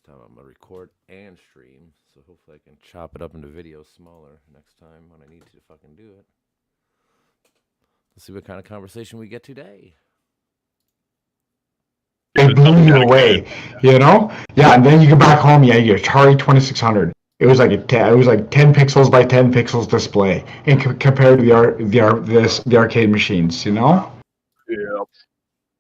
time I'm gonna record and stream, so hopefully I can chop it up into videos smaller next time when I need to fucking do it. Let's see what kind of conversation we get today. It blew you away, you know? Yeah, and then you get back home, yeah, your Atari 2600. It was like it was like 10 pixels by 10 pixels display, and compared to the arcade machines, you know? Yeah.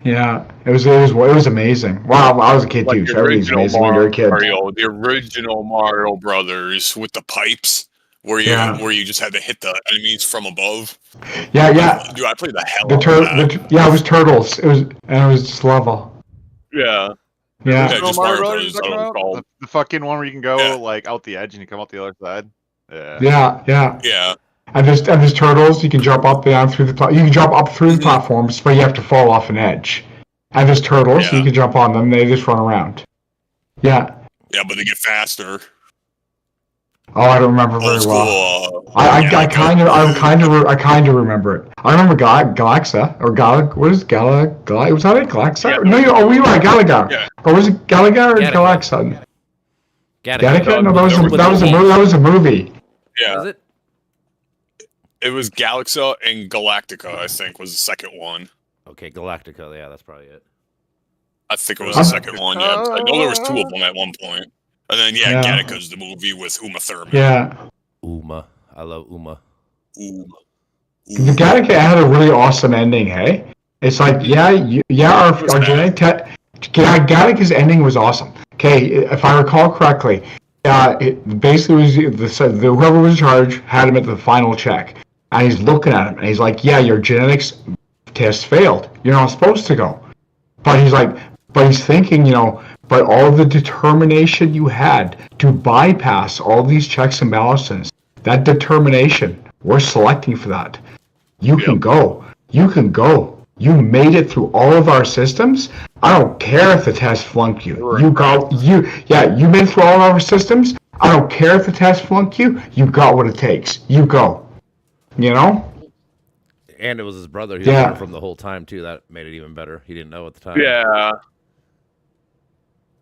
Yeah, it was amazing. Wow, I was a kid Like too, the so everything's original amazing when you're a kid. the original Mario Brothers with the pipes, where you just had to hit the enemies from above. Yeah, yeah. Dude, I played the hell out of that. Yeah, it was Turtles. It was just level. Yeah. Yeah. Yeah, just Mario Mario Brothers Brothers, I don't recall. the fucking one where you can go Yeah. like out the edge and you come out the other side. Yeah. Yeah. Yeah. And there's turtles. You can jump up and down through you can jump up through the platforms, but you have to fall off an edge. And there's turtles. Yeah. You can jump on them. They just run around. Yeah. Yeah, but they get faster. Oh, I don't remember very Old well. school. I kind of remember it. I remember Galaxa or what is Galaga? Was that it? Galaxa? Yeah. No, we were at Galaga. Yeah. Or was it Galaga or Gattaca. Galaxa? Gattaca. No, that was a movie. Yeah. Was it? It was Galaxa and Galactica, I think, was the second one. Okay, Galactica. Yeah, that's probably it. I think it was the second one, yeah. I know there was two of them at one point. And then, Yeah. Gattaca's the movie with Uma Thurman. Yeah. Uma. I love Uma. Ooh. The Gattaca had a really awesome ending, hey? It's like, our genetic Gattaca's ending was awesome. Okay, if I recall correctly, it basically was whoever was in charge had him at the final check. And he's looking at him, and he's like, yeah, your genetics test failed. You're not supposed to go. But he's thinking, but all the determination you had to bypass all these checks and balances, that determination, we're selecting for that. You can go. You can go. You made it through all of our systems. I don't care if the test flunked you. Right. You made it through all of our systems. I don't care if the test flunked you. You got what it takes. You go. You know? And it was his brother. He was there from the whole time too. That made it even better. He didn't know at the time. Yeah.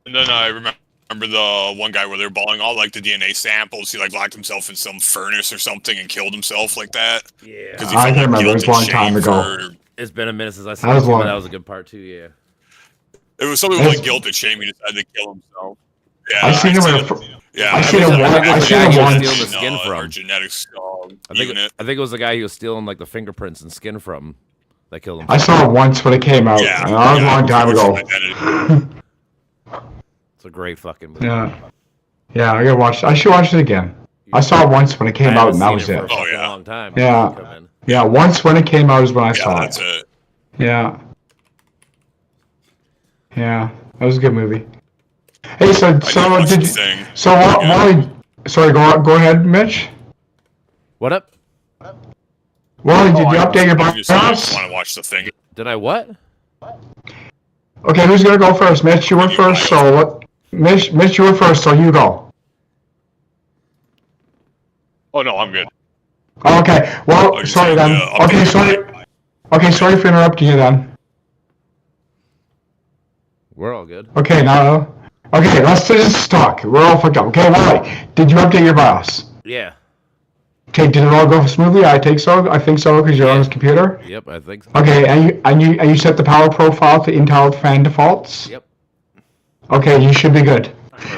And then I remember the one guy where they're balling all like the DNA samples. He like locked himself in some furnace or something and killed himself like that. Yeah. I can remember. It was a long time ago. It's been a minute since I saw it, but that was a good part too. Yeah. It was something like guilt and shame. He decided to kill himself. Yeah, I seen him. Yeah, I seen him once. Stealing the skin from. Our genetics I think it was the guy who was stealing like the fingerprints and skin from that killed him. I saw it once when it came out. That was a long time ago. It's a great fucking movie. Yeah, I gotta watch. I should watch it again. I saw it once when it came out, and that was it. Oh yeah, long time. Yeah, once when it came out is when I saw that's it. Yeah, that was a good movie. Hey, Wally, sorry, go ahead, Mitch. What up? Wally, did you update your I just BIOS? want to watch the thing. Did I what? Okay, who's gonna go first? Mitch, you went first, so what? Mitch, you went first, so you go. Oh no, I'm good. Oh, okay. Well, sorry then. Okay, sorry. Okay, sorry for interrupting you then. We're all good. Okay, now. Okay, let's just talk. We're all fucked up. Okay, Wally, did you update your BIOS? Yeah. Okay, did it all go smoothly? I think so, because you're on this computer. Yep, I think so. Okay, and you set the power profile to Intel fan defaults? Yep. Okay, you should be good.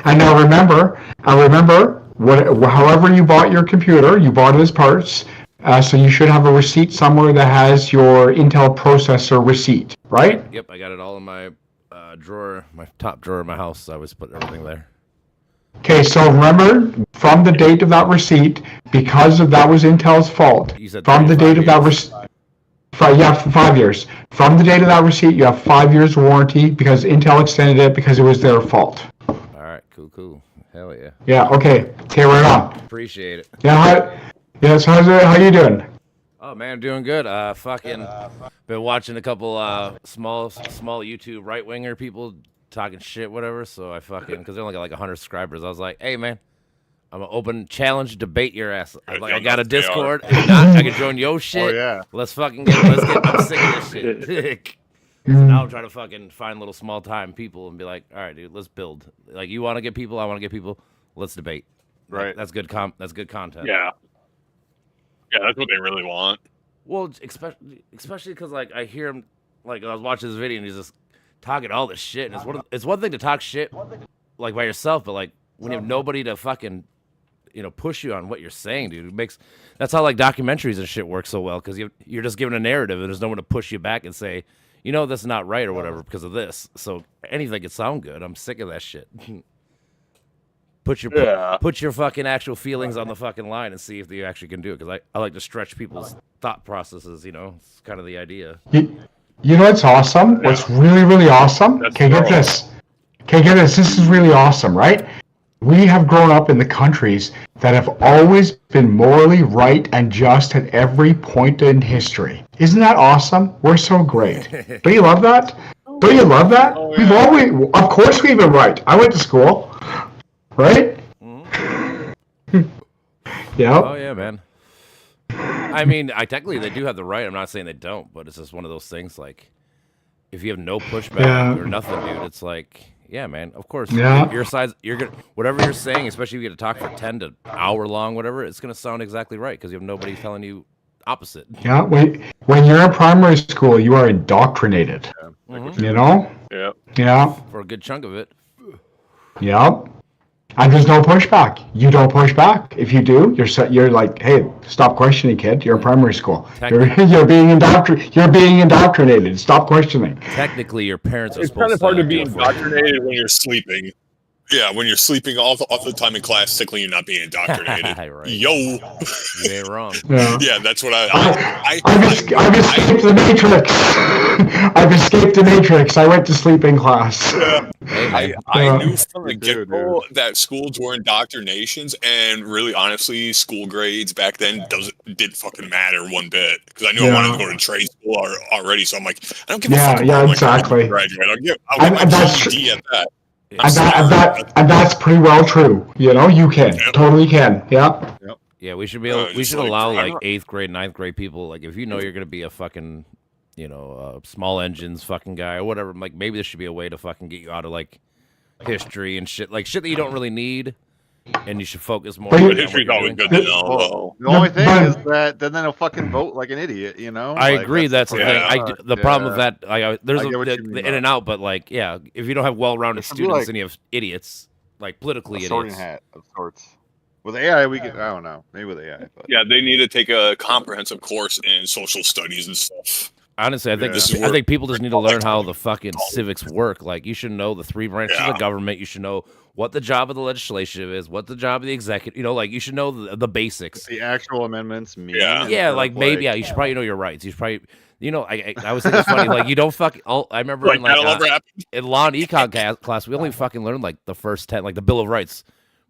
And now remember, however you bought your computer, you bought it as parts, so you should have a receipt somewhere that has your Intel processor receipt, right? Yep, I got it all in my drawer, my top drawer of my house. So I always put everything there. Okay, so remember, from the date of that receipt, because that was Intel's fault, You said from the date of that years. receipt, for 5 years. From the date of that receipt, you have 5 years warranty because Intel extended it because it was their fault. All right, cool. Hell yeah. Yeah, okay, right on. Appreciate it. Yeah, so how you doing? Oh man, I'm doing good. Fucking been watching a couple small YouTube right winger people talking shit, whatever. So I because they only got like 100 subscribers. I was like, hey man, I'm gonna open challenge, debate your ass. I got a Discord. If not, I can join your shit. Oh yeah. Let's get. I'm sick of this shit. Now I'm trying to fucking find little small time people and be like, all right, dude, let's build. Like, you want to get people, I want to get people. Let's debate. Like, Right. that's good. That's good content. Yeah. Yeah, that's what they really want. Well, especially because like I hear him, like I was watching this video and he's just talking all this shit. And it's one thing to talk shit like by yourself, but like when you have nobody to fucking push you on what you're saying, dude. That's how like documentaries and shit work so well, because you're just given a narrative and there's no one to push you back and say, that's not right or whatever because of this. So anything could sound good. I'm sick of that shit. Put your fucking actual feelings on the fucking line and see if you actually can do it. Because I like to stretch people's thought processes. It's kind of the idea. You know what's awesome? Yeah. What's really, really awesome? That's Okay, get wrong. this. Okay, get this. This is really awesome, right? We have grown up in the countries that have always been morally right and just at every point in history. Isn't that awesome? We're so great. Don't you love that? Don't you love that? Oh, We've yeah. always, of course, we've been right. I went to school, right? Yeah. Oh yeah, man. I mean, technically they do have the right. I'm not saying they don't, but it's just one of those things. Like, if you have no pushback Yeah. or nothing, dude, it's like, yeah, man. Of course, Yeah. your size, you're gonna whatever you're saying, especially if you get to talk for 10 to hour long, whatever. It's gonna sound exactly right because you have nobody telling you opposite. Yeah. When you're in primary school, you are indoctrinated. Mhm. You know? Yeah. Yeah. For a good chunk of it. Yep. And there's no pushback. You don't push back. If you do, you're like, hey, stop questioning, kid. You're in primary school. You're being indoctrinated. Stop questioning. Technically, your parents are It's supposed kind of hard to do be it for you. indoctrinated when you're sleeping. Yeah, when you're sleeping all the time in class, technically you're not being indoctrinated. Right. Yo. You ain't wrong. Yeah. Yeah, that's what I've escaped the Matrix. I've escaped the Matrix. I went to sleep in class. Hey, I man. knew from the Me too, get-go that schools were indoctrinations, and really, honestly, school grades back then didn't fucking matter one bit. Because I knew I wanted to go to trade school already, so I'm like, I don't give a fuck Yeah, about exactly. my graduate. I'll get my that's GED at that. And that's pretty well true. You can. Yep. Totally can. Yeah. Yeah, we should be able. We just should like, allow I'm like not- 8th grade, 9th grade people. Like, if you're gonna be a fucking, small engines fucking guy or whatever. Like, maybe there should be a way to fucking get you out of like history and shit, like shit that you don't really need, and you should focus more. But on But what history's you're always doing. good to know, though. The only thing but- is that then they'll fucking vote like an idiot, I agree. That's the Yeah. thing. The problem with that, there's I get what you mean the by in and out, but like, yeah, if you don't have well-rounded It should be students like- and you have idiots, like politically a sorting idiots. hat of sorts. With AI, we could. I don't know. Maybe with AI. But. Yeah, they need to take a comprehensive course in social studies and stuff. Honestly, I think Yeah. I think people just need to learn how the fucking civics work. Like, you should know the 3 branches of Yeah. the government. You should know what the job of the legislative is, what the job of the executive. Like, you should know the basics. The actual amendments mean. Yeah. Yeah, like maybe you should probably know your rights. You should probably, I was thinking it's funny. Like, you don't fucking. I remember Like, in like that'll never happen. in law and econ class, we only fucking learned like the first 10, like the Bill of Rights.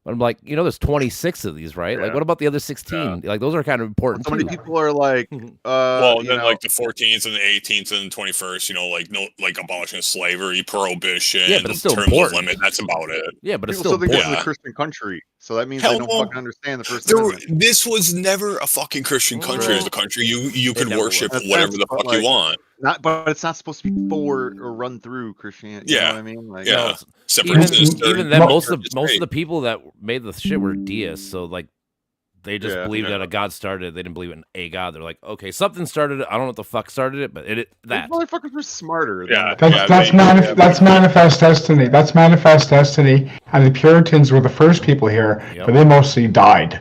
But I'm like, there's 26 of these, right? Like, Yeah. what about the other 16? Like, those are kind of important So many too. people are like, Well, you then know, like the 14th and the 18th and the 21st, like abolishing slavery, prohibition, Yeah, but it's still terms important. of limit. That's about it. Yeah, but it's people still still think this is important. a Christian country, so that means Hell they don't no. fucking understand the First Amendment. This was never a fucking Christian country. Right. As a country, you could never worship was. whatever the But, fuck like, you want. But it's not supposed to be for or run through Christianity. You know Yeah. what I mean? Like, Yeah. No, it's- Separatists. even then, most of the people that made the shit were deists. So like, they just Yeah. believed Yeah. that a god started it. They didn't believe in a god. They're like, okay, something started it. I don't know what the fuck started it, but these that. motherfuckers were smarter. Yeah. Than That's manifest destiny. That's manifest destiny. And the Puritans were the first people here, Yep. but they mostly died.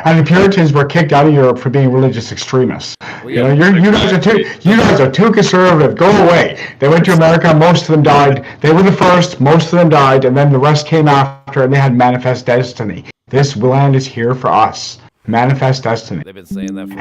And the Puritans were kicked out of Europe for being religious extremists. Well, You yeah, know, you guys are too conservative. Go away. They went to America. Most of them died. They were the first. Most of them died, and then the rest came after, and they had manifest destiny. This land is here for us. Manifest destiny. They've been saying that for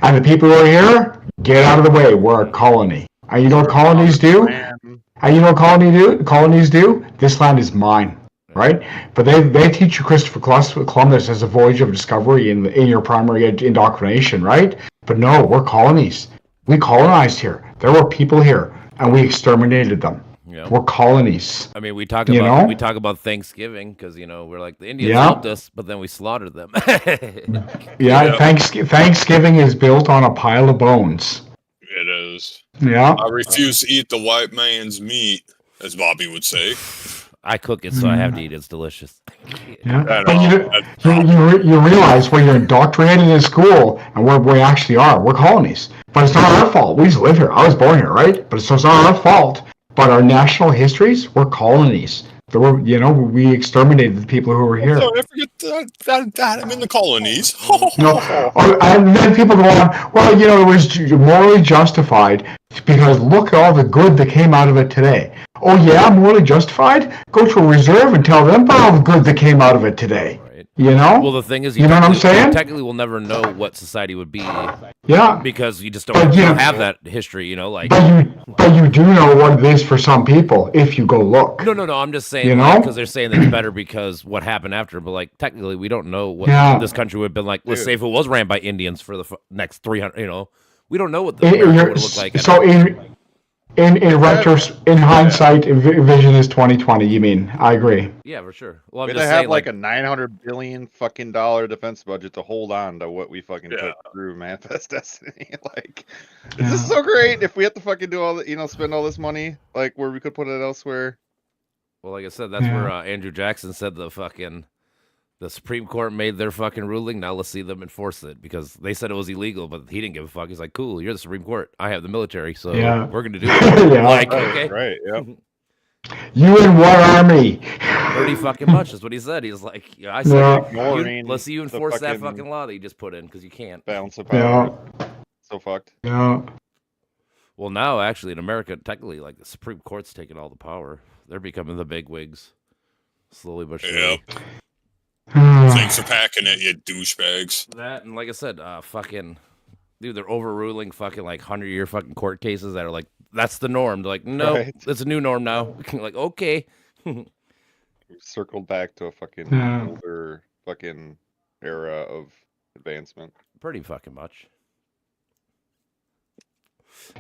And the people who are here, get out of the way. We're a colony. And you know what colonies do? Man. And you know what colonies do? This land is mine, right? But they teach you Christopher Columbus as a voyage of discovery in your primary indoctrination, right? But no, we're colonies. We colonized here. There were people here, and we exterminated them. Yeah. We're colonies. I mean, we talk You about know? Thanksgiving because we're like the Indians Yeah. helped us, but then we slaughtered them. Yeah, Thanksgiving is built on a pile of bones. It is. Yeah. I refuse to eat the white man's meat, as Bobby would say. I cook it, so I have to eat it. It's delicious. Yeah. I But know. you realize when you're indoctrinated in school and where we actually are, we're colonies. But it's not our fault. We just live here. I was born here, right? But so it's not our fault. But our national histories, we're colonies. We exterminated the people who were here. So I forget that I'm in the colonies. And then people go on, well, it was morally justified because look at all the good that came out of it today. Oh, yeah, morally justified? Go to a reserve and tell them about all the good that came out of it today. Right. Well, the thing is, you know what I'm saying? Technically, we'll never know what society would be. Yeah. Because you just don't have that history, But you do know what it is for some people if you go look. No. I'm just saying, because they're saying that it's better because what happened after. But technically, we don't know what this country would have been like. Let's say if it was ran by Indians for the next 300. We don't know what the America would look like. So in hindsight, vision is 2020. You mean? I agree. Yeah, for sure. Well, I'm They just have saying, like a $900 billion fucking defense budget to hold on to what we fucking took through Manifest Destiny. Is this so great? If we have to fucking do all the, spend all this money, where we could put it elsewhere. Well, like I said, that's where Andrew Jackson said the Supreme Court made their fucking ruling. Now let's see them enforce it because they said it was illegal, but he didn't give a fuck. He's like, cool, you're the Supreme Court. I have the military, so we're going to do it. Okay. Right, yeah. You in what army? Pretty fucking much is what he said. He's like, I said, let's see you enforce that fucking law that you just put in because you can't. Balance of power. Yeah. So fucked. Yeah. Well, now actually in America, technically, the Supreme Court's taking all the power. They're becoming the big wigs, slowly but surely. Yeah. Thanks for packing it, you douchebags. That, and like I said, dude, they're overruling fucking 100-year fucking court cases that are that's the norm. They're like, no, it's a new norm now. Okay. Circled back to a fucking older fucking era of advancement. Pretty fucking much.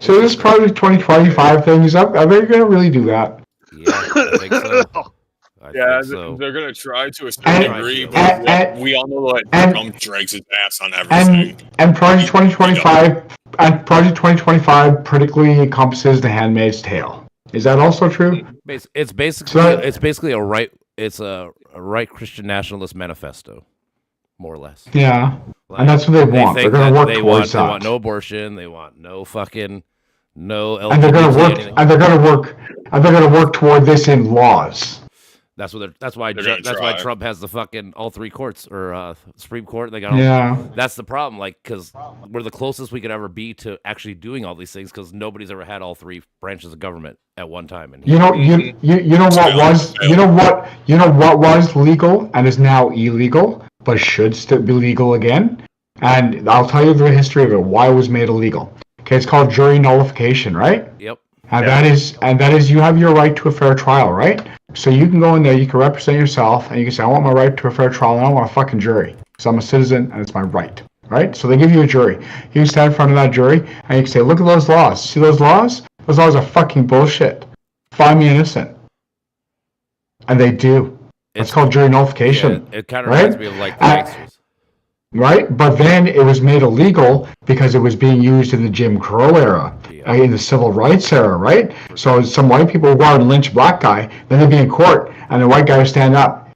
So this Project 2025 thing are they going to really do that? Yeah, I think so. They're going to try to a certain degree, but we all know that Trump drags his ass on everything. And Project 2025 particularly encompasses The Handmaid's Tale. Is that also true? It's basically a right Christian nationalist manifesto, more or less. Yeah, and that's what they want. They're going to work towards that. They want no abortion. They want no fucking LGBT. And they're going to work. And they're going to work toward this in laws. That's why Trump has the fucking all three courts or Supreme Court. They got That's the problem, because we're the closest we could ever be to actually doing all these things because nobody's ever had all three branches of government at one time. And you know what was legal and is now illegal, but should still be legal again. And I'll tell you the history of it. Why it was made illegal. Okay, it's called jury nullification, right? Yep. And that is you have your right to a fair trial, right? So you can go in there, you can represent yourself, and you can say, I want my right to a fair trial, and I don't want a fucking jury. Because I'm a citizen, and it's my right, right? So they give you a jury. You can stand in front of that jury, and you can say, look at those laws. See those laws? Those laws are fucking bullshit. Find me innocent. And they do. It's called jury nullification. Yeah, it kind of reminds me of the gangsters. Right? But then it was made illegal because it was being used in the Jim Crow era, in the civil rights era, right? So some white people would go out and lynch a black guy, then they'd be in court, and the white guy would stand up.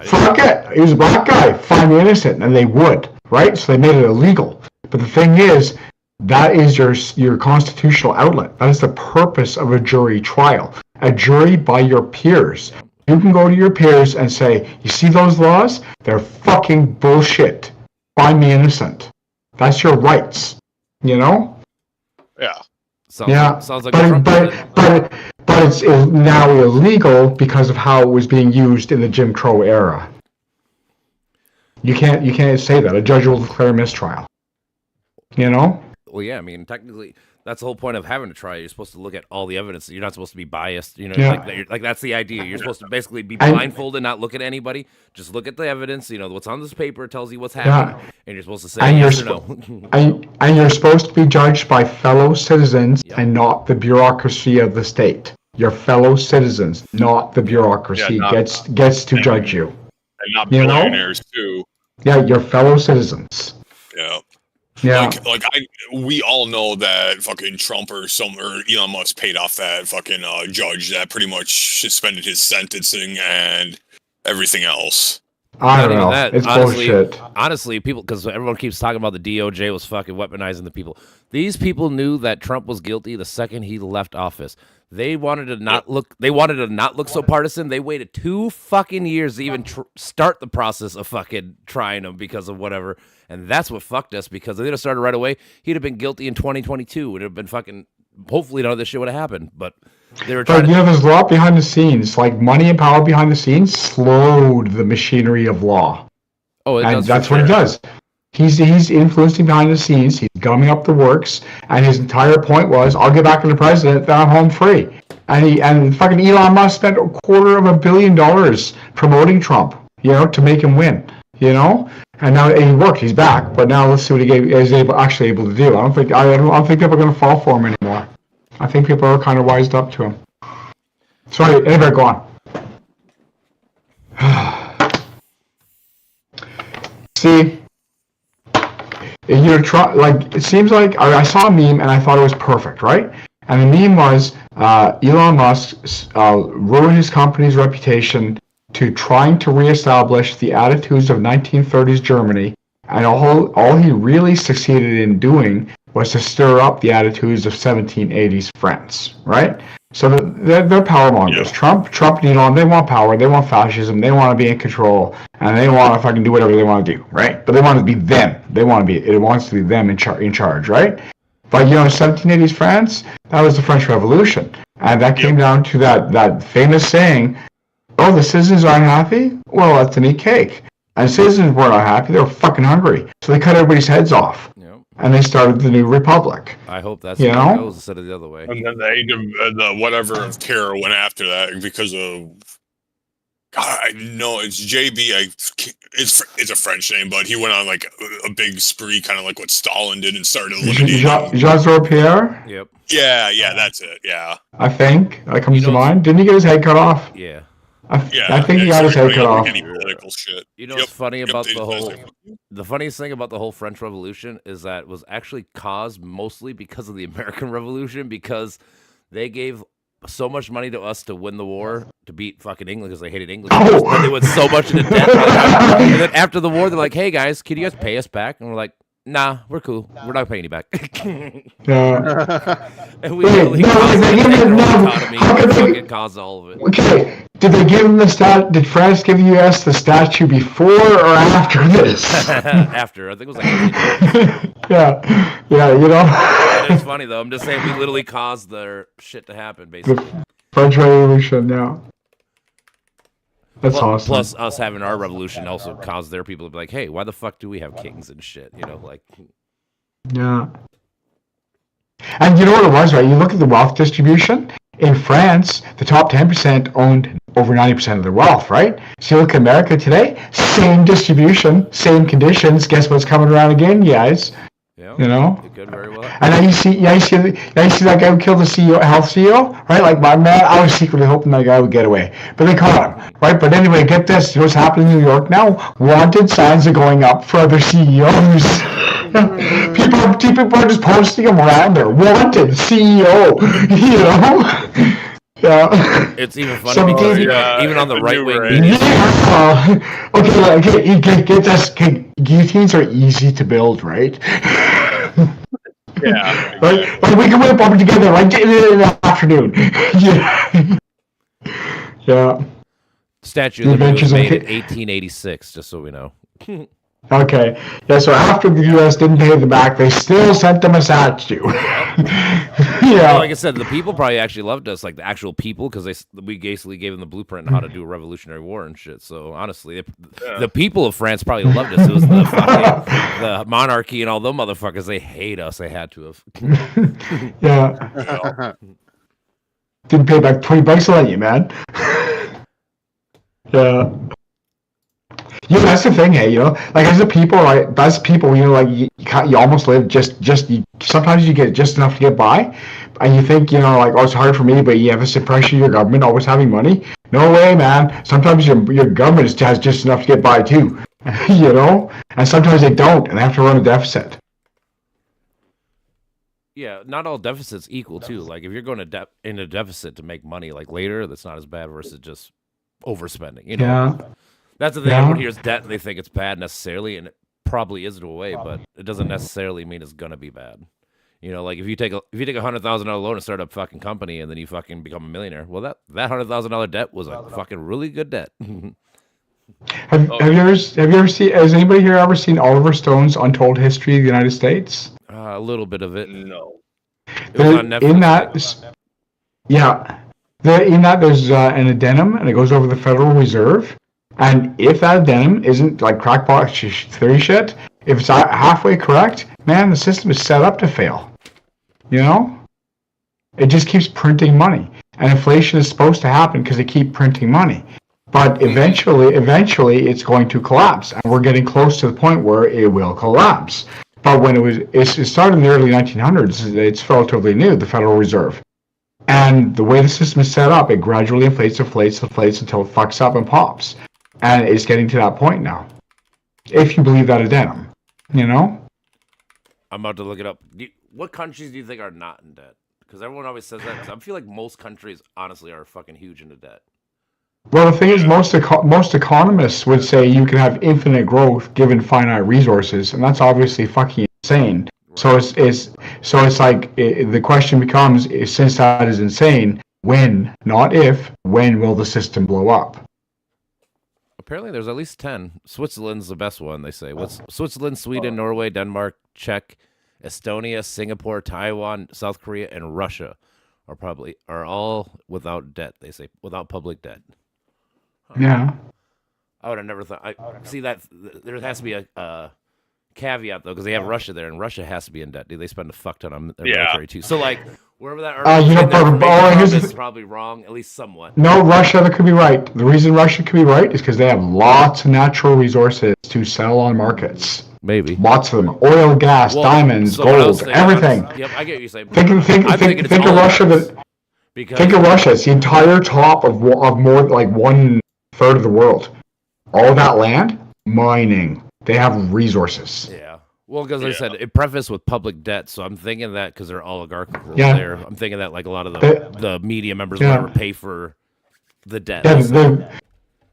Fuck it! He was a black guy. Find me innocent. And they would, right? So they made it illegal. But the thing is, that is your constitutional outlet. That is the purpose of a jury trial. A jury by your peers. You can go to your peers and say, you see those laws? They're fucking bullshit. Find me innocent. That's your rights. Yeah. Sounds like but it's now illegal because of how it was being used in the Jim Crow era. You can't say that. A judge will declare mistrial. Well, yeah. I mean, technically, that's the whole point of having a trial. You're supposed to look at all the evidence. You're not supposed to be biased. That's the idea. You're supposed to basically be blindfolded, not look at anybody. Just look at the evidence. What's on this paper tells you what's happening, and you're supposed to say yes or no. And you're supposed to be judged by fellow citizens and not the bureaucracy of the state. Your fellow citizens, not the bureaucracy, gets to judge you. And not billionaires too. Yeah, your fellow citizens. Yeah. Yeah. We all know that fucking Trump or Elon Musk paid off that fucking judge that pretty much suspended his sentencing and everything else. I don't even know. that. It's Honestly, bullshit. honestly, people, because everyone keeps talking about the DOJ was fucking weaponizing the people. These people knew that Trump was guilty the second he left office. They wanted to not look. They wanted to not look so partisan. They waited 2 fucking years to even start the process of fucking trying him because of whatever. And that's what fucked us. Because if they'd have started right away, he'd have been guilty in 2022. It would have been fucking. Hopefully, none of this shit would have happened. But they were trying. But there's a lot behind the scenes. Like money and power behind the scenes slowed the machinery of law. Oh, it And does. that's what he does. He's influencing behind the scenes. He's gumming up the works, and his entire point was, "I'll get back in the president, then I'm home free." And fucking Elon Musk spent $250 million promoting Trump, to make him win, And now he worked. He's back, but now let's see what he is actually able to do. I don't think people are going to fall for him anymore. I think people are kind of wised up to him. Sorry, anyway, go on. See. It seems like I saw a meme and I thought it was perfect, right? And the meme was Elon Musk ruined his company's reputation to trying to reestablish the attitudes of 1930s Germany, and all he really succeeded in doing was to stir up the attitudes of 1780s France, right? So they're power mongers. Yeah. Trump and Elon, they want power, they want fascism, they want to be in control, and they want to fucking do whatever they want to do, right? But they want to be them. It wants to be them in charge, right? But 1780s France, that was the French Revolution, and that came down to that famous saying, "Oh, the citizens aren't happy? Well, let's eat cake." And citizens weren't unhappy; they were fucking hungry, so they cut everybody's heads off. And they started the new republic. I hope that's how it goes instead of the other way. And then the whatever of terror went after that because of. God, I know it's JB. It's a French name, but he went on like a big spree, kind of like what Stalin did, and started eliminating. Jean Pierre. Yep. Yeah, that's it. Yeah. I think that comes to mind. Didn't he get his head cut off? Yeah. I think he got his head cut off. Any political shit. What's funny about the funniest thing about the whole French Revolution is that it was actually caused mostly because of the American Revolution, because they gave so much money to us to win the war, to beat fucking England because they hated England. They went so much into debt. And then after the war, they're like, "Hey guys, can you guys pay us back?" And we're like, "Nah, we're cool. We're not paying you back." And we really fucking caused all of it. Okay, did they give him Did France give the U.S. the statue before or after this? After, I think it was like. Yeah. It's funny though. I'm just saying we literally caused their shit to happen, basically. The French Revolution, yeah. That's awesome. Plus, us having our revolution also caused their people to be like, "Hey, why the fuck do we have kings and shit?" Yeah. And you know what it was, right? You look at the wealth distribution. In France, the top 10% owned over 90% of their wealth, right? So you look at America today, same distribution, same conditions. Guess what's coming around again, guys? Yeah. It could very well. And then you see that guy who killed the CEO, health CEO, right? Like, my man, I was secretly hoping that guy would get away, but they caught him, right? But anyway, get this: you know what's happening in New York now? Wanted signs are going up for other CEOs. People are just posting them around there. Wanted CEO, Yeah. It's even funny because even on the right wing media. Okay, get this. Guillotines are easy to build, right? Yeah. Right? Like we can whip them together like in the afternoon. Yeah. Statue of Liberty was made in 1886, just so we know. Okay. Yeah, so after the U.S. didn't pay them back, they still sent them a statue. Well, like I said, the people probably actually loved us, like the actual people, because we basically gave them the blueprint on how to do a revolutionary war and shit. So honestly, the people of France probably loved us. It was the monarchy and all them motherfuckers. They hate us. They had to have. Yeah. Didn't pay back $20 on you, man. Yeah. Yeah, that's the thing, hey, like as a people, right? As people, like you almost live sometimes you get just enough to get by, and you think, like, oh, it's hard for me, but you have this impression of your government always having money. No way, man. Sometimes your government has just enough to get by too, and sometimes they don't, and they have to run a deficit. Yeah, not all deficits equal too. Like if you're going to in a deficit to make money, like later, that's not as bad versus just overspending. You know, Yeah. that's the thing. Yeah. Everyone hears debt and they think it's bad necessarily, and it probably is in a way, but it doesn't necessarily mean it's gonna be bad. You know, like if you take a $100,000 loan and start a fucking company and then you fucking become a millionaire, well, that $100,000 debt was a fucking really good debt. Have you ever seen? Has anybody here ever seen Oliver Stone's Untold History of the United States? A little bit of it. No. It was on Netflix. In that, yeah, in that there's an addendum, and it goes over the Federal Reserve. And if that addendum isn't like crackpot theory shit, if it's halfway correct, man, the system is set up to fail. You know, it just keeps printing money, and inflation is supposed to happen because they keep printing money. But eventually, it's going to collapse, and we're getting close to the point where it will collapse. But when it started in the early 1900s, it's relatively new, the Federal Reserve. And the way the system is set up, it gradually inflates until it fucks up and pops. And it's getting to that point now. If you believe that addendum, you know? I'm about to look it up. What countries do you think are not in debt? Because everyone always says that. 'Cause I feel like most countries, honestly, are fucking huge into debt. Well, the thing is, most economists would say you can have infinite growth given finite resources, and that's obviously fucking insane. Right. So it's like the question becomes: since that is insane, when, not if, when will the system blow up? Apparently, there's at least 10. Switzerland's the best one, they say. What's Switzerland, Sweden, Norway, Denmark, Czech, Estonia, Singapore, Taiwan, South Korea, and Russia are all without debt. They say without public debt. Yeah. I would have never thought. I see that there has to be a caveat though, because they have Russia there, and Russia has to be in debt. Dude, they spend a fuck ton on their military too. So like wherever that is probably wrong, at least somewhat. No, Russia could be right. The reason Russia could be right is because they have lots of natural resources to sell on markets. Maybe lots of them: oil, gas, diamonds, gold, everything. Yep, I get what you're saying. Think of Russia. Think of Russia. It's the entire top of more like 1/3 of the world. All that land, mining. They have resources. Yeah. Well, because I said it prefaced with public debt, so I'm thinking that because they're oligarchical there, I'm thinking that like a lot of the media members will never pay for the debt. Yeah,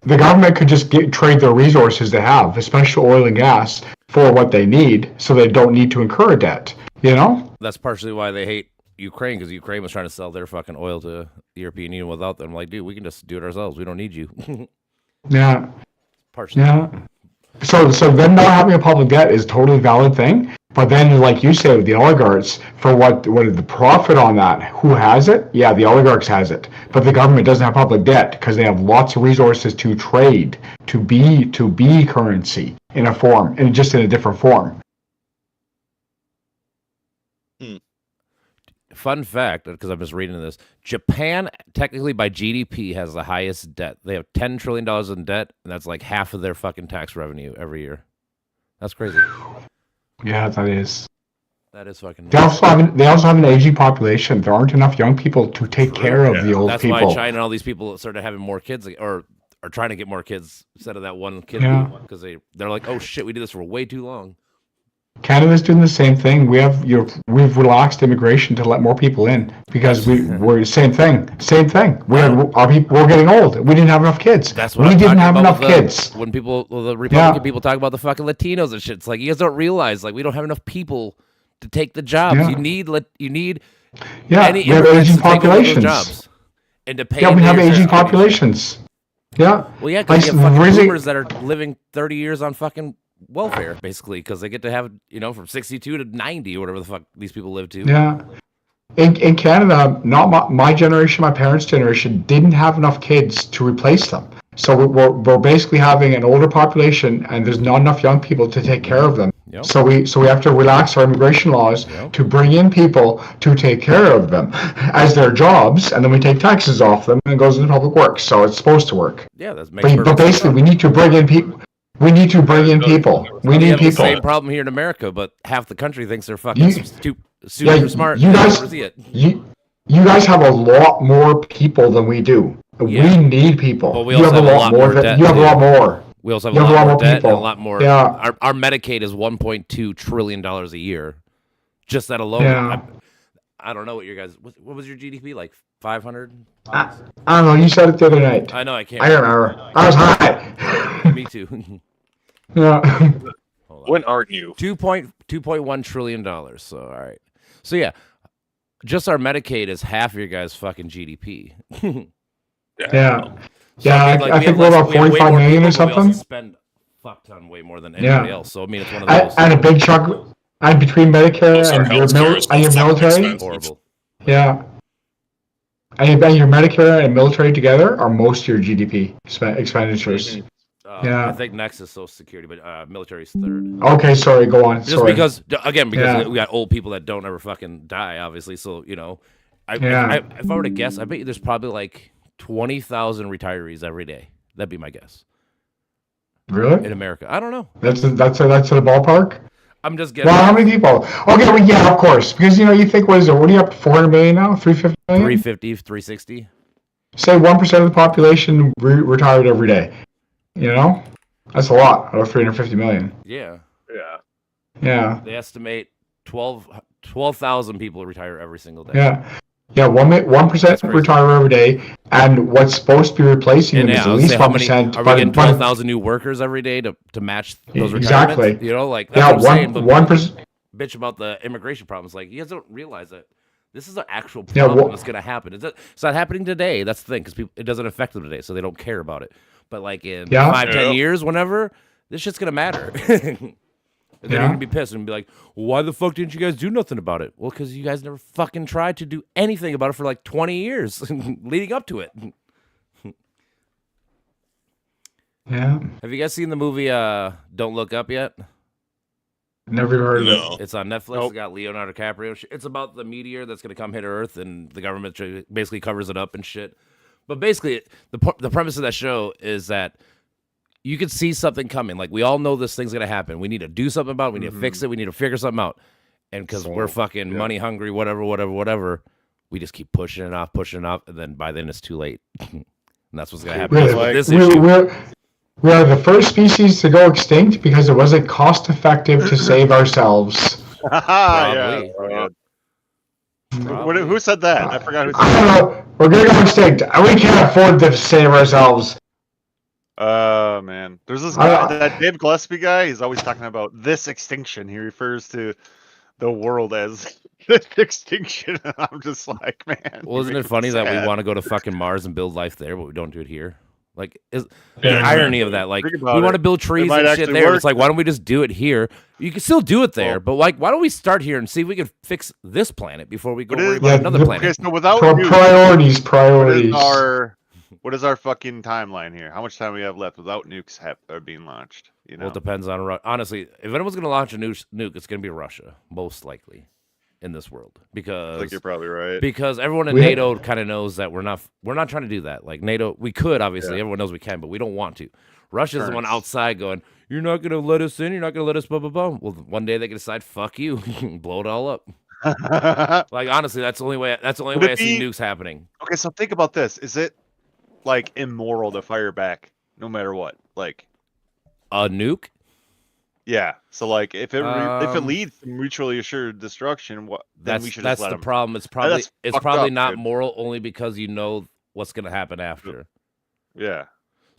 the government could just trade their resources they have, especially oil and gas, for what they need, so they don't need to incur a debt. You know? That's partially why they hate Ukraine, because Ukraine was trying to sell their fucking oil to the European Union without them. Like, dude, we can just do it ourselves. We don't need you. Yeah. Partially. Yeah. So them not having a public debt is a totally valid thing. But then, like you said, with the oligarchs, for what is the profit on that? Who has it? Yeah, the oligarchs has it. But the government doesn't have public debt because they have lots of resources to trade, to be currency in a form, and just in a different form. Fun fact, because I'm just reading this, Japan, technically by GDP, has the highest debt. They have $10 trillion in debt, and that's like half of their fucking tax revenue every year. That's crazy. Yeah, that is. That is fucking. They also have an aging population. There aren't enough young people to take care of the old people. That's why China and all these people started having more kids, or are trying to get more kids instead of that one kid. Because they're like, oh shit, we did this for way too long. Canada's doing the same thing. We've relaxed immigration to let more people in because we're same thing. We're getting old. We didn't have enough kids. That's what we didn't have enough kids. When the Republican people talk about the fucking Latinos and shit, it's like you guys don't realize like we don't have enough people to take the jobs. Yeah. You need any we have aging populations. Jobs and to pay. Yeah, we have aging populations. Yeah. Well, yeah, because you have fucking boomers that are living 30 years on fucking welfare, basically, because they get to have, from 62 to 90 or whatever the fuck these people live to. Yeah. In Canada, not my generation, my parents' generation didn't have enough kids to replace them. So we're basically having an older population, and there's not enough young people to take care of them. Yep. So we have to relax our immigration laws to bring in people to take care of them as their jobs, and then we take taxes off them, and it goes into public works. So it's supposed to work. Yeah, that's but basically, we need to bring in people. We need people. We need people. The same problem here in America, but half the country thinks they're fucking super smart. You guys have a lot more people than we do. Yeah. We need people. But we also have a lot more debt. You have a lot more. We also have a lot more debt and a lot more. Yeah. Our Medicaid is $1.2 trillion a year. Just that alone. Yeah. I don't know what your guys. What was your GDP like? 500? I don't know. You said it the other night. I know. I can't. I remember. I was high. Me too. Yeah. Hold on. When aren't you? $2.1 trillion. So all right. So yeah, just our Medicaid is half your guys' fucking GDP. Yeah. So, Yeah, I think we're about 45 million or but we also something. spend fuck ton way more than anybody else. So I mean, it's one of those And a big chunk, and between Medicare Also, our and your, healthcare is and your fucking military, expensive. horrible. yeah. And your Medicare and military together are most of your GDP expenditures. Yeah. I think next is Social Security, but military's third. Okay, sorry, go on. Just Sorry. because Yeah. we got old people that don't ever fucking die, obviously. So you know, Yeah. if I were to guess, I bet you there's probably like 20,000 retirees every day. That'd be my guess Really? in America. I don't know. That's the ballpark? I'm just getting Well, how many people? Okay, well, yeah, of course. Because, you think, what is it? What are you up to, 400 million now? 350 million? 350, 360. Say 1% of the population retired every day. That's a lot out of 350 million. Yeah. Yeah. Yeah, They estimate 12,000 people retire every single day. yeah. Yeah, 1% crazy. retire every day, and what's supposed to be replacing And them is yeah, at I would least say how many 1%. are we getting 12,000 new workers every day to match those retirements? Exactly. Like that's Yeah, what I'm saying. But 1%. bitch about the immigration problems. Like you guys don't realize that this is an actual Yeah, problem that's gonna happen. It's not happening today. That's the thing because it doesn't affect them today, so they don't care about it. But like in Yeah. 5-10 years, whenever this shit's gonna matter. And then Yeah. you're gonna be pissed and be like, "Why the fuck didn't you guys do nothing about it?" Well, because you guys never fucking tried to do anything about it for like 20 years leading up to it. Yeah, Have you guys seen the movie Don't Look Up yet? never heard of it. No. It's on Netflix. Nope. It's got Leonardo DiCaprio. It's about the meteor that's going to come hit Earth, and the government basically covers it up and shit. But basically, the premise of that show is that you could see something coming. Like, we all know this thing's going to happen. We need to do something about it. We need to fix it. We need to figure something out. And because we're fucking money hungry, whatever, we just keep pushing it off, and then by then it's too late. And that's what's going to happen. Really? That's what this issue. We're the first species to go extinct because it wasn't cost effective to save ourselves. Probably. Yeah. Who said that? I forgot who said I don't know. We're gonna go extinct. We can't afford to save ourselves. Oh man, there's this guy, that Dave Gillespie guy. He's always talking about this extinction. He refers to the world as this extinction. And I'm just like, man. Well, isn't it funny that we want to go to fucking Mars and build life there, but we don't do it here? Like, the Yeah. irony of that, like, we Think about want to it. build trees might and shit actually there. work. It's like, why don't we just do it here? You can still do it there, but like, why don't we start here and see if we can fix this planet before we go What is- worry about Yeah, another the- planet? Okay, so without Pro- nukes, priorities. what is our fucking timeline here? How much time we have left without nukes are being launched? Well, it depends on honestly. If anyone's gonna launch a nuke, it's gonna be Russia, most likely, in this world, I because think you're probably right. because everyone in We- NATO kind of knows that we're not trying to do that. Like NATO, we could obviously, Yeah. everyone knows we can, but we don't want to. Russia's the one Turns. outside going, "You're not gonna let us in. You're not gonna let us blah blah blah." Well, one day they can decide, "Fuck you," blow it all up. Like honestly, that's the only way. That's the only Would way I it see be- nukes happening. Okay, so think about this. Is it like immoral to fire back no matter what? Like, A nuke? yeah. So like, if it Um, leads to mutually assured destruction, then we should That's just let the them. problem. It's probably that's fucked up, not dude. moral only because you know what's gonna happen after. Yeah.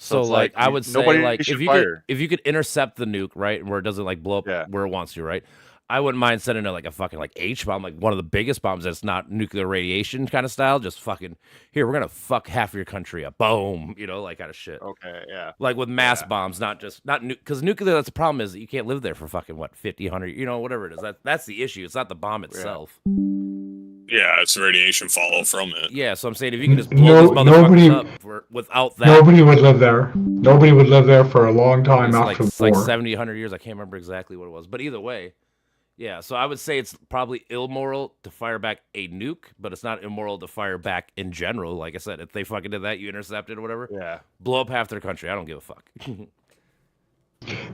So it's like like, I would say nobody like should if you fire. could intercept the nuke, right, where it doesn't like blow up Yeah. where it wants to, right? I wouldn't mind sending it like a fucking like H bomb, like one of the biggest bombs that's not nuclear radiation kind of style. Just fucking here, we're gonna fuck half of your country up, boom, like kind of shit. Okay. Yeah. Like with mass Yeah. bombs, not because nuclear. That's the problem is that you can't live there for fucking what 50, 100, whatever it is. That's the issue. It's not the bomb itself. Yeah, it's the radiation follow from it. Yeah, so I'm saying if you can just blow these Nobody- motherfuckers up without that. Nobody would live there. Nobody would live there for a long time after It's the like war. 70, 100 years. I can't remember exactly what it was. But either way, yeah. So I would say it's probably immoral to fire back a nuke, but it's not immoral to fire back in general. Like I said, if they fucking did that, you intercepted or whatever, Yeah. blow up half their country. I don't give a fuck.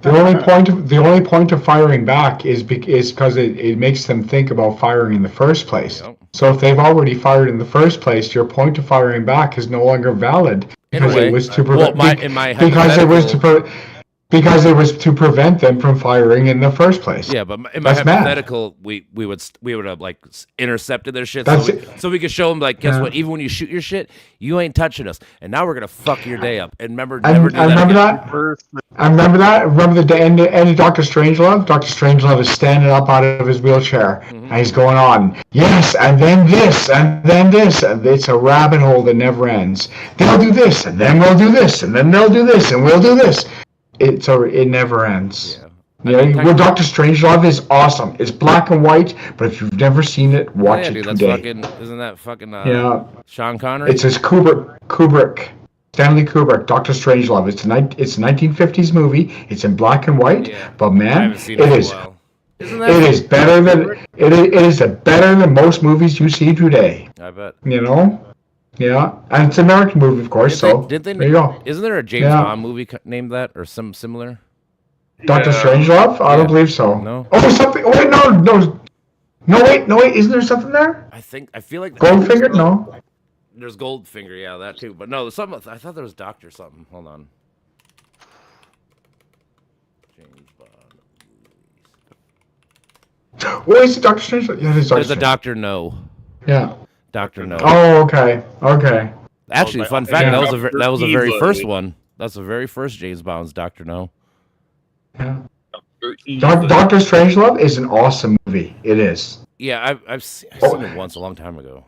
The only point of firing back is because it makes them think about firing in the first place. Yep. So if they've already fired in the first place, your point of firing back is no longer valid In a because way. it was to Well, prevent. in my because it was to hypothetical- Because it was to prevent them from firing in the first place. Yeah, but in my That's mad. hypothetical, we would have like intercepted their shit, That's so we could show them like, guess Yeah. what? Even when you shoot your shit, you ain't touching us, and now we're gonna fuck your day up. And remember, I never do that. remember again. that. First, I remember that. Remember the end of Doctor Strangelove? Dr. Strangelove is standing up out of his wheelchair, and he's going on, yes, and then this, and then this, and it's a rabbit hole that never ends. They'll do this, and then we'll do this, and then they'll do this, and we'll do this. It never ends. Yeah. Yeah, well, Doctor Strangelove is awesome. It's black and white, but if you've never seen it, watch Yeah, it dude, that's today. fucking. Isn't that fucking? Yeah. Sean Connery. It's his Kubrick, Stanley Kubrick, Doctor Strangelove. It's a 1950s movie. It's in black and white, Yeah. but I man, haven't seen it it in a is. while. Isn't that? It is better than it is better than most movies you see today. I bet. You know, yeah, and it's an American movie, of course. Did they, there you go. Isn't there a James Yeah. Bond movie named that or some similar? Doctor Yeah. Strangelove? I Yeah. don't believe so. No. Oh, something. Oh wait, no, wait. Isn't there something there? I feel like Goldfinger? No. There's Goldfinger, yeah, that too. But no, there's something. I thought there was Doctor something. Hold on. James Bond. Oh, is it Doctor Strangelove? Yeah, it is Doctor. There's a Doctor No. Yeah. Doctor No. Oh, okay. Okay. Actually, like, fun fact, yeah. that was the very Evil. first one. That's the very first James Bond's Doctor No. Yeah. Doctor Strangelove is an awesome movie. It is. Yeah, I've seen it once a long time ago.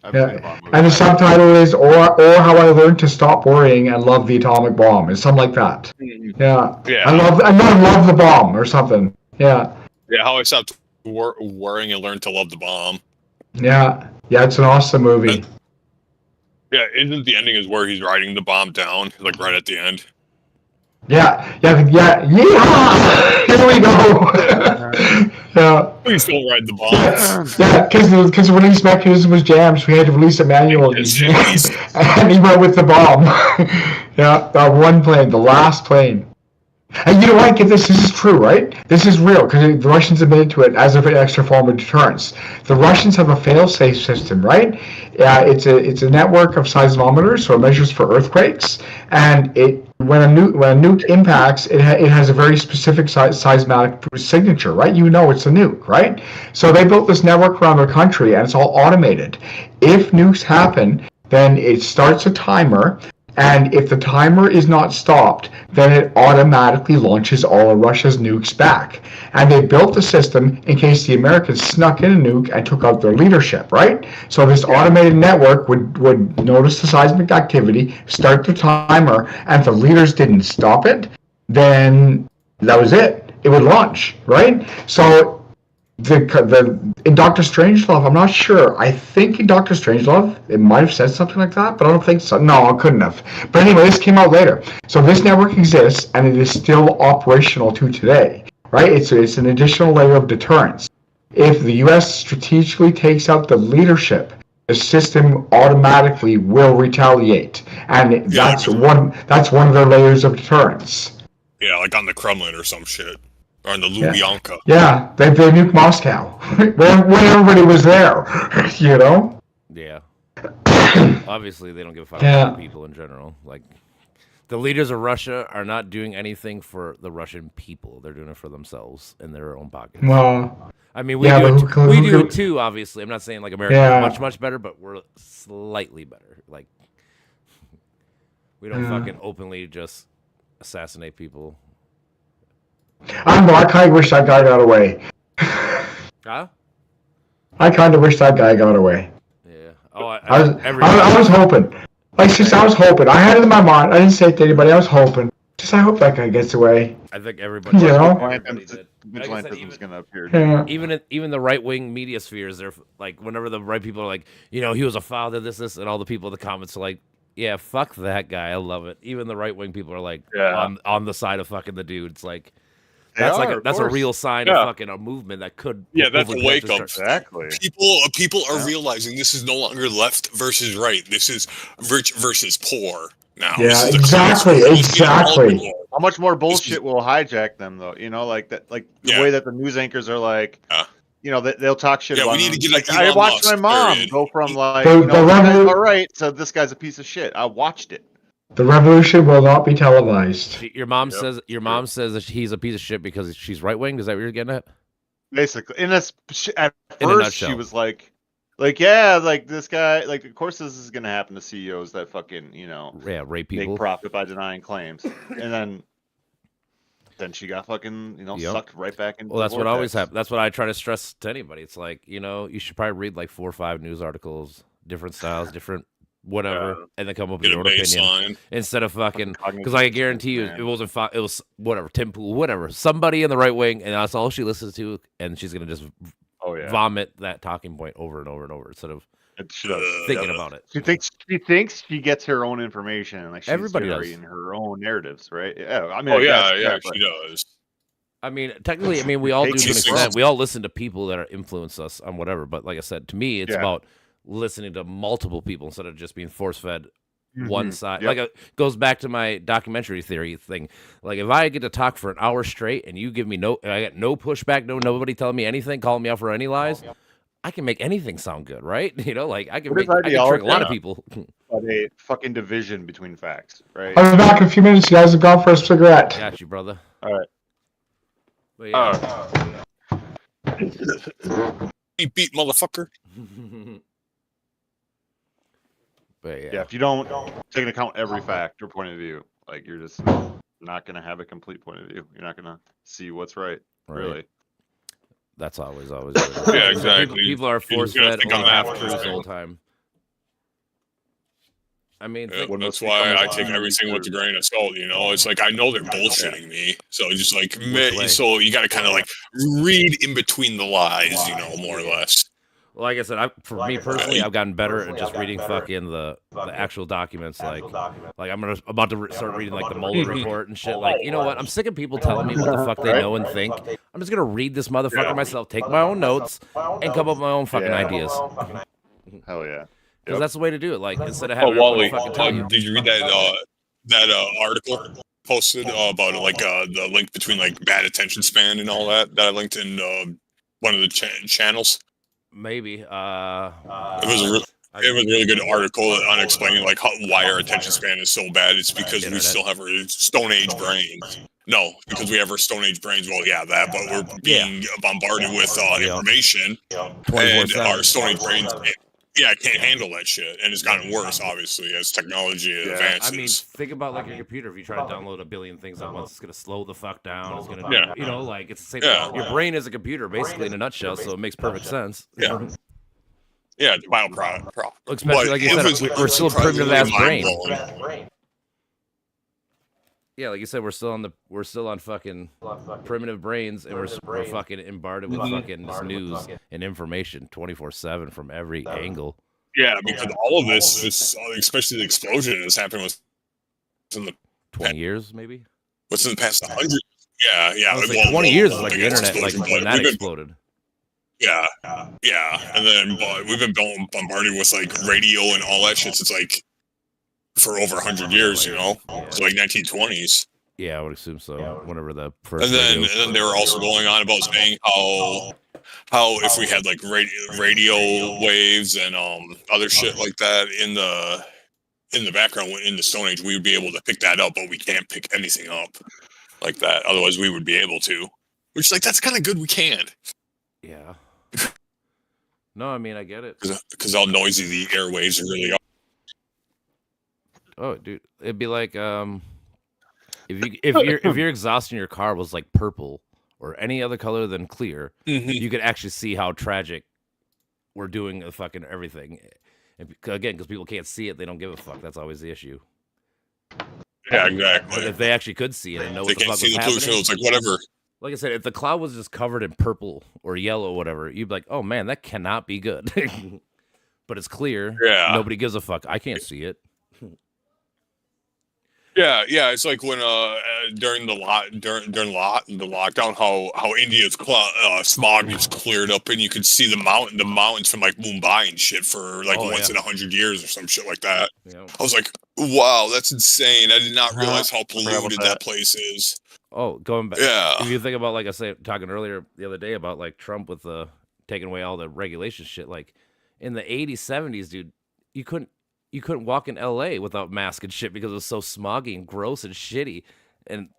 I've seen a Yeah. lot of And the movies. subtitle is or How I Learned to Stop Worrying and Love the Atomic Bomb. It's something like that. Yeah. Yeah. I love the bomb or something. Yeah. Yeah, how I stopped worrying and learned to love the bomb. Yeah. Yeah, it's an awesome movie. Yeah, isn't the ending is where he's riding the bomb down, like right at the end? Yeah. Here we go. Yeah. Please don't ride the bomb. Yeah, because the release mechanism was jammed, so we had to release it manually. Yes. And he went with the bomb. Yeah, that one plane, the last plane. And you know what? Get this. This is true, right? This is real because the Russians admitted to it as an extra form of deterrence. The Russians have a fail-safe system, right? It's a network of seismometers, so it measures for earthquakes. And when a nuke impacts, it has a very specific seismic signature, right? You know it's a nuke, right? So they built this network around the country, and it's all automated. If nukes happen, then it starts a timer. And if the timer is not stopped, then it automatically launches all of Russia's nukes back. And they built the system in case the Americans snuck in a nuke and took out their leadership, right? So this automated network would notice the seismic activity, start the timer, and if the leaders didn't stop it, then that was it. It would launch, right? So in Doctor Strangelove, I'm not sure. I think in Doctor Strangelove, it might have said something like that, but I don't think so. No, it couldn't have. But anyway, this came out later. So this network exists, and it is still operational to today, right? It's an additional layer of deterrence. If the U.S. strategically takes out the leadership, the system automatically will retaliate, and that's one of their layers of deterrence. Yeah, like on the Kremlin or some shit. Or on the Lubyanka. Yeah, they nuked Moscow when everybody was there, you know? Yeah. Obviously, they don't give a fuck Yeah. about people in general. Like, the leaders of Russia are not doing anything for the Russian people. They're doing it for themselves in their own pockets. Well, I mean, we yeah, do but it. who- We who- do it too. Obviously, I'm not saying like America Yeah. is much better, but we're slightly better. Like, we don't fucking openly just assassinate people. I don't know, I kind of wish that guy got away. Huh? I kind of wish that guy got away. Yeah. Oh, I was hoping. Like, just I was hoping. I had it in my mind. I didn't say it to anybody. I was hoping. Just I hope that guy gets away. I think everybody. You know? Everybody did. Like I said, Vigilantism's gonna appear. Yeah. even the right wing media spheres, they're like, whenever the right people are like, he was a father, this, and all the people in the comments are like, yeah, fuck that guy. I love it. Even the right wing people are like, Yeah. on the side of fucking the dude. It's like, They that's are, of that's a course. real sign Yeah. of fucking a movement that could. Yeah, that's a hopefully wake start- up. Exactly. People are realizing this is no longer left versus right. This is rich versus poor now. Yeah, This is exactly, this is exactly. How much more bullshit will hijack them though? You know, like that, like the Yeah. way that the news anchors are like, they'll talk shit Yeah, we about. need them. to get like I Elon watched Musk, my mom period. go from like, The this one guy's who- all right, so this guy's a piece of shit. I watched it. The revolution will not be televised. Your mom says that he's a piece of shit because she's right wing. Is that what you're getting at? Basically, at In a first she nutshell. was like, yeah, like this guy, like of course this is gonna happen to CEOs that fucking rape make people. profit by denying claims, and then she got fucking sucked right back into. Well, that's the what always vortex. happens. That's what I try to stress to anybody. It's like, you should probably read like 4 or 5 news articles, different styles, different whatever, and then come up with Get your a own opinion baseline. instead of fucking. Fucking Because I guarantee you, man. it wasn't. It was whatever, Tim Pool, whatever, somebody in the right wing, and that's all she listens to, and she's gonna just Oh yeah, vomit that talking point over and over and over instead of she does. thinking about it. She thinks she gets her own information, like she's Everybody does. generating her own narratives, right? Yeah, I mean, Oh I yeah, guess, yeah, but- she does. I mean, technically, we all do to an She's extent. awesome. We all listen to people that influence us on whatever. But like I said, to me, it's Yeah. about listening to multiple people instead of just being force fed one Mhm. side. Yep. Like it goes back to my documentary theory thing. Like if I get to talk for an hour straight and you give me I get no pushback, nobody telling me anything, calling me out for any lies, I can make anything sound good, right? Like I can What is I can trick a ideology? lot of Yeah. people. But a fucking division between facts, right? I'll be back in a few minutes, guys. I've gone for a cigarette. Got you, brother. All right. But yeah. Beat motherfucker. But Yeah, if you don't take into account every fact or point of view, like you're just not gonna have a complete point of view. You're not gonna see what's right, really. That's always good. Yeah, exactly. People are You're force gonna fed think only I'm half after truths this the whole time. I mean, Yeah, When that's most why I become take a everything with a truth. grain of salt. It's like I know they're bullshitting me, so it's just like way? so you got to kind of like read in between the lies, more or less. well, like I said, for me personally, I've gotten better at just reading fucking the actual documents. Like I'm about to start reading like the Mueller report and shit. Like, you know what? I'm sick of people telling me what the fuck they know and think. I'm just gonna read this motherfucker myself, take my own notes, and come up with my own fucking Yeah. ideas. Hell yeah. Because that's the way to do it. Like instead of Oh, having Wally, everybody fucking tell you. did you read that article posted about the link between like bad attention span and all that I linked in one of the channels? Maybe. It was a really good article on explaining like why our attention span is so bad. It's because we Internet. still have our Stone Age brains. No, because we have our Stone Age brains. Well, yeah, that, but we're being bombarded with information, and 24/7. our Stone Age brains, can't handle that shit, and it's gotten worse, obviously, as technology advances. I mean, think about like your computer. If you try to download a billion things at once, it's gonna slow the fuck down. It's gonna, Yeah. like it's the same. Yeah. Your brain is a computer, basically in a nutshell. So it makes perfect sense. Yeah. Yeah, the bioproduct. Especially like you said, we're still a primitive ass brain. mind-blowing. Yeah, like you said, we're still on fucking primitive brains, and we're fucking bombarded with fucking this news and information 24/7 from every angle. Yeah, because all of this, especially the explosion, has happened within the 20 years, maybe. within the past 100. Yeah. I was like, well, 20 well, years is well, like I the guess internet, like explosion, when but that we've been- exploded. Yeah, and then we've been bombarded with like radio and all that shit since like for over 100 years, so like 1920s. Yeah, I would assume so. Whenever the first. And then radio- they were also going on about saying how if we had like radio waves and other shit like that in the background in the Stone Age, we would be able to pick that up, but we can't pick anything up like that. Otherwise, we would be able to. Which like that's kind of good. We can Yeah. No, I mean I get it. because how noisy the airwaves really are. Oh, dude, it'd be like if your exhaust in your car was like purple or any other color than clear, you could actually see how tragic we're doing the fucking everything. And again, because people can't see it, they don't give a fuck. That's always the issue. Yeah, But exactly. if they actually could see it and know They what the can't fuck see was the pollution. happening, It's like whatever. like I said, if the cloud was just covered in purple or yellow or whatever, you'd be like, oh man, that cannot be good. But it's clear. Yeah. Nobody gives a fuck. I can't see it. Yeah. It's like when during the lockdown, how India's smog was cleared up and you could see the mountains from like Mumbai and shit for like once in 100 years or some shit like that. Yeah. I was like, wow, that's insane. I did not realize how polluted that place is. Oh, going back. Yeah. If you think about, like I said, talking earlier the other day about like Trump with the taking away all the regulation shit, like in the 80s, 70s, dude, you couldn't, you couldn't walk in LA without mask and shit because it was so smoggy and gross and shitty. And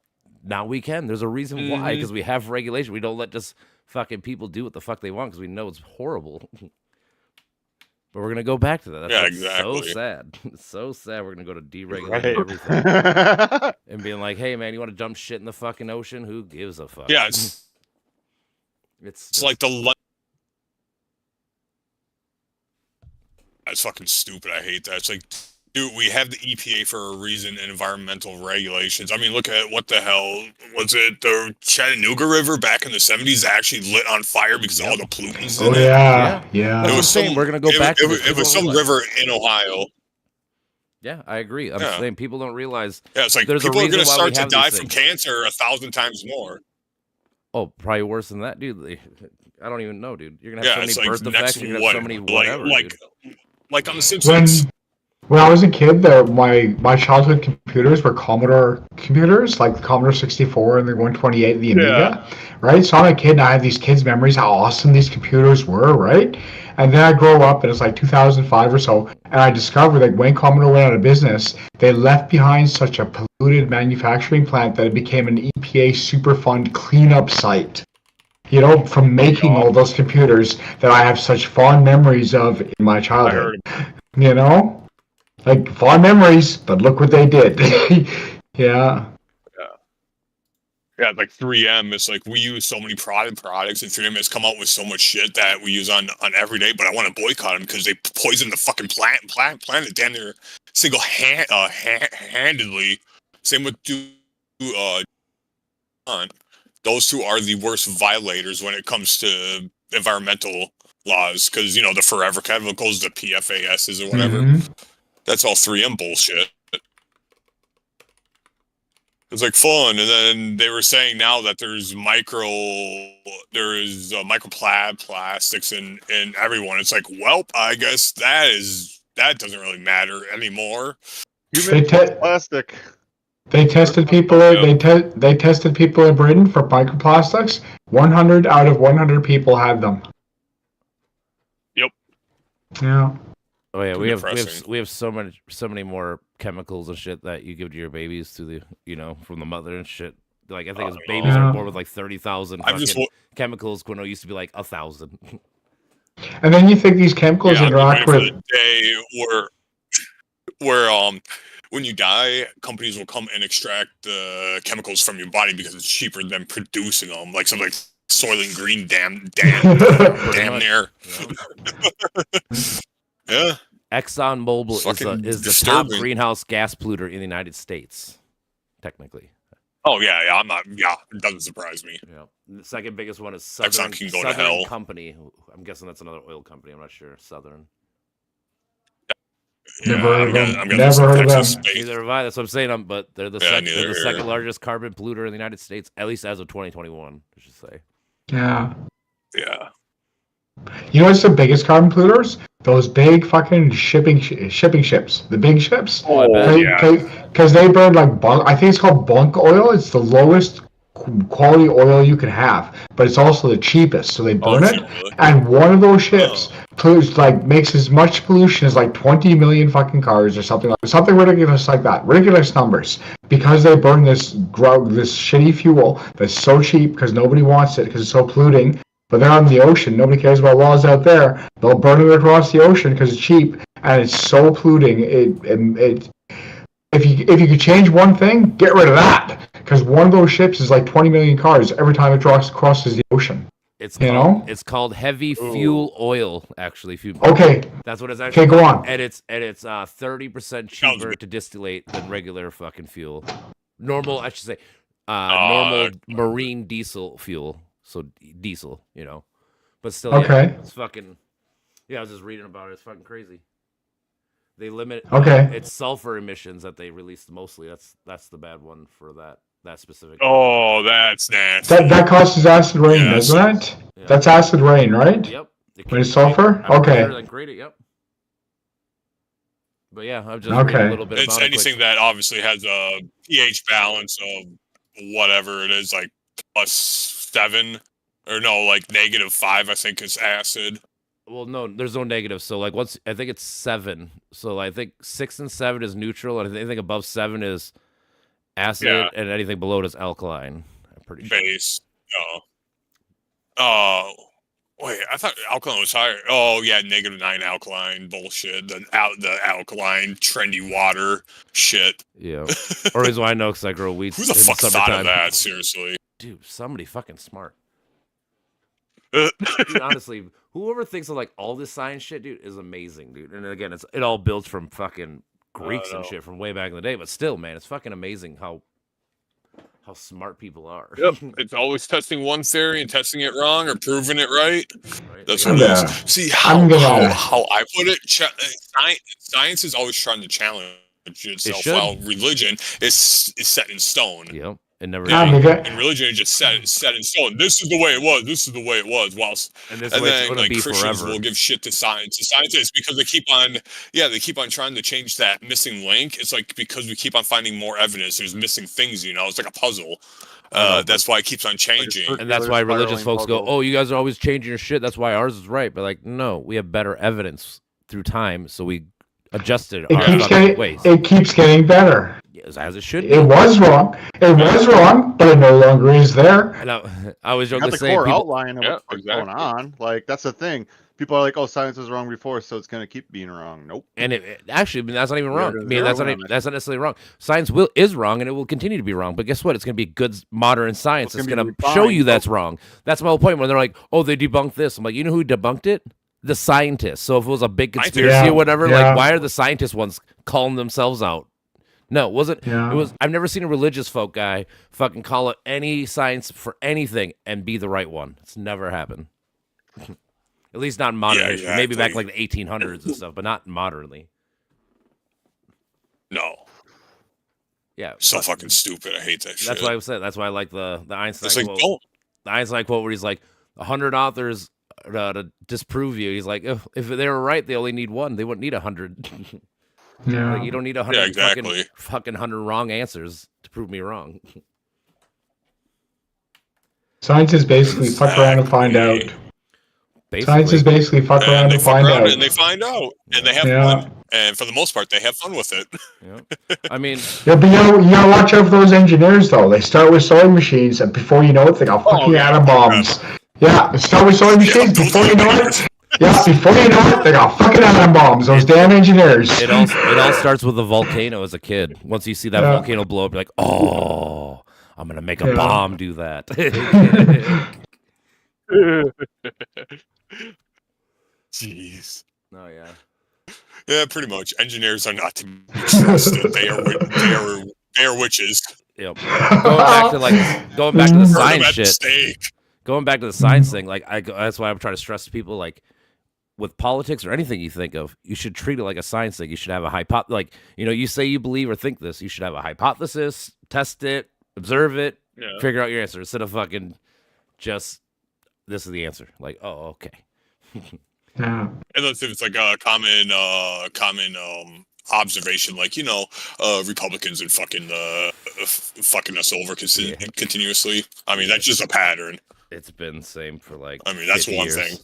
now we can. There's a reason why, because we have regulation. We don't let just fucking people do what the fuck they want because we know it's horrible. But we're gonna go back to that. That's exactly. so sad. It's so sad. We're gonna go to deregulating everything and being like, "Hey, man, you want to dump shit in the fucking ocean? Who gives a fuck?" Yeah, it's like That's fucking stupid. I hate that. It's like, dude, we have the EPA for a reason and environmental regulations. I mean, look at what the hell was it? The Chattanooga River back in the 70s actually lit on fire because of all the pollutants in it. Yeah. That's what I'm saying. We're gonna go back. It was some river in Ohio. Yeah, I agree. I'm saying people don't realize. Yeah, it's like there's people a are going to reason why start we to have die these from things. cancer 1,000 times more. Oh, probably worse than that, dude. I don't even know, dude. You're gonna have so many birth next defects. You're gonna have so many whatever. Like on The Simpsons. When I was a kid, my childhood computers were Commodore computers, like the Commodore 64 and the 128, the Amiga, right? So I'm a kid and I have these kids' memories how awesome these computers were, right? And then I grow up and it's like 2005 or so, and I discovered that when Commodore went out of business, they left behind such a polluted manufacturing plant that it became an EPA Superfund cleanup site. You know, from making all those computers that I have such fond memories of in my childhood. You know? Like, fond memories, but look what they did. Yeah, like 3M. It's like we use so many products, and 3M has come out with so much shit that we use on every day. But I want to boycott them because they poison the fucking planet damn near handedly. Same with those two are the worst violators when it comes to environmental laws because the forever chemicals, the PFASs or whatever. That's all 3M bullshit. It's like fun, and then they were saying now that there's microplastics in everyone. It's like, well, I guess that doesn't really matter anymore. Plastic. They tested people. They tested people in Britain for microplastics. 100 out of 100 people had them. Yep. Yeah. Oh yeah, we have so many more chemicals and shit that you give to your babies through the from the mother and shit. Like I think babies are born with like 30,000 chemicals when it used to be like 1,000. And then you think these chemicals interact with the day where when you die, companies will come and extract the chemicals from your body because it's cheaper than producing them, like something like Soylent Green, damn near. Yeah. ExxonMobil is the top greenhouse gas polluter in the United States, technically. Oh yeah, I'm not. Yeah, it doesn't surprise me. Yeah, the second biggest one is Southern. Exxon can go to hell. Company. I'm guessing that's another oil company. I'm not sure. Southern. Yeah, never heard of them. Neither have I. That's what I'm saying. But they're the second largest carbon polluter in the United States, at least as of 2021. I should say. Yeah. Yeah. You know what's the biggest carbon polluters? Those big fucking shipping ships. The big ships. Oh, I bet. Because they burn like bunk. I think it's called bunk oil. It's the lowest quality oil you can have, but it's also the cheapest. So they burn it. Really? And one of those ships makes as much pollution as like 20 million fucking cars or something ridiculous like that. Ridiculous numbers because they burn this shitty fuel that's so cheap because nobody wants it because it's so polluting. But they're on the ocean. Nobody cares about laws out there. They'll burn it across the ocean because it's cheap and it's so polluting. If you could change one thing, get rid of that. Because one of those ships is like 20 million cars every time it crosses the ocean. It's called heavy fuel oil, actually. Okay. That's what it's actually. Okay, go on. And it's 30% cheaper to distillate than regular fucking fuel. Normal marine diesel fuel. So diesel, but still, it's fucking. Yeah, I was just reading about it. It's fucking crazy. They limit it's sulfur emissions that they release mostly. That's the bad one for that specific. Oh, that's nasty. That causes acid rain, doesn't it? Yeah. That's acid rain, right? Yep. When it's sulfur, okay. Yep. But yeah, I've just read a little bit about it. It's anything that obviously has a pH balance of whatever it is, like +7 or no, like -5. I think is acid. Well, no, there's no negative. So like once I think it's 7. So I think 6 and 7 is neutral, and anything above 7 is acid, Yeah. and anything below it is alkaline. I'm pretty sure. Base. Wait, I thought alkaline was higher. Oh yeah, -9 alkaline bullshit. The alkaline trendy water shit. Yeah. Or reason why I know because I grow weeds. Who the in fuck thought summertime. of that? Seriously. Dude, somebody fucking smart. Yeah, Dude, honestly, whoever thinks of like all this science shit, dude, is amazing, dude. And again, it all builds from fucking Greeks and know. shit from way back in the day. But still, man, it's fucking amazing how smart people are. it's always testing one theory and testing it wrong or proving it right. Right? That's Like, what it Yeah. is. See I'm gonna- how I put it. Science is always trying to challenge itself, should. while religion is set in stone. Yep. It never. Yeah, because- And religion is just set in stone. This is the way it was. This is the way it was. Whilst And this and way it's then gonna like be Christians forever. will give shit to scientists because they keep on trying to change that missing link. It's like because we keep on finding more evidence, there's missing things, it's like a puzzle. That's why it keeps on changing. And that's why religious spiraling folks go, puzzle. "Oh, you guys are always changing your shit. That's why ours is right." But like, no, we have better evidence through time, so we adjusted It our keeps fucking getting ways. it keeps getting better. As it should be. It was wrong. It was wrong, but it no longer is there. And I was You joking got to the say, core people, outline of Yeah, what's exactly. going on. Like that's the thing. People are like, "Oh, science was wrong before, so it's gonna keep being wrong." Nope. and actually, I mean, that's not even Yeah, wrong. I there's mean, zero that's not limit. that's not necessarily wrong. Science is wrong, and it will continue to be wrong. But guess what? It's going to be good modern science. It's It's gonna going be to show you refined, that's wrong. That's my whole point. When they're like, "Oh, they debunked this," I'm like, you know who debunked it? The scientists. So if it was a big Scientists. conspiracy Yeah, or whatever, yeah. like, why are the scientist ones calling themselves out? No, it wasn't. Yeah. It was. I've never seen a religious folk guy fucking call it any science for anything and be the right one. It's never happened. At least not in modern Yeah, history. Maybe back exactly. like the 1800s and stuff, but not modernly. No, Yeah. so but fucking stupid. I hate that shit. that's why I said. That's why I like the Einstein it's like quote. don't. The Einstein quote where he's like, 100 authors to disprove you. He's like, if they were right, they only need one. They wouldn't need 100. Yeah. Like, you don't need 100 Yeah, exactly. fucking 100 wrong answers to prove me wrong. Science is basically fuck around and find out. Exactly. Science is basically fuck around And they and fuck find around out. and they find out, and they have Yeah. fun. And for the most part, they have fun with it. Yeah. I mean, Yeah, but you gotta watch out for those engineers though. They start with sewing machines, and before you know it, they got fucking yeah. atom bombs. Yeah, they start with sewing machines. those Before you know engineers. it, before you know it, they got fucking atom bombs. Those damn engineers. it all starts with a volcano as a kid. Once you see that Yeah. volcano blow up, you're like, oh, I'm gonna make a Yeah. bomb do that. Jeez. Oh yeah. Yeah, pretty much. Engineers are not to be trusted. They are witches. Yep. Going back to the Burn them science at the shit. stake. Going back to the science thing, like that's why I'm trying to stress to people, like with politics or anything you think of, you should treat it like a science thing. You should have a like you say you believe or think this, you should have a hypothesis, test it, observe it, Yeah. figure out your answer instead of fucking just this is the answer. Like, oh, okay. Yeah. Unless if it's like a common observation, like Republicans and fucking fucking us over continuously. I mean, that's just a pattern. It's been the same for like. I mean, that's 50 one years. thing.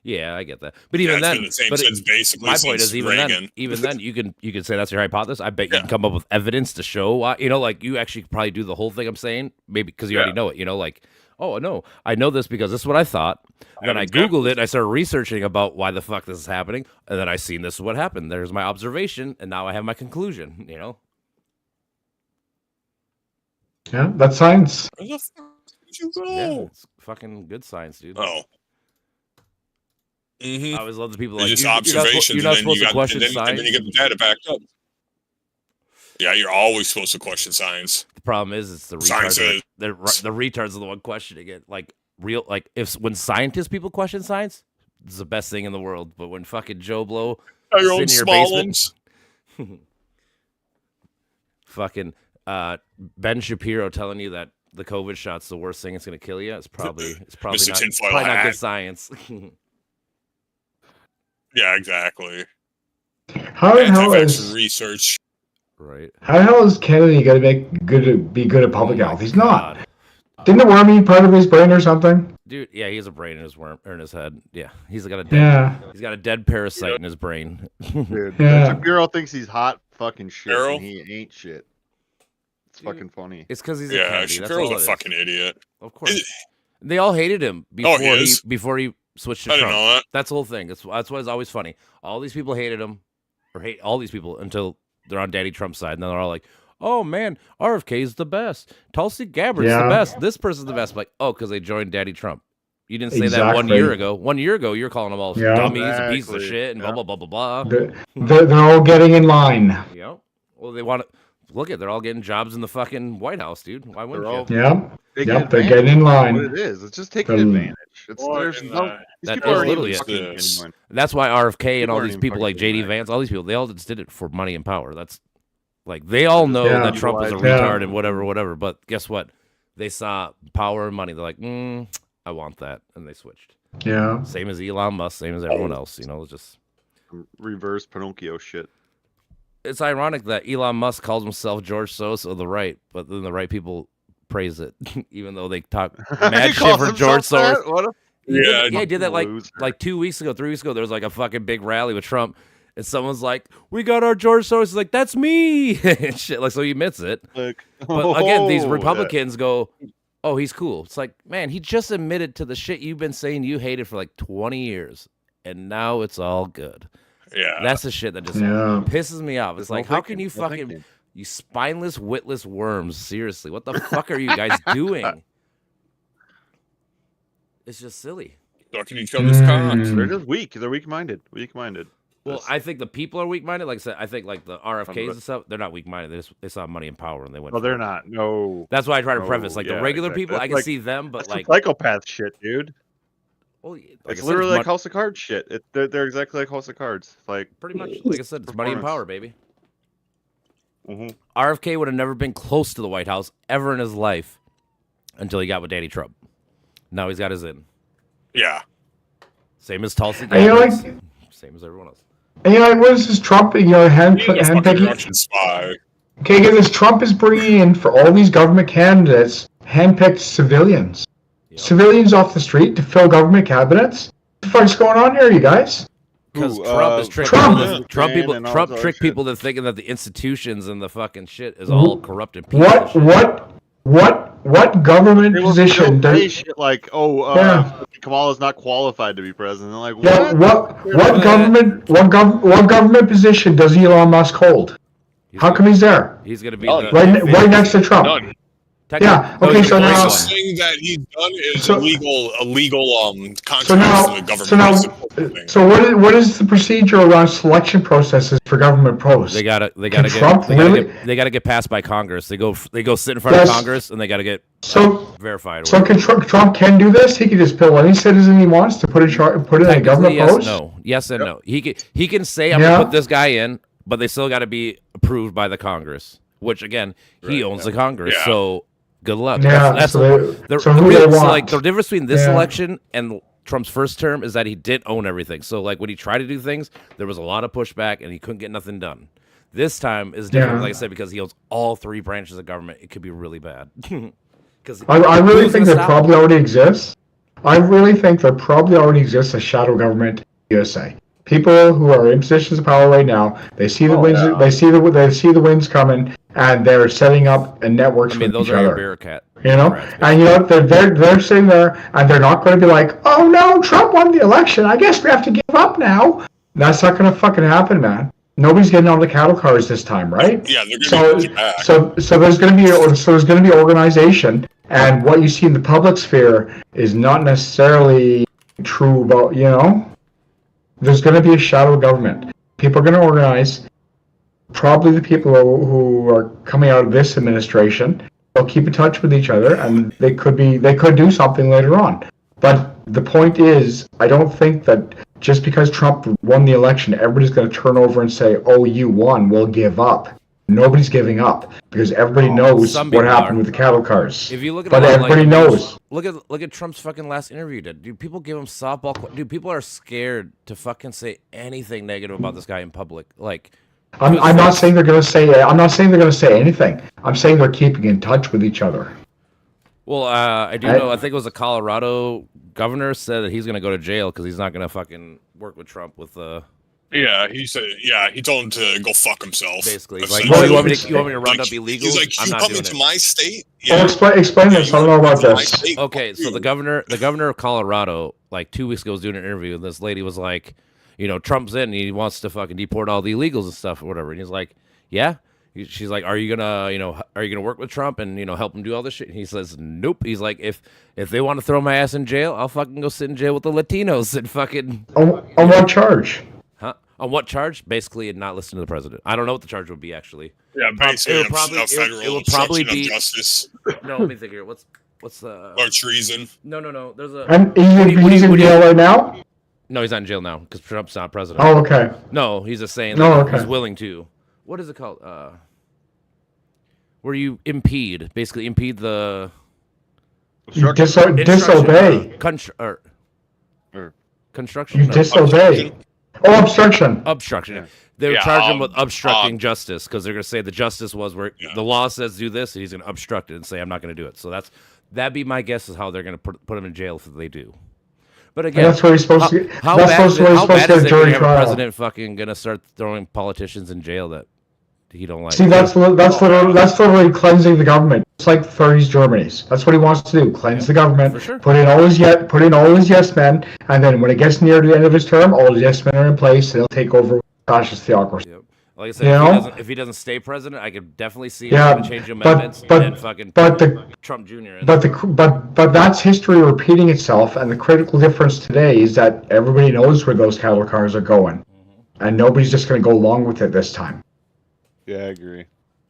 Yeah, I get that. But even It's then, been the same but since basically my since point is Reagan. even then, you can say that's your hypothesis. I bet you Yeah. can come up with evidence to show why. Like you actually could probably do the whole thing I'm saying, maybe because you already Yeah. know it. Like, oh no, I know this because this is what I thought. Then I Exactly. Googled it. And I started researching about why the fuck this is happening, and then I seen this is what happened. There's my observation, and now I have my conclusion. Yeah, that's science. Where the fuck did you go? Yeah, it's fucking good science, dude. Oh. Mm-hmm. I always love the people It's like just you're not observations, you're not and then supposed you to got, question and science. then you get the data backed up. Yeah, you're always supposed to question science. The problem is, it's the Science retards. is- The retards are the one questioning it. Like when scientists people question science, it's the best thing in the world. But when fucking Joe Blow Your sitting own in your small basement, ones. fucking Ben Shapiro telling you that the COVID shot's the worst thing, it's gonna kill you. It's probably Mr. not Tinfoil probably not Hat. good science. Yeah, exactly. How the hell Anti-vax is research. Right. how the hell is Kennedy gonna be good at public health? He's not. God. Didn't the worm eat part of his brain or something? Dude, yeah, he has a brain in his worm or in his head. Yeah, he's got a dead, he's got a dead parasite in his brain. Dude, Yeah. Shapiro thinks he's hot fucking shit, Shapiro? and he ain't shit. It's fucking funny. It's because he's a Yeah, Kennedy. That's Shapiro's all a it is. fucking idiot. Of course, they all hated him before he is? before he switched to I didn't Trump. know that. That's the whole thing. That's why it's always funny. All these people hated him, or hate all these people until they're on Daddy Trump's side, and then they're all like, "Oh man, RFK's the best. Tulsi Gabbard's the best. This person's the best." Like, oh, because they joined Daddy Trump. You didn't say that 1 year ago. 1 year ago, you're calling them all dummies and pieces of Exactly. shit and blah blah blah blah blah. They're all getting in line. Yep. Well, they want to look at. They're all getting jobs in the fucking White House, dude. Why wouldn't They're all- you? Yep. Taking Yep, they're advantage getting in of line. What it is, it's just taking Um, advantage. It's there's no. These That people is aren't literally even it. fucking genuine. That's why RFK and People all aren't these even people like fucking JD doing that. Vance, all these people, they all just did it for money and power. That's like they all know Yeah. that Trump is a Yeah. retard and whatever. But guess what? They saw power and money. They're like, I want that, and they switched. Yeah. Same as Elon Musk, same as everyone else. You know, it's just Reverse Pinocchio shit. it's ironic that Elon Musk calls himself George Soros of the right, but then the right people praise it, even though they talk mad He shit calls for himself George Soros. that? What a He did that like loser. 2 weeks ago, 3 weeks ago. There was like a fucking big rally with Trump, and someone's like, "We got our George Soros." He's like, "That's me," and shit. Like, so he admits it. Like, But again, these oh, Republicans go, "Oh, he's cool." It's like, man, he just admitted to the shit you've been saying you hated for like 20 years, and now it's all good. Yeah. That's the shit that just Yeah. pisses me off. It's There's no like, how can thinking, you no fucking, thinking. you spineless, witless worms? Seriously, what the fuck are you guys doing? It's just silly. Sucking each other's cocks. Mm. They're just weak. They're weak-minded. Weak-minded. Well, That's- I think the people are weak-minded. Like I said, I think like the RFKs Some of and stuff, they're not weak-minded. They saw money and power and they went. well, for they're it. not. No. That's why I try to No, preface like the yeah, regular exactly. people. I That's can like- see them, but That's like, psychopath shit, dude. well, like I It's said, literally like mon- House of Cards shit. They're exactly like House of Cards. Like, pretty much. Like I said, it's money and Performance. power, baby. mhm. RFK would have never been close to the White House ever in his life until he got with Daddy Trump. Now he's got his in. Yeah. Same as Tulsi And you're Gabbard. like, Same as everyone else. and you're like, what is this Trump? Hand He's a fucking picking. Russian spy. Okay, again, this Trump is bringing in for all these government candidates, handpicked civilians, Yep. civilians off the street to fill government cabinets. What the fuck's going on here, you guys? Because Ooh, Trump is tricking Trump. people. To, Trump people. And all Trump that tricked shit. people to thinking that the institutions and the fucking shit is all corrupted. pieces of shit. What government They will position? still say does- shit like, Kamala's not qualified to be president. Like, Yeah, what? what government position does Elon Musk hold? He's How gonna- come he's there? He's gonna be None. the, Right next to Trump. None. Yeah, technically- okay, he's so the now- first Closest one. thing that he's done is So- illegal contracts So now, in the government. so now, That's the important thing. so what is the procedure around selection processes for government posts? They gotta Can get Trump they gotta really- get they gotta get passed by Congress. They go sit in front Yes. of Congress and they gotta get So, verified. or so whatever. Trump can do this. He can just pill any citizen he wants to put in a Technically, government yes, post. no, yes and no. He can say I'm Yeah. gonna put this guy in, but they still got to be approved by the Congress. Which again, he owns the Congress, Yeah. so good luck. Yeah, That's so who real- they so, want. like the difference between this Yeah. election and Trump's first term is that he didn't own everything. So like when he tried to do things, there was a lot of pushback and he couldn't get nothing done. This time is different, Yeah. like I said, because he owns all three branches of government. It could be really bad. Because I really think there probably already exists. I really think there probably already exists a shadow government in the USA. People who are in positions of power right now, they see the winds. yeah. They see the winds coming, and they're setting up networks I mean, with those each are your other. bureaucrat. You know, bureaucrats, and you know they're sitting there, and they're not going to be like, "Oh no, Trump won the election. I guess we have to give up now." That's not going to fucking happen, man. Nobody's getting on the cattle cars this time, right? Yeah, they're So, going to be back. so there's going to be organization, and what you see in the public sphere is not necessarily true about, you know. There's going to be a shadow government. People are going to organize. Probably the people who are coming out of this administration will keep in touch with each other, and they could do something later on. But the point is, I don't think that just because Trump won the election, everybody's going to turn over and say, "Oh, you won. We'll give up." Nobody's giving up because everybody knows some what people happened are. with the cattle cars. If you look at But a lot of, everybody like, knows. Look at Trump's fucking last interview. Dude, people give him softball. Dude, people are scared to fucking say anything negative about this guy in public. Like, I'm not saying they're going to say. I'm not saying they're going to say anything. I'm saying they're keeping in touch with each other. Well, I do know. I think it was a Colorado governor said that he's gonna go to jail because he's not gonna fucking work with Trump with Yeah, he said. Yeah, he told him to go fuck himself. basically. He's like, Essentially. you want me to round up illegals? He's like, I'm you not come doing into it. my state. Well, explain Yeah, this. you I don't know wanna about come to my this. state? Okay, so Fuck the you. governor of Colorado, like 2 weeks ago, was doing an interview, and this lady was like, Trump's in, and he wants to fucking deport all the illegals and stuff or whatever. And he's like, yeah. She's like, are you gonna work with Trump and help him do all this shit? And he says, nope. He's like, if they want to throw my ass in jail, I'll fucking go sit in jail with the Latinos and fucking. On what charge? Huh? On what charge? Basically, not listen to the president. I don't know what the charge would be actually. Yeah, basically, It'll probably- a federal it will probably obstruction be- of justice No, let me think here. What's the? or treason. No. There's a. And he's in jail right now? No, he's not in jail now because Trump's not president. Oh, okay. No, he's just saying No, like, okay. he's willing to. What is it called? Where you basically impede the Disobey. Construction. You No, disobey. Oh, obstruction. obstruction. Yeah. They would Yeah, charge him with obstructing um, justice because they're gonna say the justice was where Yeah. the law says do this, and he's gonna obstruct it and say I'm not gonna do it. So that'd be my guess is how they're gonna put him in jail if they do. But again, And that's where he's supposed to. how That's bad is supposed it? to How supposed bad to is get it a when jury you have a trial. president fucking gonna start throwing politicians in jail that he don't like? See, that's literally cleansing the government. It's like 30s Germany's. That's what he wants to do: cleanse the government, for sure. put in all his yes men, and then when it gets near the end of his term, all his yes men are in place, and he'll take over with fascist theocracy. Yep. Like I said, You if he doesn't stay president, I could definitely see him Yeah, trying to change amendments but- and fucking but put the- Trump Jr. in. But that's history repeating itself, and the critical difference today is that everybody knows where those cattle cars are going, and nobody's just going to go along with it this time. Yeah, I agree.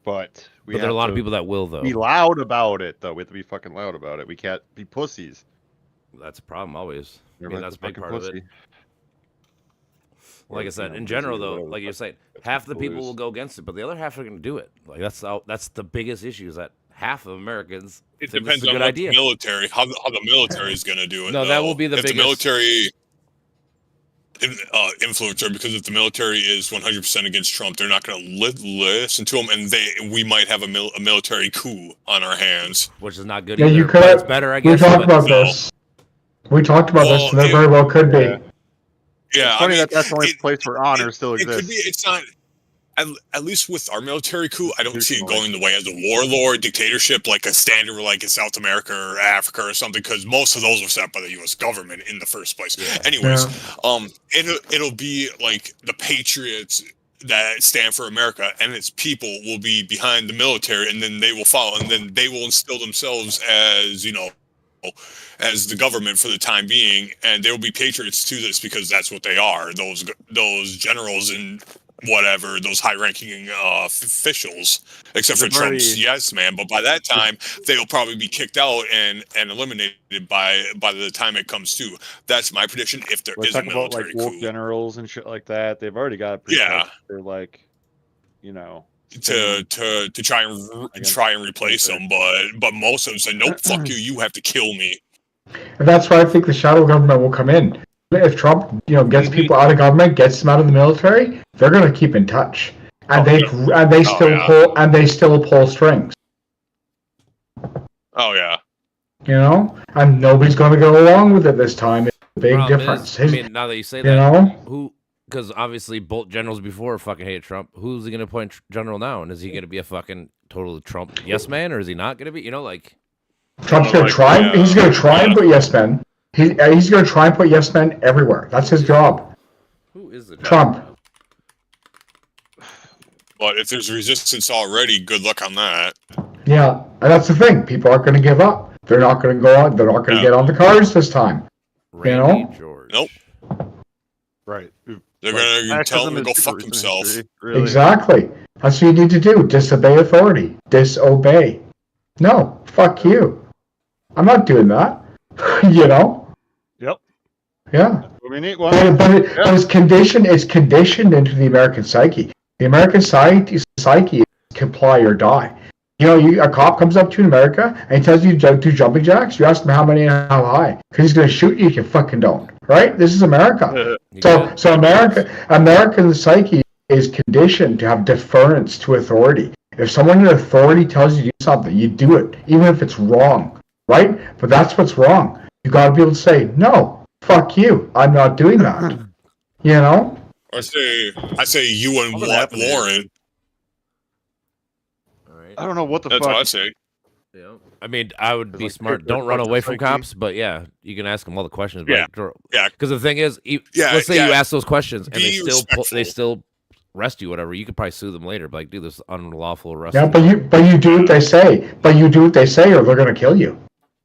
But But there are a lot of people that will, though. be loud about it, though. We have to be fucking loud about it. We can't be pussies. That's a problem always. I mean, Everybody's that's a big fucking part of pussy. it. Like I said, You know, in general, pussy or though, whatever like you're fuck saying, that's half the what people it is. will go against it, but the other half are going to do it. Like that's the biggest issue is that half of Americans It think depends it's a on good what idea. the military, how the military is going to do it. No, that though. will be the if biggest- the military influencer, because if the military is 100% against Trump, they're not going to listen to him, and we might have a military coup on our hands. Which is not good Yeah, either. you But could. it's better, I We guess. talked but- about this. We talked about this, Well, and there yeah. very well could be. Yeah. Yeah, It's funny I mean, that's the only it- place where honor still It exists. could be. It's not. At least with our military coup, I don't see it Institutionalized. going the way as a warlord dictatorship, like a standard, like in South America or Africa or something, because most of those were set by the U.S. government in the first place. Anyways, it'll be like the patriots that stand for America, and its people will be behind the military, and then they will follow, and then they will instill themselves as as the government for the time being, and they will be patriots to this because that's what they are. Those generals and whatever, those high-ranking officials, except for They've already- Trump's yes man. But by that time, they'll probably be kicked out and eliminated by the time it comes to. That's my prediction. If there We're is a talking about military like wolf coup, generals and shit like that. They've already got it Yeah. they're like, to try and replace them, but most of them say nope, fuck you, you have to kill me. And that's why I think the shadow government will come in. If Trump, gets people out of government, gets them out of the military, they're going to keep in touch, and they still pull strings. Oh yeah. And nobody's going to go along with it this time. It's a big Problem difference. is, I mean, now that you say that, know, who? Because obviously both generals before fucking hated Trump. Who's he going to appoint general now? And is he going to be a fucking total Trump yes man, or is he not going to be? Trump's going to try. He's going to try and put yes men. He's going to try and put yes men everywhere. That's his job. Who is the Trump. But if there's resistance already, good luck on that. Yeah, and that's the thing. People aren't going to give up. They're not going to go on. They're not going to get on the cards this time. Randy George. Nope. right. They're gonna tell him to go fuck himself. Really. Exactly. That's what you need to do. Disobey authority. Disobey. No, fuck you. I'm not doing that. Yep. Yeah. We need one. But it's conditioned. It's conditioned into the American psyche. The American psyche is comply or die. A cop comes up to you in America and he tells you to do jumping jacks. You ask him how many and how high, because he's going to shoot you if you fucking don't. Right? This is America. So American psyche is conditioned to have deference to authority. If someone in authority tells you to do something, you do it, even if it's wrong. right? But that's what's wrong. You got to be able to say, no, fuck you. I'm not doing that. You know? I say you and What happened here? Warren. All right. I don't know what the That's fuck. what I say. Yeah. I mean, I would be like, smart. they're Don't run fucking away from psyche. cops, but yeah, you can ask them all the questions. Yeah. Yeah. Because the thing is, Yeah, let's say you yeah. ask those questions and Be they respectful. still arrest you, whatever. You could probably sue them later, but like, dude, this is unlawful arrest. Yeah, but you do what they say. But you do what they say, or they're gonna kill you.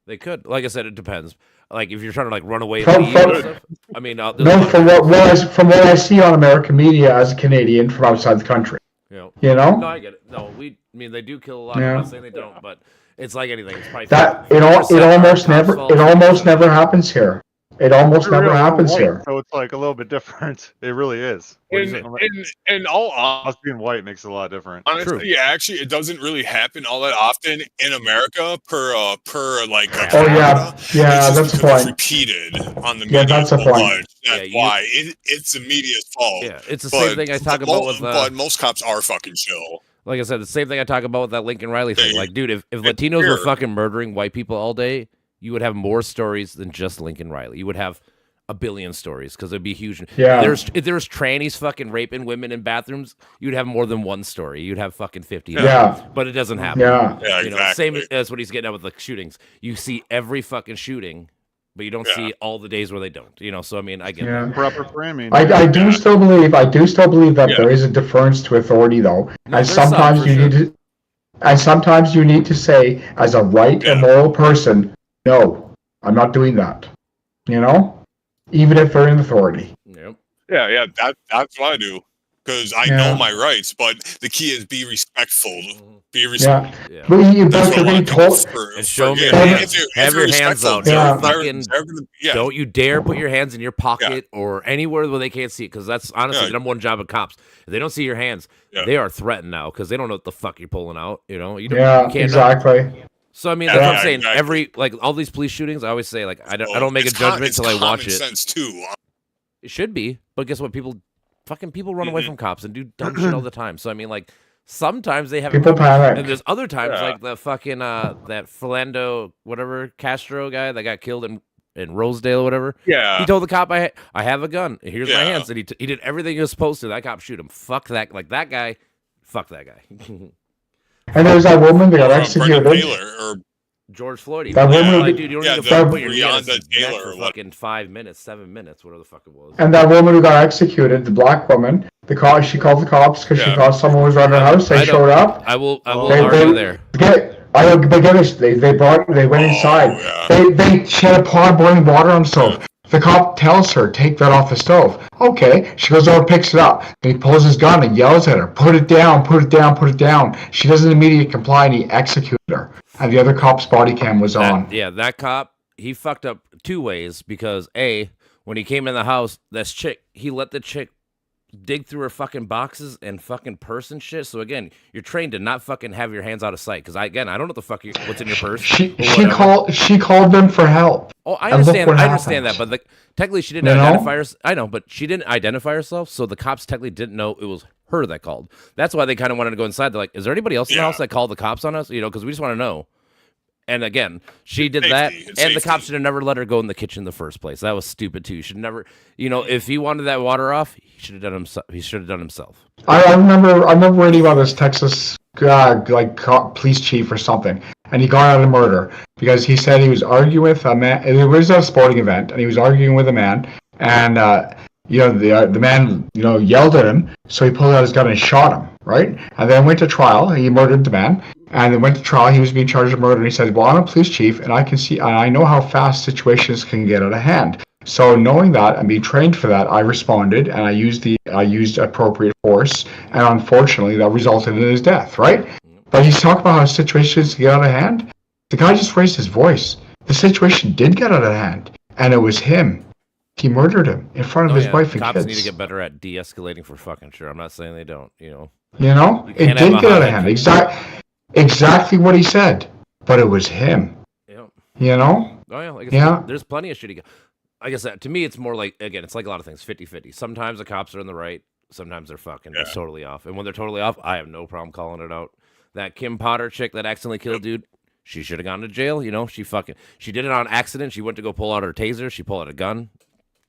They could. Like I said, it depends. Like if you're trying to like run away From- and leave from- and stuff. I mean, there's a No, lot of- from what I see on American media as a Canadian from outside the country. you know. You know? No, I get it. No, I mean they do kill a lot. Yeah. I'm not saying they don't, but it's like anything. It's probably That 50% it almost cops' never fault, it almost 50% never happens here. It almost We're never real happens white, here. So it's like a little bit different. It really is. What do you And all Us being white makes it a lot different. honestly, True. yeah, actually, it doesn't really happen all that often in America per like. Oh yeah, It's yeah, just that's the because it's point. repeated on the Yeah, media that's the so point. much. That's Yeah, you- why it's the media's fault. Yeah, it's the same thing I talk about with. But most cops are fucking chill. Like I said, the same thing I talk about with that Lincoln Riley thing. Yeah, Like, dude, if it's Latinos were weird. fucking murdering white people all day, you would have more stories than just Lincoln Riley. You would have a billion stories because it'd be huge. Yeah. If there's trannies fucking raping women in bathrooms, you'd have more than one story. You'd have fucking 50. Yeah. But it doesn't happen. Yeah. Yeah, You know, exactly. same as what he's getting at with the shootings. You see every fucking shooting, but you don't Yeah. see all the days where they don't. You know, so I mean, I get Yeah. that. Proper framing. I do still believe that Yeah. there is a deference to authority though. No, and there's some, sometimes for you sure. need to sometimes you need to say as a right and Yeah. moral person, no, I'm not doing that. You know? Even if they're in authority. Yep. Yeah, that's what I do because I Yeah. know my rights. But the key is be respectful. Be Yeah. respectful. Yeah. But That's you're what a lot being of people told And show me forget. your hands. If you're Have your hands respectful, out. they're- Don't they're- fucking- they're gonna- yeah. Don't you dare put your hands in your pocket or anywhere where they can't see it, because that's honestly Yeah. the number one job of cops. If they don't see your hands, Yeah. they are threatened now because they don't know what the fuck you're pulling out. You know, you don't, Yeah, you can't know. exactly. So I mean, Yeah, that's what I'm yeah, saying. exactly. Every like all these police shootings, I always say like I So don't make a it's com- judgment it's until I watch common it. sense too. It should be, but guess what? People run away Mhm. from cops and do dumb shit all the time. So I mean, like sometimes they have People panic. and there's other times Yeah. like the fucking that Philando whatever Castro guy that got killed in Rosedale or whatever. Yeah. He told the cop, I have a gun. Here's my Yeah. hands. And he did everything he was supposed to. That cop shoot him. Fuck that. Like that guy. Fuck that guy. And there's that woman that got Brendan executed. Taylor or George Floyd. That Even, woman- like, dude, you don't yeah, need to the fucking put your Breonna hands in his neck Taylor for or what- fucking 5 minutes, 7 minutes, whatever the fuck it was. And that woman who got executed, the black woman, she called the cops because she Yeah. thought someone was around her house. I They don't- showed up. I will They- argue they- there. But get this, they went inside. yeah. She had a pot of boiling water on the stove. The cop tells her, take that off the stove. Okay. She goes over, picks it up. Then he pulls his gun and yells at her, put it down, put it down, put it down. She doesn't immediately comply and he executes her. And the other cop's body cam was on. That cop, he fucked up two ways because A, when he came in the house, he let the chick dig through her fucking boxes and fucking purse and shit. So again, you're trained to not fucking have your hands out of sight. Because I don't know what the fuck what's in your purse. She or she called them for help. Oh, I And look understand. what I understand that, happened. but technically she didn't You know? identify herself. I know, but she didn't identify herself, so the cops technically didn't know it was her that called. That's why they kind of wanted to go inside. They're like, "Is there anybody else in the Yeah. house that called the cops on us?" You know, because we just want to know. And again, she did Safety. that, It's and the safety. cops should have never let her go in the kitchen in the first place. That was stupid too. You should never, if he wanted that water off, he should have done himself. He should have done himself. I remember reading about this Texas police chief or something, and he got out of murder because he said he was arguing with a man. It was a sporting event, and he was arguing with a man, and the man yelled at him, so he pulled out his gun and shot him, right? And then went to trial. He murdered the man, and then went to trial. He was being charged with murder, and he said, "Well, I'm a police chief, and I know how fast situations can get out of hand." So knowing that and being trained for that, I responded and I used appropriate force, and unfortunately that resulted in his death, right? But he's talking about how situations get out of hand. The guy just raised his voice. The situation did get out of hand, and it was him. He murdered him in front of his wife and cops kids. need to get better at de-escalating for fucking sure. I'm not saying they don't. You know, You it can't did have a get out of hot- hand. Exactly what he said, but it was him. Yeah. You know? Oh yeah, like I Yeah. said, there's plenty of shit. Like I said, to me, it's more like, again, it's like a lot of things, 50-50. Sometimes the cops are in the right, sometimes they're fucking just totally off. And when they're totally off, I have no problem calling it out. That Kim Potter chick that accidentally killed dude, She should have gone to jail. You know, she did it on accident. She went to go pull out her taser. She pulled out a gun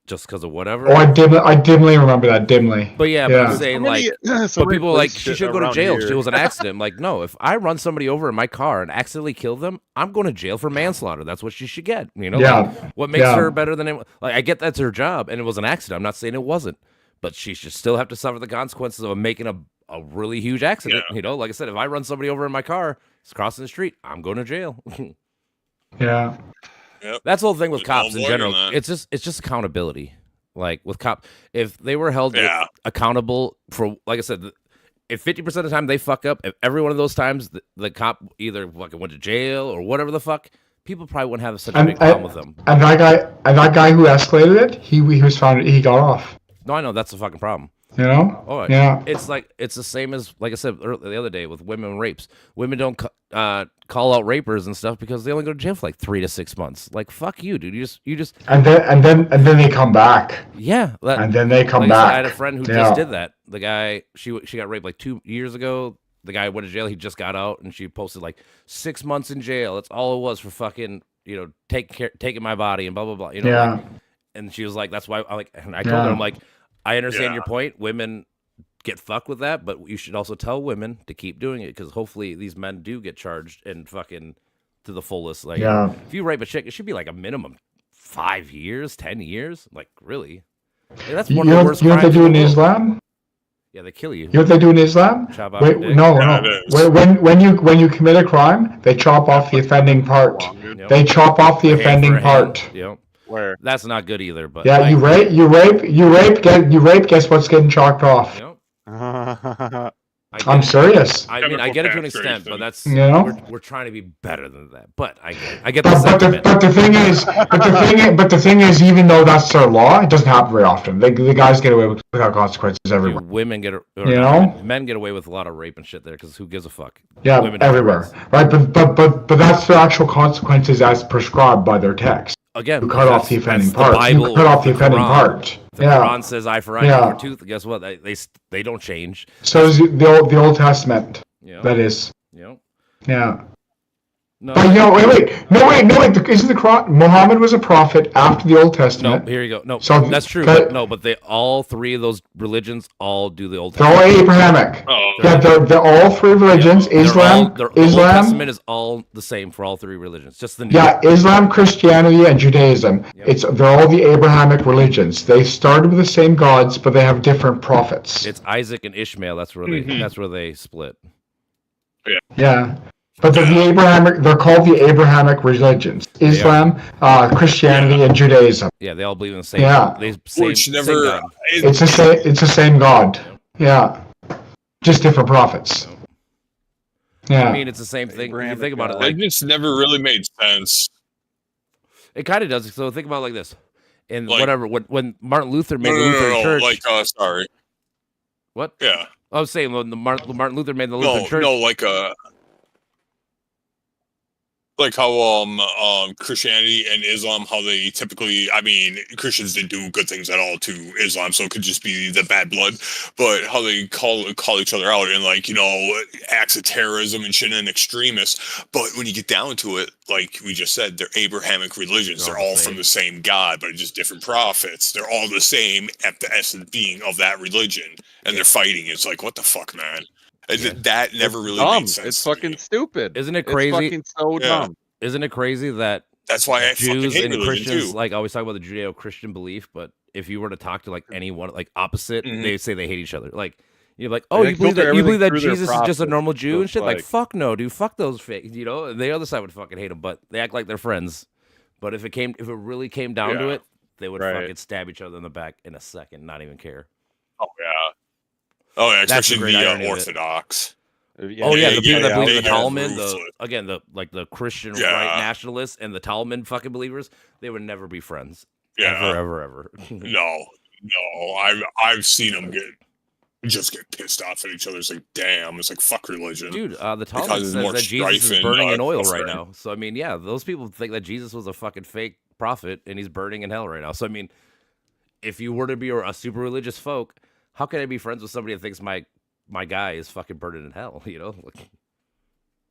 just because of whatever. Oh, I dimly remember that, dimly. But yeah, but I'm saying like, so but people are like, she shit should go to around jail. here. She was an accident. I'm like, no, if I run somebody over in my car and accidentally kill them, I'm going to jail for manslaughter. That's what she should get. You know, Yeah. Like, what makes Yeah. her better than anyone? Like, I get that's her job, and it was an accident. I'm not saying it wasn't, but she should still have to suffer the consequences of making a really huge accident. Yeah. You know, like I said, if I run somebody over in my car, it's crossing the street, I'm going to jail. Yeah. That's the whole thing with There's no cops in avoiding general. that. It's just accountability. Like with cop, if they were held Yeah. accountable for, like I said, if 50% of the time they fuck up, if every one of those times the cop either fucking went to jail or whatever the fuck, people probably wouldn't have such a big problem with them. And that guy who escalated it, he was found, he got off. No, I know that's the fucking problem. You know? Oh, Yeah. It's like it's the same as like I said the other day with women rapes. Women don't call out rapers and stuff because they only go to jail for like 3 to 6 months. Like fuck you, dude. You just And then they come back. yeah. And then they come like I said, back. I had a friend who Yeah. just did that. The guy she got raped like 2 years ago. The guy went to jail. He just got out, and she posted like 6 months in jail. That's all it was for fucking taking my body and blah blah blah. You know, Yeah. like, and she was like, "That's why." And I told her, Yeah. I'm like, I understand Yeah. your point. Women get fucked with that, but you should also tell women to keep doing it because hopefully these men do get charged and fucking to the fullest. Like, Yeah. if you rape a chick, it should be like a minimum 5 years, 10 years. Like, really? Like, that's You one of the worst know what they crimes do in the world. Islam? Yeah, they kill you. You know what they do in Islam? Chop out Wait, your dick. no, Yeah, no. it is. When you commit a crime, they chop off the offending part. Yep. They chop off the Hand for offending a hand. part. Yep. Where? That's not good either. But Yeah, like, you rape. Guess what's getting chopped off? Yep. yeah, I get I'm it. serious. I mean, I Chemical get it to an extent, but castration. that's You know? we're trying to be better than that. But I get the But sentiment. the thing is, even though that's their law, it doesn't happen very often. The guys get away without consequences everywhere. Dude, women get, or You not know? women, men get away with a lot of rape and shit there because who gives a fuck? Yeah, Women don't everywhere, rape. right? But that's the actual consequences as prescribed by their text. Again, You cut off the that's offending the part. Bible You cut or off the offending Quran. part. The Yeah. Quran says eye for eye, Yeah. tooth for tooth. Guess what? They don't change. So is the Old Testament. You know? That is. You know? Yeah. No. But wait. Isn't the Quran? Muhammad was a prophet after the Old No, Testament. here you go. No, So that's true. that- But they all three of those religions all do the Old They're all Testament. Abrahamic. Oh, Yeah, they're all three religions. They're Islam, the Old Testament is all the same for all three religions. Just the new. Yeah, Islam, Christianity, and Judaism. Yep. They're all the Abrahamic religions. They started with the same gods, but they have different prophets. It's Isaac and Ishmael. That's where they split. Yeah. But they're the Abrahamic. They're called the Abrahamic religions: Islam, Christianity, and Judaism. Yeah, they all believe in the same. Yeah. which same never. God. It's the same God. Yeah, just different prophets. Yeah. I mean, it's the same thing. When you think about it, It like just never really made sense. it kind of does. So think about it like this, and Like- whatever. When Martin Luther made No, the no, Lutheran no, Church, like Sorry. what? Yeah. I was saying when Martin Luther made the Lutheran No, Church. no, like how Christianity and Islam, how they typically, I mean, Christians didn't do good things at all to Islam, so it could just be the bad blood, but how they call each other out and, like, you know, acts of terrorism and shit and extremists. But when you get down to it, like we just said, they're Abrahamic religions. They're They're all all the from same. the same God, but just different prophets. They're all the same at the essence being of that religion, and they're fighting. It's like, what the fuck, man? That never really dumb. made sense. It's to me. fucking stupid. Isn't it It's crazy? fucking so Yeah. dumb. Isn't it crazy that That's why I fucking Jews hate and religion Christians too. like always talk about the Judeo-Christian belief, but if you were to talk to like anyone like opposite, Mhm. they say they hate each other. Like you're like, oh, They you believe filter that everything through their Jesus is just a process. normal Jew So and it's shit? Like, like- fuck no, dude, fuck those fake, you know. And the other side would fucking hate them, but they act like they're friends. But if it really came down to Yeah. it, they would Right. fucking stab each other in the back in a second, not even care. Oh yeah. Oh yeah, That's the especially great the irony of it. Orthodox. Oh yeah, the people that believe in the they get Talmud, ruthless. the Christian Yeah. right nationalists and the Talmud fucking believers, they would never be friends. Yeah. Ever. No. I've seen them get pissed off at each other. It's like, damn. It's like, fuck religion. Dude, the Talmud Causes says more that Jesus is strife and, burning in oil right suffering. now. So I mean, yeah, those people think that Jesus was a fucking fake prophet and he's burning in hell right now. So I mean, if you were to be a super religious folk, how can I be friends with somebody that thinks my guy is fucking burning in hell? You know,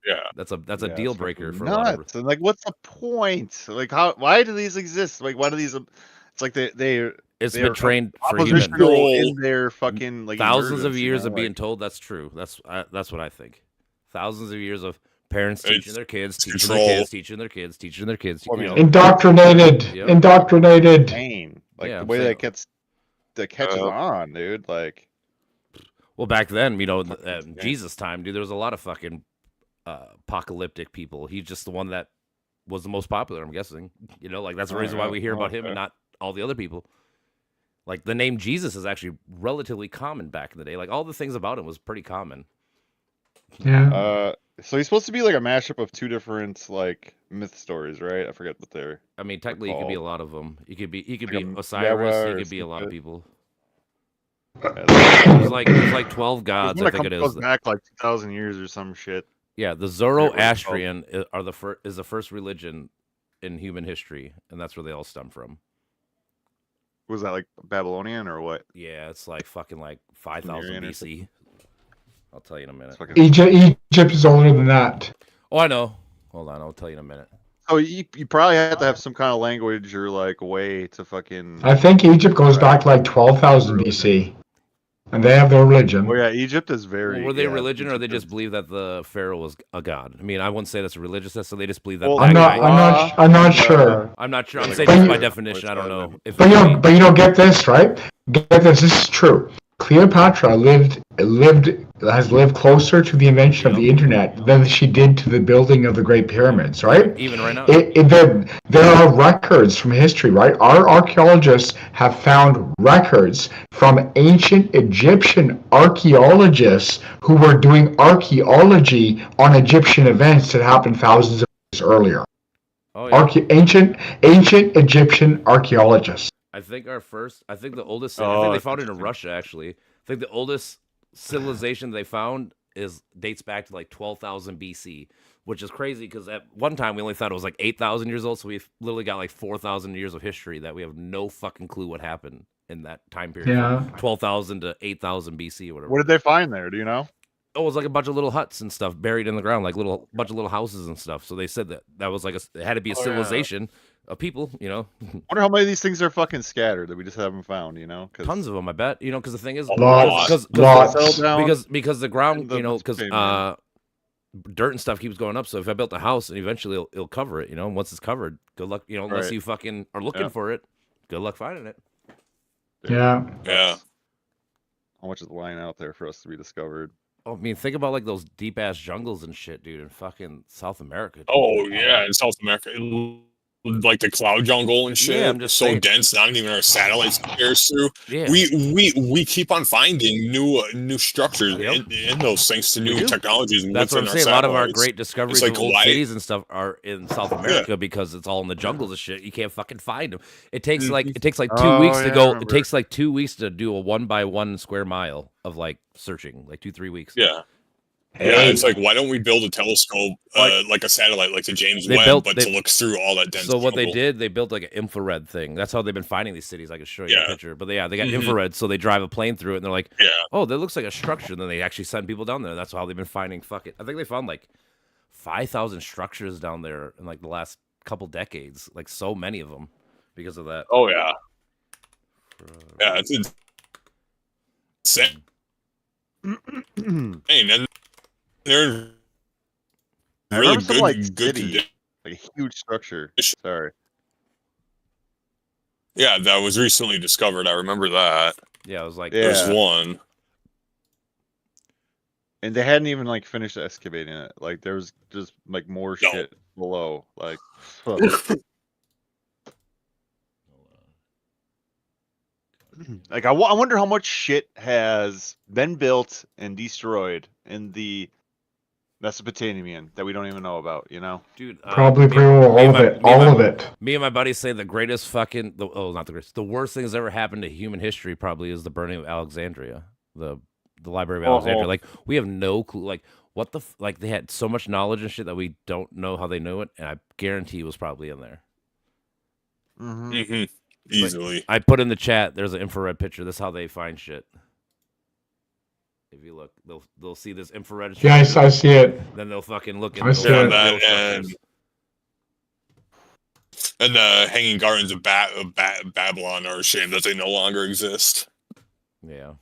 Yeah. That's a Yeah, deal it's breaker fucking for a lot of. nuts. And like, what's the point? Like, why do these exist? Like, why do these? It's like they're It's been trained for opposition human Role. in their fucking like thousands of emergence, years of like, being told that's true. That's what I think. Thousands of years of parents It's teaching their kids, teaching control. their kids, teaching their kids, teaching their kids. Well, I You mean, know, Indoctrinated. Yep. Indoctrinated. pain. Like Yeah, the I'm way saying- that catches on, dude. Like, well, back then, you know, Fucking insane. Jesus' time, dude, there was a lot of fucking apocalyptic people. He's just the one that was the most popular, I'm guessing. You know, like that's the reason why we hear about him and not all the other people. Like the name Jesus is actually relatively common back in the day. Like all the things about him was pretty common. Yeah. so he's supposed to be like a mashup of two different like myth stories, right? I forget what they're. I mean, technically, he could be a called. lot of them. He could be Like a Osiris. Yahweh He or could be a lot of some people. Yeah, There's like 12 gods. I think it goes is. back like 2,000 years or some shit. Yeah, the what it's Zoroastrian is the first religion in human history, and that's where they all stem from. Was that like Babylonian or what? Yeah, it's like fucking like 5,000 Sumerian or BC. I'll tell you in a minute. It's fucking- Egypt is older than that. Oh, I know. Hold on, I'll tell you in a minute. Oh, you probably have to have some kind of language or like way to fucking. I think Egypt goes back like 12,000 BC. And they have their religion. Oh yeah, Egypt is very. Well, were they yeah, religion, or they Egypt just is- believe that the pharaoh was a god? I mean, I wouldn't say that's religious. So they just believe that. Well, that guy, I'm not sure. I'm not sure. I'm Like, saying but just you- by definition. I don't know. If But it could be- you know, get this, right? Get this. This is true. Cleopatra has lived closer to the invention of the internet than she did to the building of the Great Pyramids, right? even right now. There are records from history, right? Our archaeologists have found records from ancient Egyptian archaeologists who were doing archaeology on Egyptian events that happened thousands of years earlier. Oh yeah. Ancient Egyptian archaeologists. I think the oldest. I think they found it in interesting. Russia actually. I think the oldest civilization they found dates back to like 12,000 BC, which is crazy because at one time we only thought it was like 8,000 years old. So we've literally got like 4,000 years of history that we have no fucking clue what happened in that time period. Yeah. 12,000 to 8,000 BC or whatever. What did they find there? Do you know? Oh, it was like a bunch of little huts and stuff buried in the ground, like bunch of little houses and stuff. So they said that was like it had to be a Oh, yeah. civilization of people, you know, Wonder how many of these things are fucking scattered that we just haven't found. You know? 'Cause- tons of them. I bet, you know, because the thing is, Lots. because the ground, the you know, because space, man. dirt and stuff keeps going up. So if I built a house, and eventually it'll cover it, you know. And once it's covered, good luck, you know. Unless Right. you fucking are looking Yeah. for it, good luck finding it. Yeah. Yeah. How much is lying out there for us to be discovered? Oh, I mean, think about like those deep ass jungles and shit, dude, in fucking South America. dude. Oh yeah, in South America, like the cloud jungle and shit. Yeah, I'm just so saying. dense, not even our satellites compares through. Yeah. We keep on finding new structures Yep. in those thanks to We new do. technologies. That's what I'm within our saying. A lot of our satellites. great discoveries like, of old why- cities and stuff are in South America because it's all in the jungles and shit. You can't fucking find them. It takes like 2 Oh, weeks to yeah, I go. It remember. takes like 2 weeks to do a 1 by 1 square mile of like searching, like 2-3 weeks. Yeah. Hey. Yeah, it's like why don't we build a telescope like a satellite like the James They Webb, built- but they- to look through all that dense. So what they jungle. did, they built like an infrared thing. That's how they've been finding these cities. I can show you a Yeah. picture. But yeah, they got Mhm. infrared, so they drive a plane through it, and they're like, Yeah. "Oh, that looks like a structure." And then they actually send people down there. That's how they've been finding. I think they found like 5,000 structures down there in like the last couple decades. Like so many of them because of that. Oh yeah, yeah, it's insane. And they're I really remember some, like, good city. condition. Like a huge structure. Sorry. Yeah, that was recently discovered. I remember that. Yeah, it was like Yeah. There's one. And they hadn't even like finished excavating it. Like there was just like more No. shit below. Like like I wonder how much shit has been built and destroyed in the Mesopotamian that we don't even know about, you know? dude. Probably me- pretty well me all and of my- it. me and All my- of it. Me and my buddies say the greatest fucking not the greatest, the worst thing that's ever happened to human history probably is the burning of Alexandria, the Library of Alexandria. Like we have no clue. Like what the like they had so much knowledge and shit that we don't know how they knew it, and I guarantee it was probably in there. Mm-hmm. Hmm Easily. I put in the chat. There's an infrared picture. That's how they find shit. If you look, they'll see this infrared. Yes, I see it. Then they'll fucking look at I see the it. real structures. And the Hanging Gardens of Babylon are ashamed that they no longer exist. Yeah.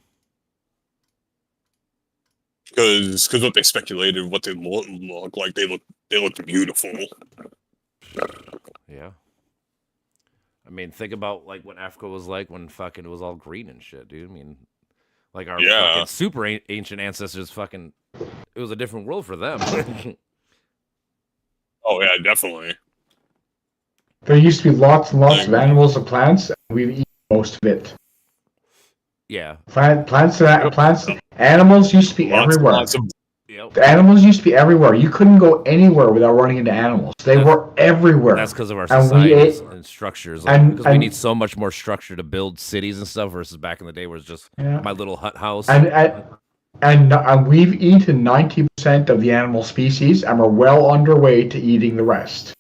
Because what they speculated, what they look like, they look beautiful. Yeah. I mean, think about like what Africa was like when fucking it was all green and shit, dude. I mean, like our fucking super ancient ancestors, fucking, it was a different world for them. Oh yeah, definitely. There used to be lots and lots of animals and plants, and we've eaten most of it. Yeah. Plants, animals used to be everywhere. Yep. The animals used to be everywhere. You couldn't go anywhere without running into animals. They were everywhere. That's because of our societies and structures. Because we need so much more structure to build cities and stuff versus back in the day where it's just my little hut house. And we've eaten 90% of the animal species, and we're well underway to eating the rest.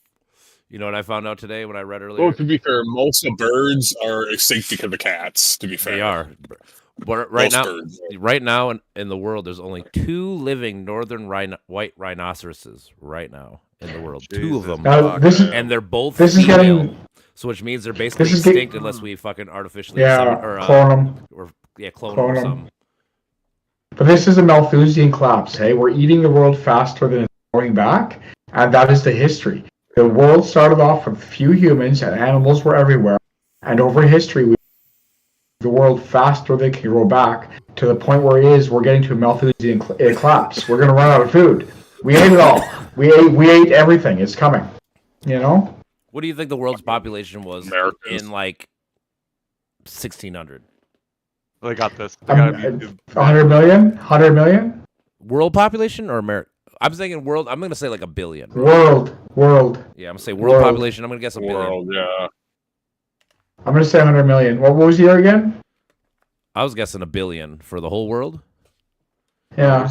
You know what I found out today when I read earlier? Well, to be fair, most of birds are extinct because of cats. To be fair, they are. But right now in the world, there's only 2 living northern white rhinoceroses right now in the world. Jesus. 2 of them, and they're both female. So which means they're basically extinct unless we fucking artificially clone them or clone them or something. But this is a Malthusian collapse. Hey, we're eating the world faster than it's going back, and that is the history. The world started off with few humans, and animals were everywhere. And over history, we the world faster than it can grow back to the point where we're getting to a Malthusian collapse. We're going to run out of food. We ate it all. We ate everything. It's coming. You know? What do you think the world's population was in like 1600? They got this. 100 million? 100 million? World population or America? I'm thinking world. I'm going to say like a billion. World. Yeah, I'm going to say world population. I'm going to guess a billion. Yeah. I'm going to say 100 million. What was the year again? I was guessing a billion for the whole world. Yeah.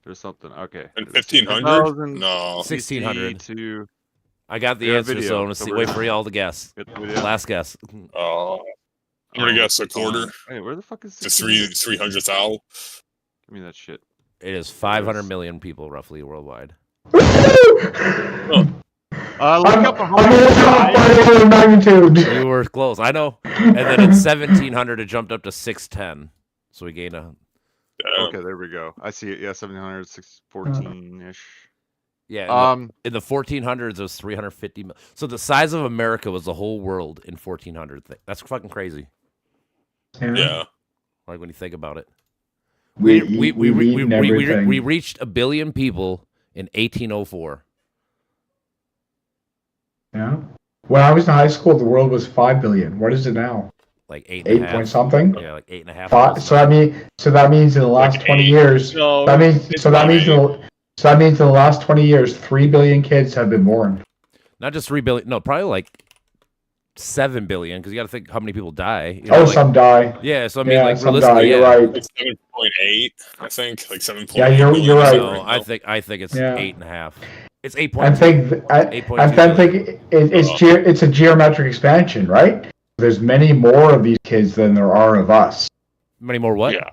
There's something. Okay. In 1500? No. 1600. I got the answer, so I'm going to wait for y'all to guess. Last guess. I'm going to guess a quarter. Wait, where the fuck is this? 300,000. Give me that shit. It is 500 million people roughly worldwide. Look up magnitude. You were close, I know. And then in 1700, it jumped up to 610. So we gained a. Okay, there we go. I see it. Yeah, 1700, 614-ish. Yeah. In the 1400s, it was 350 million. So the size of America was the whole world in 1400. That's fucking crazy. Yeah. Like when you think about it. We reached a billion people in 1804. Yeah. When I was in high school, the world was 5 billion. What is it now? Like 8 point something. Yeah, like 8.5. So that means in the last 20 years. That means in the last 20 years, 3 billion kids have been born. Not just 3 billion. No, probably like 7 billion, because you got to think how many people die. You know, some die. Yeah, so I mean, like realistically, you're right. Like 7.8, I think, like 7.8. Yeah, you're right. No, I think it's 8.5. It's 8.2. I think it's a geometric expansion, right? There's many more of these kids than there are of us. Many more what? Yeah.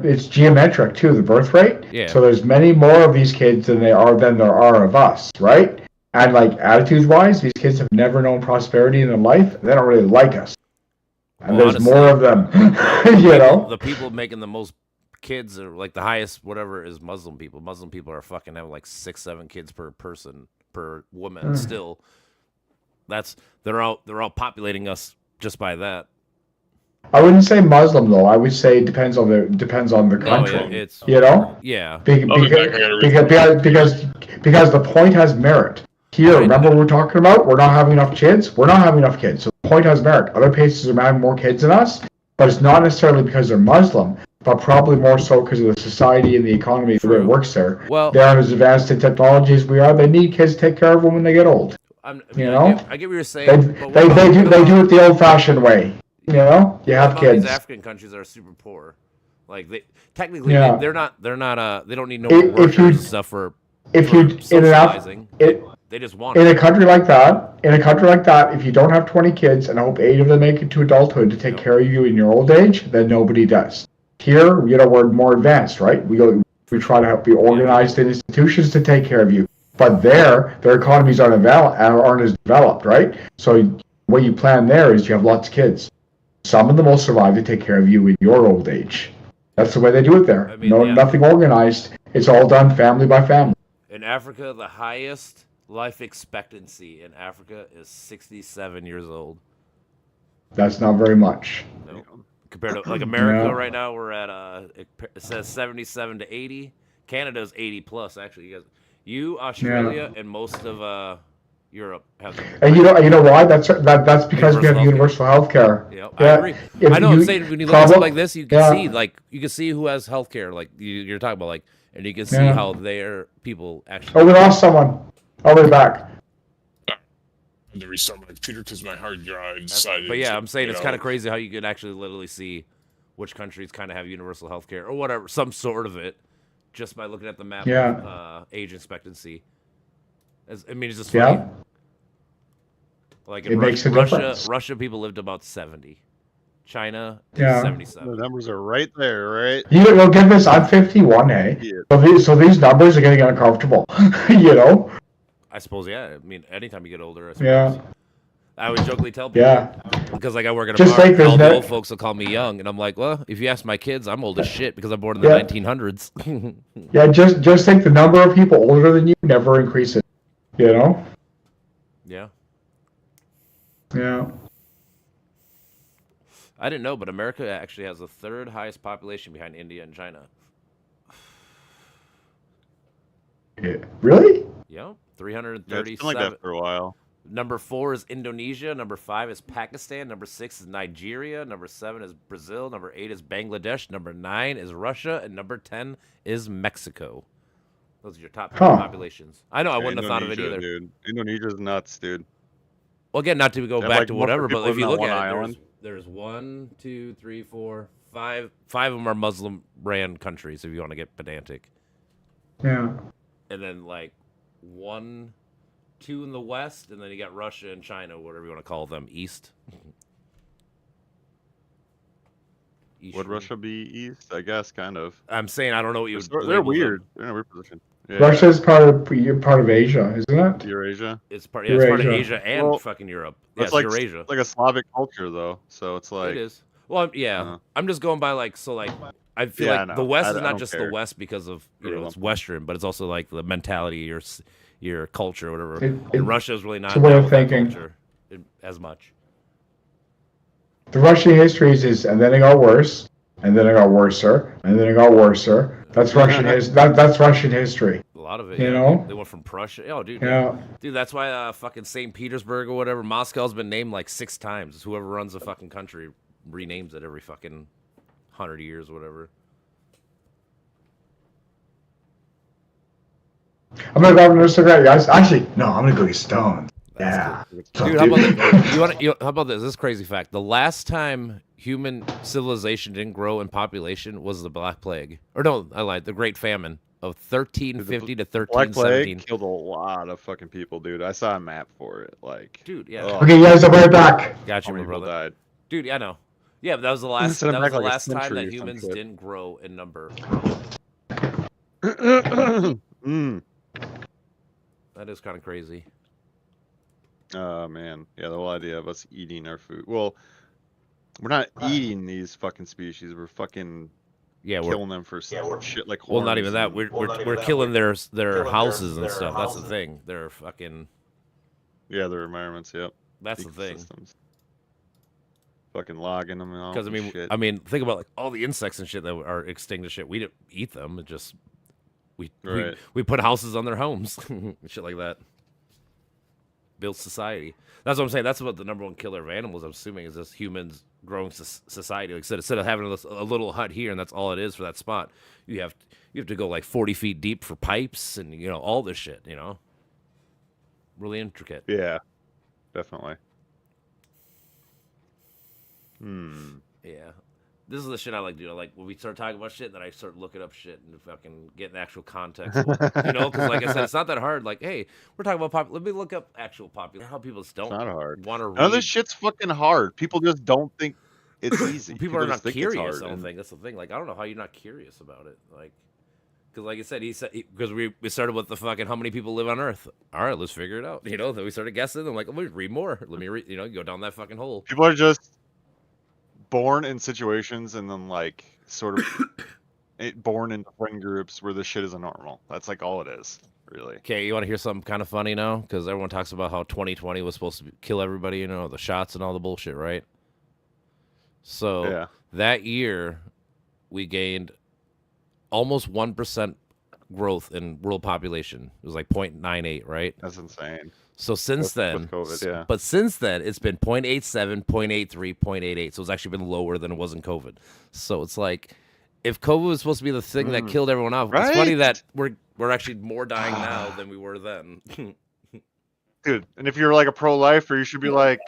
It's geometric too, the birth rate. Yeah. So there's many more of these kids than there are of us, right? And like attitudes-wise, these kids have never known prosperity in their life. They don't really like us. And there's honestly, more of them. You know? The people making the most kids are like the highest whatever is Muslim people. Muslim people are fucking having like 6-7 kids per person per woman still. They're out populating us just by that. I wouldn't say Muslim though. I would say it depends on the country. Oh, yeah, you know? Yeah. Because the point has merit. Here, remember what we're talking about? We're not having enough kids. We're not having enough kids. So the point has merit. Other places are having more kids than us, but it's not necessarily because they're Muslim, but probably more so because of the society and the economy, the way it works there. Well, they aren't as advanced in technology as we are. They need kids to take care of them when they get old. I get what you're saying. They do it the old-fashioned way. You know, you have kids. These African countries that are super poor, like they don't need no workers and stuff for socializing. They just want in a country like that. If you don't have 20 kids and hope 8 of them make it to adulthood to take care of you in your old age, then nobody does. Here, we're more advanced, right? We try to help you organize the institutions to take care of you. But their economies aren't as developed, right? So what you plan there is you have lots of kids. Some of them will survive to take care of you in your old age. That's the way they do it there. Nothing organized. It's all done family by family. In Africa, the highest life expectancy in Africa is 67 years old. That's not very much. Nope. Compared to like America right now, we're at it says 77 to 80. Canada's 80 plus actually. You Australia, and most of Europe have. And you know why? That's because we have universal health care. Yep, I agree. I know. I'm saying when you look at something like this, you can see who has health care. Like you're talking about, like, and you can see how their people actually. Oh, we lost someone. Oh, we're back. I had to restart my computer because my hard drive decided. But yeah, I'm saying it's kind of crazy how you can actually literally see which countries kind of have universal health care or whatever, some sort of it, just by looking at the map of age expectancy. It's just funny. Yeah. Like in Russia, people lived about 70. China is 77. The numbers are right there, right? Well, get this. I'm 51, eh? Yeah. So these numbers are getting uncomfortable. I suppose, yeah. I mean, anytime you get older, I suppose. Yeah. I always jokingly tell people, because like I work in a bar, all the old folks will call me young, and I'm like, well, if you ask my kids, I'm old as shit because I'm born in the 1900s. Yeah, just think the number of people older than you never increases. Yeah. Yeah. I didn't know, but America actually has the third highest population behind India and China. Yeah. Really? Yep. 337. It's been like that for a while. Number 4 is Indonesia. Number 5 is Pakistan. Number 6 is Nigeria. Number 7 is Brazil. Number 8 is Bangladesh. Number 9 is Russia. And number 10 is Mexico. Those are your top 10 populations. I know, I wouldn't have thought of it either. Dude. Indonesia's nuts, dude. Well, again, not to go back to whatever, but if you look at it, there's 1, 2, 3, 4, 5. 5 of them are Muslim-ran countries, if you want to get pedantic. Yeah. And then, like, 1, 2 in the west, and then you got Russia and China, whatever you want to call them, east. Would Russia be east? I guess, kind of. I'm saying I don't know what you would. They're weird. They're in a weird position. Yeah. Russia is part of Asia, isn't it? Eurasia. It's part of Asia and fucking Europe. Yeah, it's like Eurasia. Like a Slavic culture, though. So it's like it is. Well, yeah. I'm just going by like I feel like the West is not just the West because of it's Western, but it's also like the mentality, your culture, or whatever. And Russia is really not it's a way of thinking culture as much. The Russian history is, and then it got worse, and then it got worser, and then it got worser. That's Russian that's Russian history. A lot of it, you know. They went from Prussia. Oh, dude. Yeah. Dude, that's why fucking St. Petersburg or whatever, Moscow's been named like 6 times. Whoever runs the fucking country renames it every fucking 100 years, or whatever. I'm gonna grab another cigarette, guys. Actually, no, I'm gonna go get stoned. Yeah. Dude, how about this? How about this? This crazy fact. The last time human civilization didn't grow in population was the Black Plague. Or no, I lied. The Great Famine of 1350 to 1317. Black Plague killed a lot of fucking people, dude. I saw a map for it. Like, dude, yeah. Okay, guys, I'll be right back. Got you, my brother. Died. Dude, yeah, I know. Yeah, but that was the last. That was the last time that humans didn't grow in number. That is kind of crazy. Oh man, yeah, the whole idea of us eating our food. Well, we're not eating these fucking species. We're fucking killing them for shit like. Well, not even that. We're killing their houses and stuff. That's the thing. They're fucking. Yeah, their environments. Yep. That's the thing. Fucking logging them and all. Because I mean, think about like all the insects and shit that are extinct and shit. We didn't eat them. It just we put houses on their homes, shit like that. Build society. That's what I'm saying. That's what the number one killer of animals, I'm assuming, is this humans growing society. Like instead of having a little hut here and that's all it is for that spot, you have to go like 40 feet deep for pipes and all this shit. Really intricate. Yeah, definitely. Yeah. This is the shit I like doing. Like when we start talking about shit, then I start looking up shit and fucking get the actual context. Because like I said, it's not that hard. Like, hey, we're talking about let me look up actual population. How people just don't want to read. None of this shit's fucking hard. People just don't think it's easy. People are not just think it's curious. hard, I don't and- think that's the thing. Like, I don't know how you're not curious about it. Like, because like I said, because we started with the fucking how many people live on Earth. All right, let's figure it out. You know, then we started guessing. I'm like, let me read more. Let me read. You know, go down that fucking hole. People are just born in situations and then like sort of born into friend groups where this shit isn't normal. That's like all it is, really. Okay, you want to hear something kind of funny now? Because everyone talks about how 2020 was supposed to kill everybody. You know, the shots and all the bullshit, right? So Yeah. that year, we gained almost 1% growth in world population. It was like 0.98, right? That's insane. So since With then, COVID, yeah. but since then, it's been 0.87, 0.83, 0.88. So it's actually been lower than it was in COVID. So it's like, if COVID was supposed to be the thing that killed everyone off, it's funny Right? that we're actually more dying now than we were then. Dude, and if you're like a pro-lifer, you should be like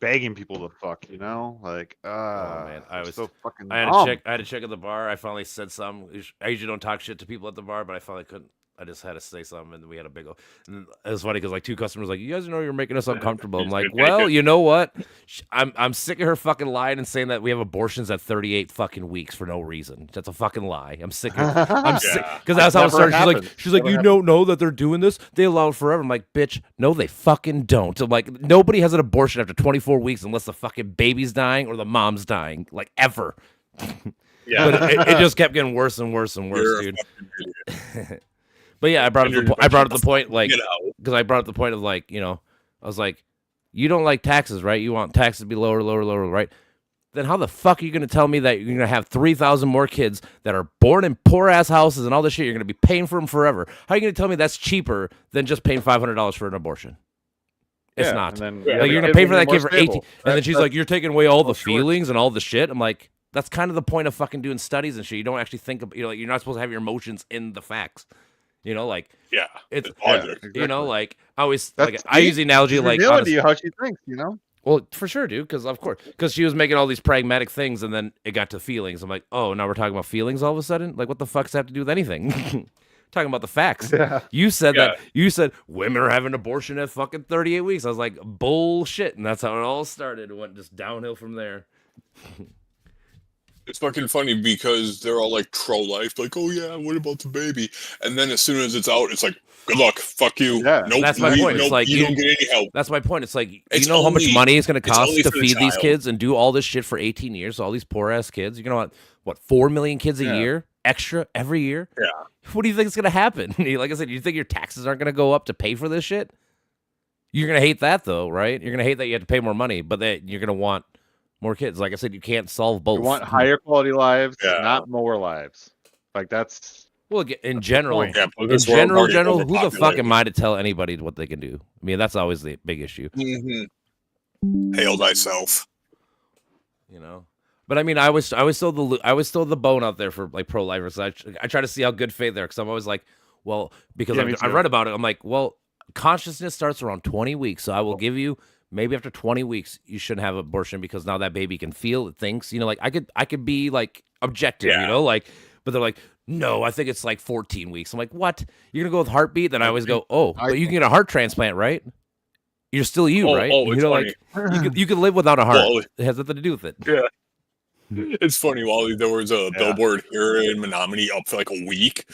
begging people to fuck, you know? Like, man, I I'm was- so fucking I dumb. had a chick at the bar. I finally said something. I usually don't talk shit to people at the bar, but I finally couldn't. I just had to say something, and we had a big. And it was funny because like two customers like, you guys know you're making us uncomfortable. I'm like, well, you know what? I'm sick of her fucking lying and saying that we have abortions at 38 fucking weeks for no reason. That's a fucking lie. I'm sick. I'm sick because that's how it Never started. happened. She's like, Never you don't know that they're doing this? They allow it forever. I'm like, bitch, no, they fucking don't. I'm like, nobody has an abortion after 24 weeks unless the fucking baby's dying or the mom's dying, like ever. Yeah. But it just kept getting worse and worse and worse, You're a dude. fucking idiot. But yeah, I brought up the point, like, Get out. because I brought up the point of like, you know, I was like, you don't like taxes, right? You want taxes to be lower, right? Then how the fuck are you going to tell me that you're going to have 3,000 more kids that are born in poor ass houses and all this shit? You're going to be paying for them forever. How are you going to tell me that's cheaper than just paying $500 for an abortion? It's Yeah, not. and then Yeah, Like, you're the going to pay kids for that will be kid more for 18, stable. and then she's like, you're taking away all the short. feelings and all the shit. I'm like, that's kind of the point of fucking doing studies and shit. You don't actually think of, you know, like, you're not supposed to have your emotions in the facts. You know, like, Yeah. it's, logic. you know, like, I always, That's like, I use the analogy, She's like, revealing honest- to you how she thinks, you know? well, for sure, dude, because of course, because she was making all these pragmatic things, and then it got to feelings. I'm like, oh, now we're talking about feelings all of a sudden. Like, what the fuck's that have to do with anything? Talking about the facts. Yeah. You said Yeah. that. You said women are having abortion at fucking 38 weeks. I was like, bullshit, and that's how it all started. It went just downhill from there. It's fucking funny because they're all like pro-life, like, oh yeah, what about the baby? And then as soon as it's out, it's like, good luck, fuck you. Yeah. Nope, That's my point. It's Nope, like you you- don't get any help. That's my point. It's like, It's you know how much only- money it's going to it's cost only to for the feed these child. kids and do all this shit for 18 years. All these poor ass kids. You're going to what 4 million kids a Yeah. year extra every year? Yeah. What do you think is going to happen? Like I said, you think your taxes aren't going to go up to pay for this shit? You're going to hate that though, right? You're going to hate that you have to pay more money, but that you're going to want more kids. Like I said, you can't solve both. You want higher quality lives, Yeah. not more lives. Like that's Well, in general, point. Yeah, but in this world already general, who the fuck overpopulated. am I to tell anybody what they can do? I mean, that's always the big issue. Hail thyself. You know. But I mean, I was still the bone out there for like pro-lifers. I try to see how good faith there because I'm always like, well, because Yeah, me I too. read about it. I'm like, well, consciousness starts around 20 weeks, so I will give you maybe after 20 weeks you shouldn't have abortion because now that baby can feel, it thinks, you know, like I could be like objective, you Yeah. know, like, but they're like, no, I think it's like 14 weeks. I'm like, what? You're gonna go with heartbeat? Then I always go, oh, but you can get a heart transplant, right? You're still you, right? Oh, you it's know, funny. like you could live without a heart. Well, It has nothing to do with it. It's funny, Wally. There was a billboard here in Menominee up for like a week.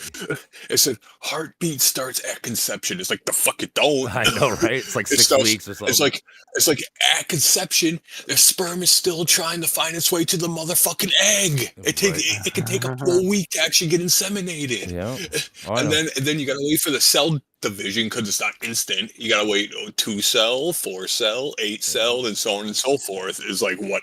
It said, "Heartbeat starts at conception." It's like the fuck it don't. I know, right? It's like It 6 starts- weeks or something. It's like at conception, the sperm is still trying to find its way to the motherfucking egg. It can take up to a week to actually get inseminated. Yeah. Oh, I And know. then you gotta wait for the cell division because it's not instant. You gotta wait 2 cell, 4 cell, 8 cell, and so on and so forth. Is like what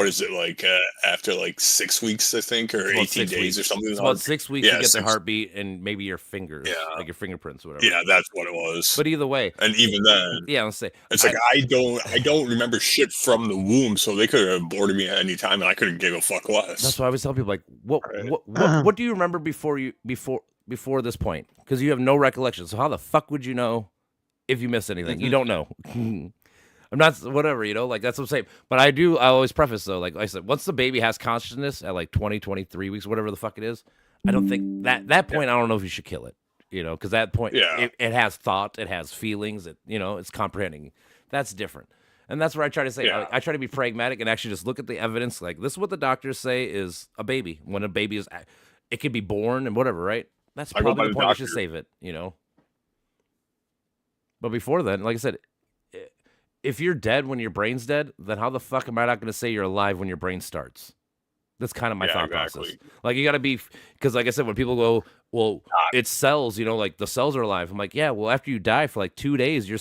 is it like after like 6 weeks, I think, or It's about 18 6 days weeks. or something? It's about 6 weeks Yeah, to get their 6 heartbeat and maybe your fingers, Yeah. like your fingerprints, or whatever. Yeah, that's what it was. But either way, And even then, yeah, let's say it's like I don't remember shit from the womb, so they could have aborted me at any time, and I could have gave a fuck less. that's why I always tell people like, Right. what do you remember before this point? Because you have no recollection. So how the fuck would you know if you missed anything? You don't know. I'm not whatever, you know, like that's what I'm saying. But I always preface though, like I said, once the baby has consciousness at like 20, 23 weeks, whatever the fuck it is, I don't think that point, I don't know if you should kill it, you know, because that point, Yeah. it has thought, it has feelings, it's comprehending. That's different. And that's where I try to say, Yeah. I try to be pragmatic and actually just look at the evidence. Like, this is what the doctors say is a baby. When a baby is, it could be born and whatever, right? That's I go by probably the the point you should doctor. save it, you know? But before then, like I said, if you're dead when your brain's dead, then how the fuck am I not going to say you're alive when your brain starts? That's kind of my Yeah, thought exactly. process. Like, you got to be, because like I said, when people go, well, it's cells, you know, like the cells are alive. I'm like, yeah, well, after you die for like 2 days, your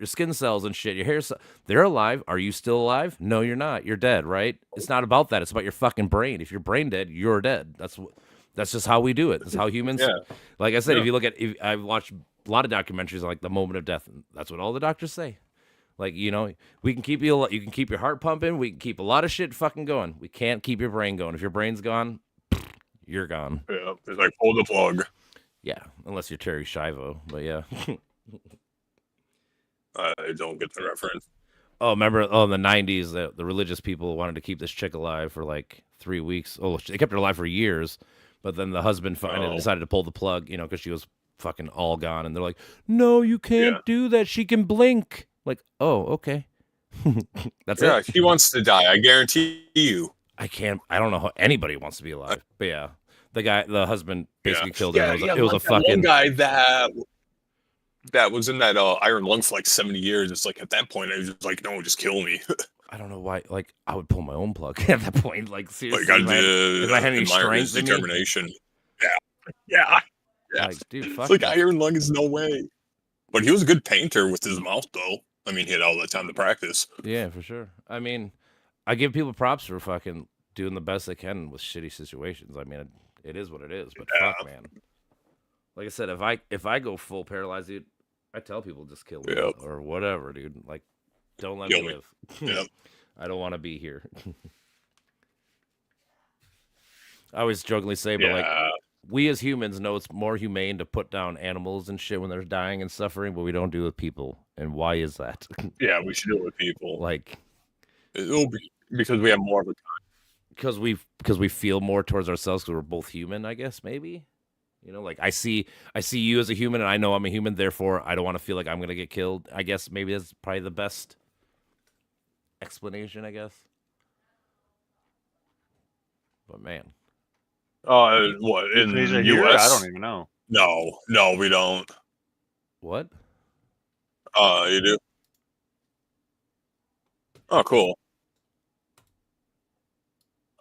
skin cells and shit, your hair, they're alive. Are you still alive? No, you're not. You're dead, right? It's not about that. It's about your fucking brain. If you're brain dead, you're dead. That's just how we do it. That's how humans. Yeah. Like I said, Yeah. if you look at, I've watched a lot of documentaries on like the moment of death. And that's what all the doctors say. Like, you know, we can keep you can keep your heart pumping. We can keep a lot of shit fucking going. We can't keep your brain going. If your brain's gone, you're gone. Yeah, it's like pull the plug. Yeah, unless you're Terry Schiavo. But yeah. I don't get the reference. Oh, remember? Oh, in the 90s, the religious people wanted to keep this chick alive for like 3 weeks. Oh, they kept her alive for years. But then the husband finally decided to pull the plug, you know, because she was fucking all gone. And they're like, no, you can't do that. She can blink. Like, oh, okay. That's Yeah, it. he wants to die. I guarantee you. I don't know how anybody wants to be alive. But yeah, the husband basically killed her. It was a like that fucking one guy that was in that iron lung for like 70 years. It's like at that point, I was just like, no, just kill me. I don't know why. Like, I would pull my own plug at that point. Like, seriously, Like if I had any admire his strength in me, determination. Yeah. like, dude, fuck. It's like iron lung is no way. But he was a good painter with his mouth, though. I mean, he had all that time to practice. Yeah, for sure. I mean, I give people props for fucking doing the best they can with shitty situations. I mean, it is what it is. But fuck, man. Like I said, if I go full paralyzed, dude, I tell people just kill me or whatever, dude. Like, don't let me live. Yep. I don't want to be here. I always jokingly say, but like, we as humans know it's more humane to put down animals and shit when they're dying and suffering, but we don't do it with people. And why is that? Yeah, we should do it with people. Like, it'll be because we have more of a because we feel more towards ourselves because we're both human, I guess, maybe. You know, like I see you as a human and I know I'm a human, therefore I don't want to feel like I'm gonna get killed. I guess maybe that's probably the best explanation, I guess. But man. what in the US? I don't even know. No, we don't. What? You do? Oh, cool.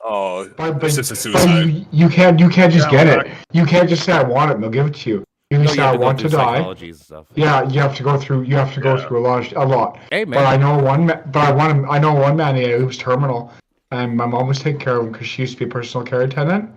Oh, But assisted suicide. you can't just get it. You can't just say I want it and they'll give it to you. You can No, say you have I to go want through to die. psychology and stuff. Yeah, you have to go through a lot. Hey, But I know one man who was terminal, and my mom was taking care of him because she used to be a personal care attendant,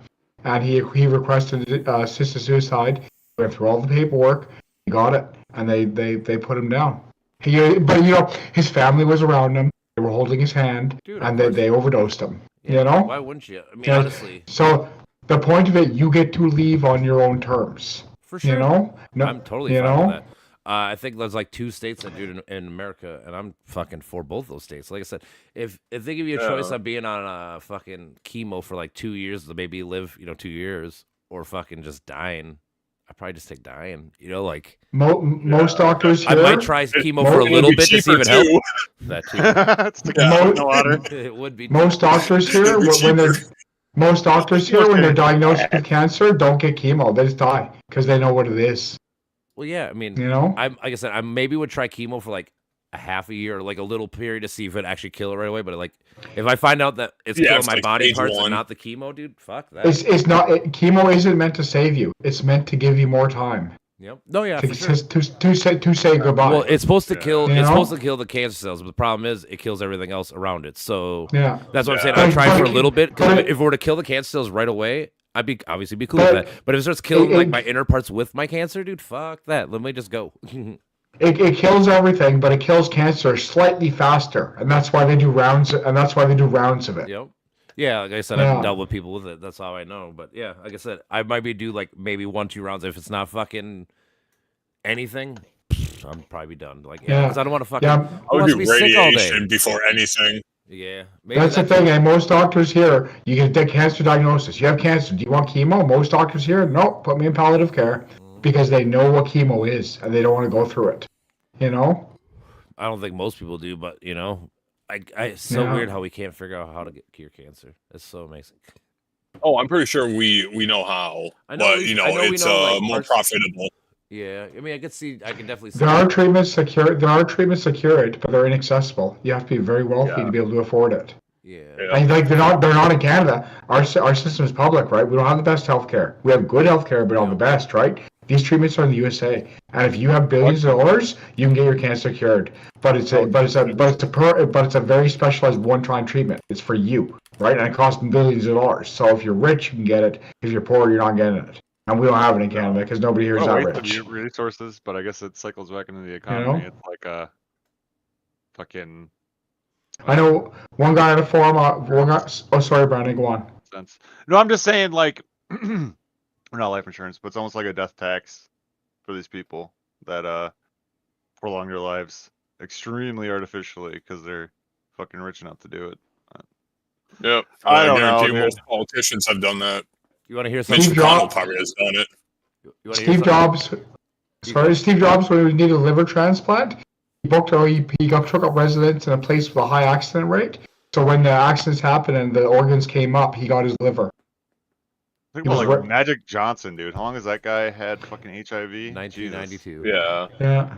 and he requested assisted suicide. He went through all the paperwork, he got it, and they put him down. But you know, his family was around him. They were holding his hand, Dude, and they overdosed him. You know? Why wouldn't you? I mean, Yeah. honestly. So the point of it, you get to leave on your own terms. For sure. You know? No, I'm totally you fine know? with that. I think there's like 2 states that do it in America, and I'm fucking for both those states. Like I said, if they give you a choice on being on fucking chemo for like 2 years to maybe live, 2 years, or fucking just dying, I'd probably just take dying. You know, like Most doctors I here. might try chemo for a little bit to see if it helps. That too. Stick it out in the water. It would be. Most doctors here, when they're diagnosed with cancer, don't get chemo. They just die because they know what it is. Well, yeah. I mean, You know? like I said, I maybe would try chemo for like a half a year, or like a little period to see if it actually kill it right away. But like, if I find out that it's killing it's my like body stage parts 1. and not the chemo, dude, fuck that. It's not chemo isn't meant to save you. It's meant to give you more time Yep. No, yeah, to, for sure. to say goodbye. Well, it's supposed to kill. You It's know? supposed to kill the cancer cells, but the problem is it kills everything else around it. So yeah. that's what I'm saying. But- I'd try for a little bit because but- if it were to kill the cancer cells right away, I'd be obviously be cool with that. But if it starts killing like my inner parts with my cancer, dude, fuck that. Let me just go. It kills everything, but it kills cancer slightly faster, and that's why they do rounds. And that's why they do rounds of it. Yep. Yeah, like I said, Yeah. I've dealt with people with it. That's how I know. But yeah, like I said, I might be do like maybe 1-2 rounds. If it's not fucking anything, I'm probably done. Like, yeah, Yeah. because I don't want to fucking. Yeah. Who I would wants to do be sick all day? radiation before anything. Yeah, maybe That's the thing, and most doctors here, you get a cancer diagnosis. You have cancer. Do you want chemo? Most doctors here, no, put me in palliative care because they know what chemo is and they don't want to go through it. You know? I don't think most people do, but you know, it's so Yeah. weird how we can't figure out how to cure cancer. It's so amazing. Oh, I'm pretty sure we know how, I know at but least- you know, I know we it's know, like, more parts- profitable. Yeah, I mean, I can definitely see. There are treatments to cure. There are treatments to cure it, but they're inaccessible. You have to be very wealthy to be able to afford it. Yeah. Yeah. And like they're not in Canada. Our system is public, right? We don't have the best healthcare. We have good healthcare, but not the best, right? These treatments are in the USA, and if you have billions of dollars, you can get your cancer cured. But it's a very specialized one-time treatment. It's for you, right? And it costs billions of dollars. So if you're rich, you can get it. If you're poor, you're not getting it. And we don't have it in Canada because nobody here is What a that waste rich. of resources, but I guess it cycles back into the economy. know? It's like a fucking I know one guy at a forum. Oh, sorry, Brandon. Go on. sense. No, I'm just saying, like, not life insurance, but it's almost like a death tax for these people that prolong their lives extremely artificially because they're fucking rich enough to do it. Yep. I don't know, guarantee dude. most politicians have done that. You want to hear Mitch something? McConnell probably has done it. You wanna hear Steve something? Jobs. Steve Jobs, when he needed a liver transplant, he took up residence in a place with a high accident rate. So when the accidents happened and the organs came up, he got his liver. Think He about was like wor- Magic Johnson, dude. How long has that guy had fucking HIV? Jesus. 1992. Yeah. Yeah.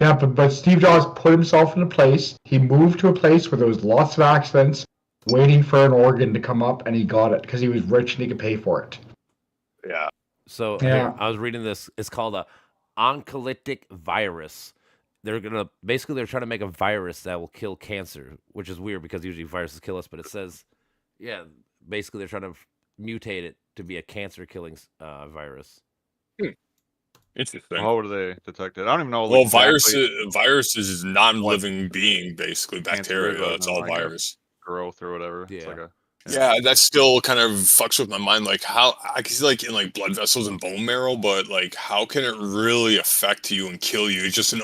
Yeah, but Steve Jobs put himself in a place. He moved to a place where there was lots of accidents, waiting for an organ to come up, and he got it because he was rich and he could pay for it. Yeah. So Yeah. I was reading this. It's called a oncolytic virus. They're trying to make a virus that will kill cancer, which is weird because usually viruses kill us. But it says, yeah, basically they're trying to mutate it to be a cancer-killing virus. Interesting. How would they detect it? I don't even know. Well, exactly viruses is non-living being, basically Cancer is, bacteria. but That's no, all I guess. virus. growth or whatever. It's Yeah. like a Yeah, that still kind of fucks with my mind. Like how I can see like in like blood vessels and bone marrow, but like how can it really affect you and kill you? It's just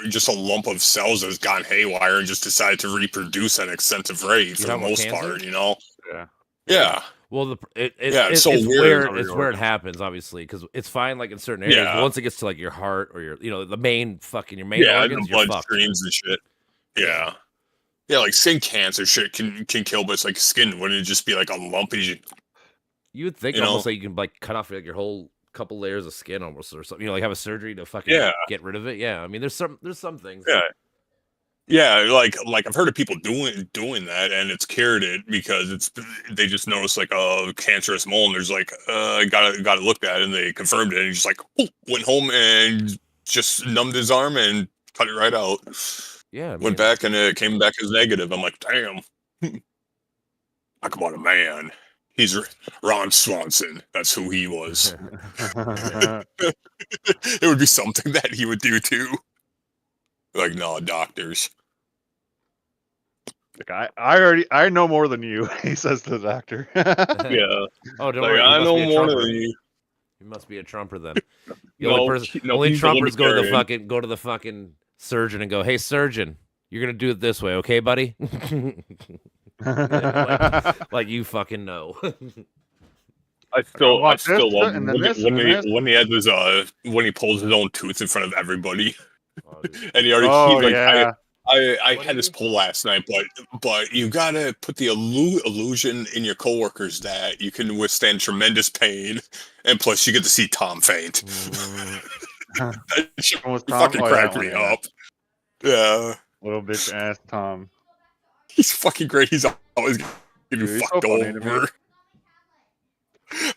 just a lump of cells that's gone haywire and just decided to reproduce at an extensive rate for the talking about most cancer? part. You know? Yeah. Yeah. Well, it's so it's weird. where it's where it happens, obviously, because it's fine like in certain areas. Yeah. But once it gets to like your heart or your the main main Yeah, organs, the you're blood fucked. streams and shit. Yeah. Yeah, like skin cancer shit can kill, but it's like skin. Wouldn't it just be like a lumpy? You would think you almost know? like you can like cut off like your whole couple layers of skin almost or something. Like have a surgery to fucking Yeah. get rid of it. Yeah, I mean there's some things. Yeah. Yeah, like I've heard of people doing that, and it's cured it because they just noticed like a cancerous mole, and there's like got it looked at, and they confirmed it, and he just like went home and just numbed his arm and cut it right out. Yeah, I mean, Went back and it came back as negative. I'm like, damn. Talk about a man. He's Ron Swanson. That's who he was. It would be something that he would do too. Like, no, doctors. Like I know more than you, he says to the doctor. Yeah. Oh, don't Like, worry. I You must know be a more Trumper. than you. You must be a Trumper then. No, Only he's the Trumpers go to the libertarian. fucking surgeon and go, "Hey, surgeon, you're gonna do it this way, okay, buddy?" like you fucking know. I still watch this, love and then this, when and this. he had his when he pulls his own tooth in front of everybody, Oh, dude. and he already Oh he, like yeah. I What had do this you- poll last night, but you gotta put the illusion in your coworkers that you can withstand tremendous pain, and plus you get to see Tom faint. That shit Was Tom? fucking Oh, yeah, cracked that me one, yeah. up. Yeah, Little bitch ass Tom. he's fucking great. He's always getting Dude, he's so fucked funny to me. over.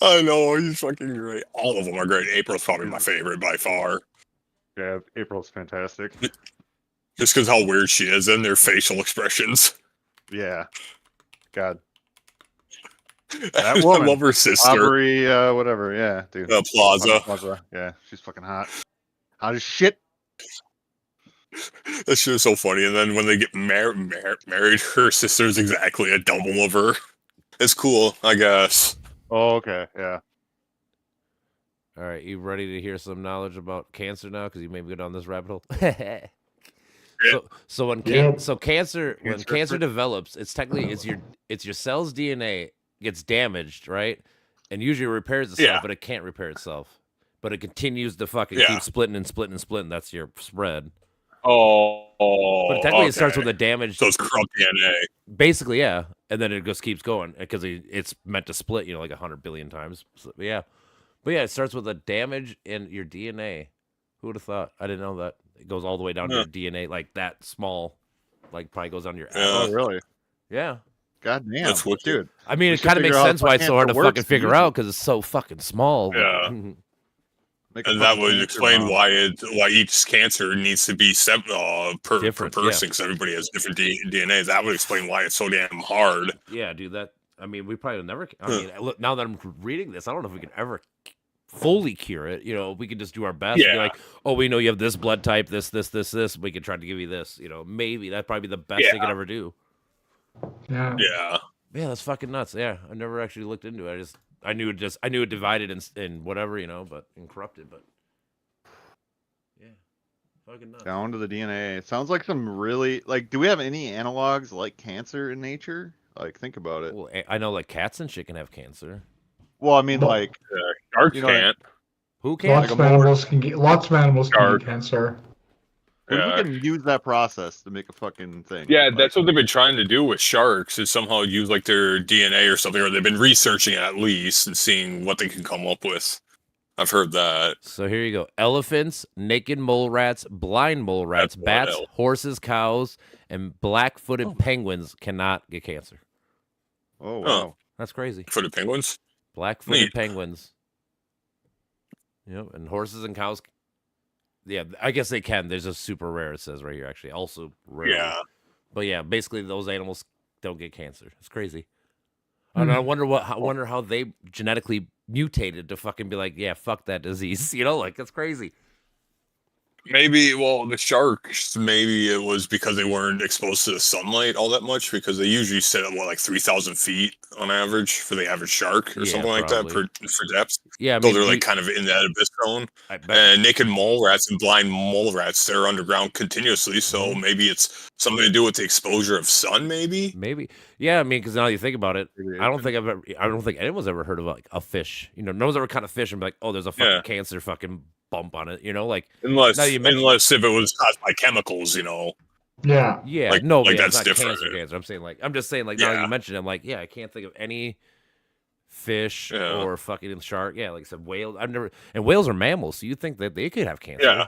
I know, he's fucking great. All of them are great. April's probably my favorite by far. Yeah, April's fantastic. Just because how weird she is and their facial expressions. Yeah. God. I woman, love her sister, Aubrey, whatever. Yeah, dude. Plaza. Plaza. Yeah, she's fucking hot. Hot as shit. That shit is so funny. And then when they get married, her sister's exactly a double of her. It's cool, I guess. Oh, okay. Yeah. All right, you ready to hear some knowledge about cancer now? Because you maybe go down this rabbit hole. So when Yeah. cancer Cancer. develops, it's technically it's your cell's DNA gets damaged, right? And usually it repairs itself, Yeah. but it can't repair itself. But it continues to fucking Yeah. keep splitting and splitting and splitting. That's your spread. Oh, But technically, it starts okay. with the damage. So it's corrupt DNA. Basically, yeah, and then it just keeps going because it's meant to split, like 100 billion times. So, yeah, but yeah, it starts with the damage in your DNA. Who would have thought? I didn't know that it goes all the way down to Yeah. your DNA, like that small, like probably goes on your Yeah. Oh, atom. really? Yeah. God damn, That's wicked. dude. I mean, We it should kind of makes figure out sense why it's so hard to cancer works fucking and figure use it. out because it's so fucking small. Yeah. Make a And that fucking would cancer explain bomb. why each cancer needs to be per Different, yeah. person because everybody has different DNA. That would explain why it's so damn hard. Yeah, dude. I mean, we probably never. I mean, look, now that I'm reading this, I don't know if we can ever fully cure it. We could just do our best. And be Yeah. like, oh, we know you have this blood type, this. We could try to give you this. Maybe that'd probably be the best they could ever do. Yeah. Yeah. Yeah, that's fucking nuts. Yeah, I never actually looked into it. I knew it divided in whatever, but and corrupted. But yeah, fucking nuts. Down to the DNA. It sounds like some really do we have any analogs like cancer in nature? Like, think about it. Well, I know like cats and shit can have cancer. Well, I mean, Well- like, Sharks You know, can't. Who can? Lots of animals can get cancer. what if Yeah. we can use that process to make a fucking thing? Yeah, Like, that's what they've been trying to do with sharks is somehow use like their DNA or something, or they've been researching it at least and seeing what they can come up with. I've heard that. So here you go: elephants, naked mole rats, blind mole rats, That's bats, wild. horses, cows, and black-footed penguins cannot get cancer. Oh, wow. Oh. That's crazy. For the penguins? Black-footed Neat. penguins. And horses and cows. Yeah, I guess they can. There's a super rare. It says right here, actually, also rare. Yeah. But yeah, basically those animals don't get cancer. It's crazy. And I wonder how they genetically mutated to fucking be like, yeah, fuck that disease. That's crazy. Maybe, well, the sharks, maybe it was because they weren't exposed to the sunlight all that much because they usually sit at, 3,000 feet on average for the average shark or Yeah, something like that probably. for depth. Yeah, I So mean, they're kind of in that abyss zone. I bet. And naked mole rats and blind mole rats, they're underground continuously. So Mm-hmm. maybe it's something to do with the exposure of sun, maybe? Maybe. Yeah, I mean, because now you think about it, Maybe I don't think anyone's ever heard of like a fish. No one's ever caught a fish and be like, oh, there's a fucking Yeah. cancer fucking bump on it. Unless Now you mention- unless if it was caused by chemicals, Yeah. Yeah, Like- no, like yeah, that's it's not different. Cancer. I'm just saying, now Yeah. you mentioned it, I'm like, yeah, I can't think of any fish Yeah. or fucking shark. Yeah, like I said, whales. And whales are mammals, so you think that they could have cancer. Yeah.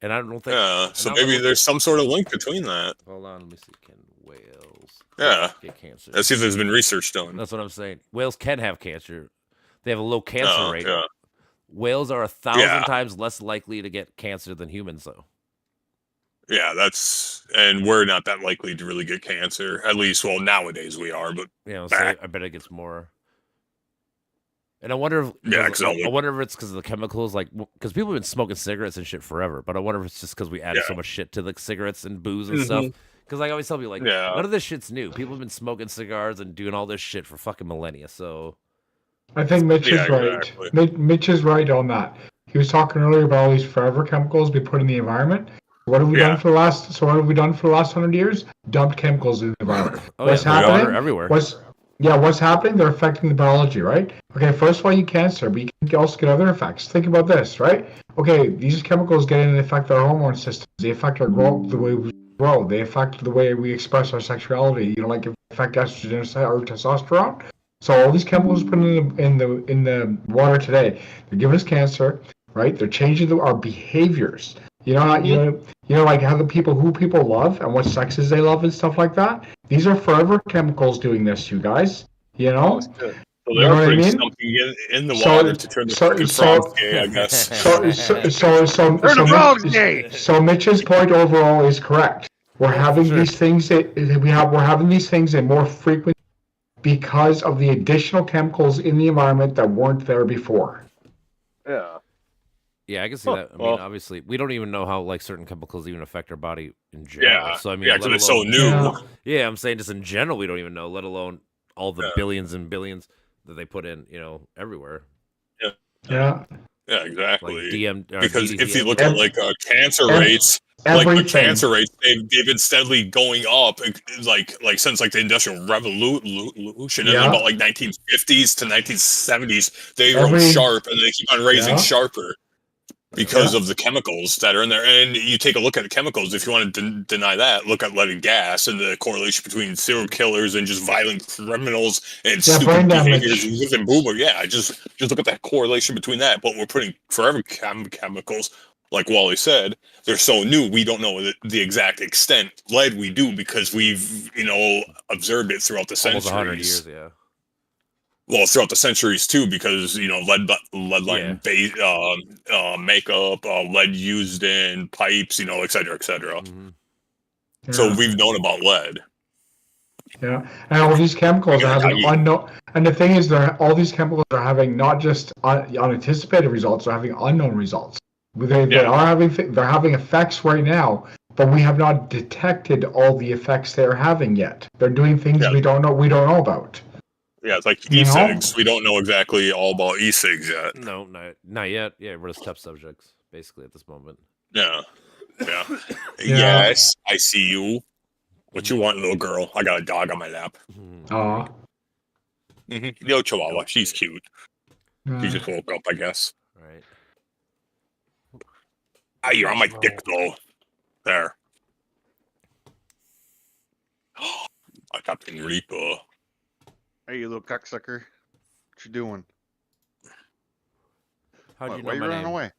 And I don't think. Yeah. So now maybe that- there's some sort of link between that. Hold on, let me see. Can whales Yeah. get cancer? Let's see if there's been research done. That's what I'm saying. Whales can have cancer. They have a low cancer Oh, rate. yeah. Whales are 1,000 Yeah. times less likely to get cancer than humans, though. Yeah, and we're not that likely to really get cancer. At least, well, nowadays we are, but So Back. I bet it gets more. And I wonder if Yeah, I wonder if it's because of the chemicals, because people have been smoking cigarettes and shit forever. But I wonder if it's just because we added so much shit to the cigarettes and booze and stuff. Because I always tell people, Yeah. none of this shit's new. People have been smoking cigars and doing all this shit for fucking millennia. So I think Mitch Yeah, is right. exactly. Mitch is right on that. He was talking earlier about all these forever chemicals we put in the environment. What have we done for the last? So what have we done for the last 100 years? Dumped chemicals in the environment. What's yeah, happening? water everywhere. What's happening? They're affecting the biology, right? Okay, first of all, you cancer, but you can also get other effects. Think about this, right? Okay, these chemicals get in and affect our hormone systems. They affect our growth, the way we grow. They affect the way we express our sexuality. Like affect estrogen or testosterone. So all these chemicals put in the water today, they're giving us cancer, right? They're changing our behaviors. You know, like how who people love and what sexes they love and stuff like that. These are forever chemicals doing this, you guys. You know. So You they're know what I putting mean? something in the So- water to turn the fucking frogs gay, I guess. So the frogs gay! So Mitch's point overall is correct. We're having these things we're having these things in more frequent because of the additional chemicals in the environment that weren't there before. Yeah. Yeah, I can see Huh, that. I mean, well- obviously, we don't even know how certain chemicals even affect our body in general. Yeah. So I mean, Yeah, let because it's so alone- new. Yeah. Yeah, I'm saying just in general, we don't even know, let alone all the Yeah. billions and billions that they put in, everywhere. Yeah, Yeah, exactly. Like DM, or Because if you DDTM. look at cancer Ev- rates, everything. like the cancer rates, they've been steadily going up, like since the Industrial Revolution, and Yeah. then about 1950s to 1970s, they Every- rose sharp, and they keep on raising Yeah. sharper. because of the chemicals that are in there. And you take a look at the chemicals. If you want to deny that, look at lead and gas and the correlation between serial killers and just violent criminals and Yeah, brain stupid damage. behaviors within boomer. Yeah, just look at that correlation between that. But we're putting forever chemicals, like Wally said, they're so new. We don't know the exact extent. Lead we do because we've observed it throughout the Almost centuries. 100 years, yeah. Well, throughout the centuries too, because lead line makeup, lead used in pipes, et cetera, et cetera. Mm-hmm. So we've known about lead. Yeah, and all these chemicals are having unknown. And the thing is, all these chemicals are having not just unanticipated results; they're having unknown results. They're having effects right now, but we have not detected all the effects they're having yet. They're doing things we don't know about. Yeah, it's like e-cigs. We don't know exactly all about e-cigs yet. No, not yet. Yeah, we're just test subjects, basically, at this moment. Yeah. Yes, I see you. What you want, little girl? I got a dog on my lap. Aw. Yo, Chihuahua. She's cute. She just woke up, I guess. Right. Ah, you're on my dick, though. There. I got the Reaper. Hey, you little cocksucker. What you doing? How'd you know Why you my running name? away?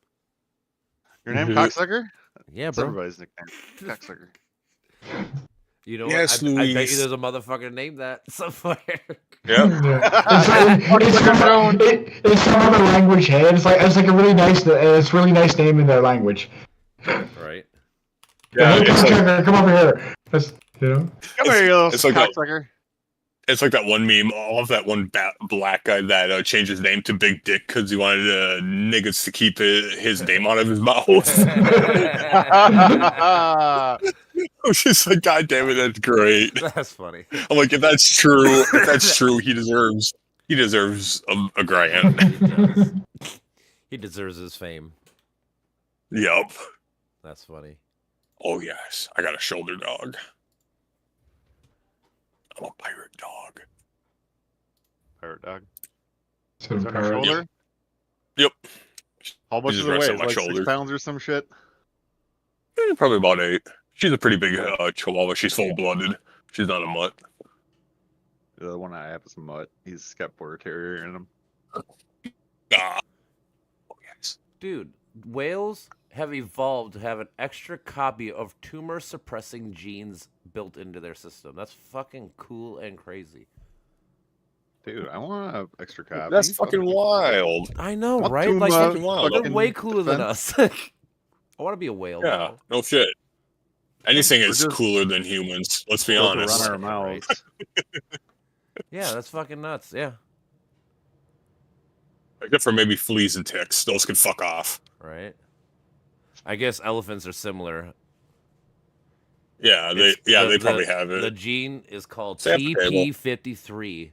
Your name cocksucker? Yeah, That's bro. everybody's nickname. Cocksucker. You know Yes, what? I bet you Luis. there's a motherfucker named that somewhere. Yeah. It's some other language. Hey, it's like a really nice. It's really nice name in their language. Right. Yeah, Hey, it's like, come over here. That's, Come here, you little it's like that- cocksucker. it's like that one meme of that one black guy that changed his name to Big Dick because he wanted niggas to keep his name out of his mouth. I was just like, God damn it, that's great. That's funny. I'm like, if that's true, he deserves a grand. He deserves his fame. Yep. That's funny. Oh yes, I got a shoulder dog. I'm a pirate dog. Pirate dog. So Is that on your shoulder? Yep. How much just does it rests weigh? on my Like shoulder. 6 pounds or some shit? Probably about 8. She's a pretty big Chihuahua. She's full-blooded. She's not a mutt. The one I have is a mutt. He's got border terrier in him. Ah. Oh yes. Dude, whales have evolved to have an extra copy of tumor suppressing genes built into their system. That's fucking cool and crazy. Dude, I want an extra copy. That's fucking wild. I know, What right? tumor Like, fucking wild. they're fucking way cooler than defense? us. I want to be a whale. Yeah, now. no shit. Anything We're is just cooler than humans. Let's be Built to honest. run our Right. mouths. Yeah, that's fucking nuts. Yeah. Except for maybe fleas and ticks. Those can fuck off. Right. I guess elephants are similar. Yeah, It's they probably have The it. gene is called Stay at the table. TP53.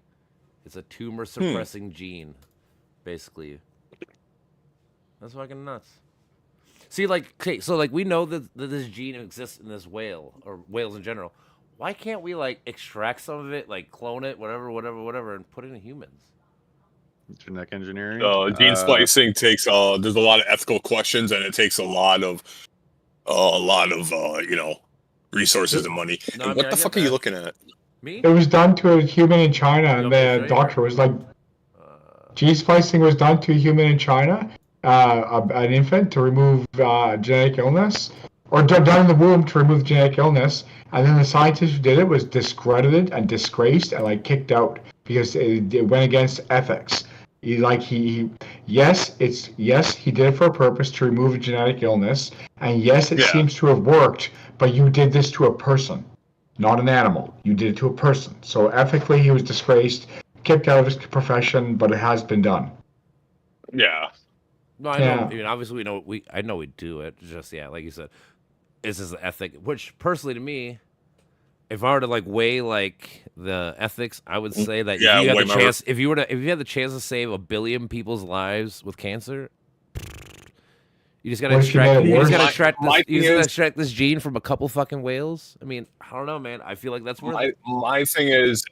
It's a tumor suppressing gene, basically. That's fucking nuts. See, like, okay, so like we know that this gene exists in this whale or whales in general. Why can't we like extract some of it, like clone it, whatever, and put it in humans? Genetic engineering. Gene splicing takes there's a lot of ethical questions and it takes a lot of resources and money. No, And I mean, what I the get fuck are you that. looking at? Me? It was done to a human in China, and Okay, the sure. doctor was like, gene splicing was done to a human in China, an infant, to remove genetic illness, or done in the womb to remove genetic illness, and then the scientist who did it was discredited and disgraced and like kicked out because it went against ethics. He did it for a purpose to remove a genetic illness, and yes, it Yeah. seems to have worked, but you did this to a person, not an animal. You did it to a person. So ethically, he was disgraced, kicked out of his profession, but it has been done. Yeah. No, I know. Yeah. I mean, obviously, I know we do it. Just like you said, this is the ethic. Which, personally, to me, if I were to like weigh like the ethics, I would say that Yeah, if you had way the more. chance, if you had the chance to save 1 billion people's lives with cancer, you just gotta What if you extract. made it You just worse? gotta extract My this. You thing just gotta is- extract this gene from a couple fucking whales. I mean, I don't know, man. I feel like that's worth it. My thing is,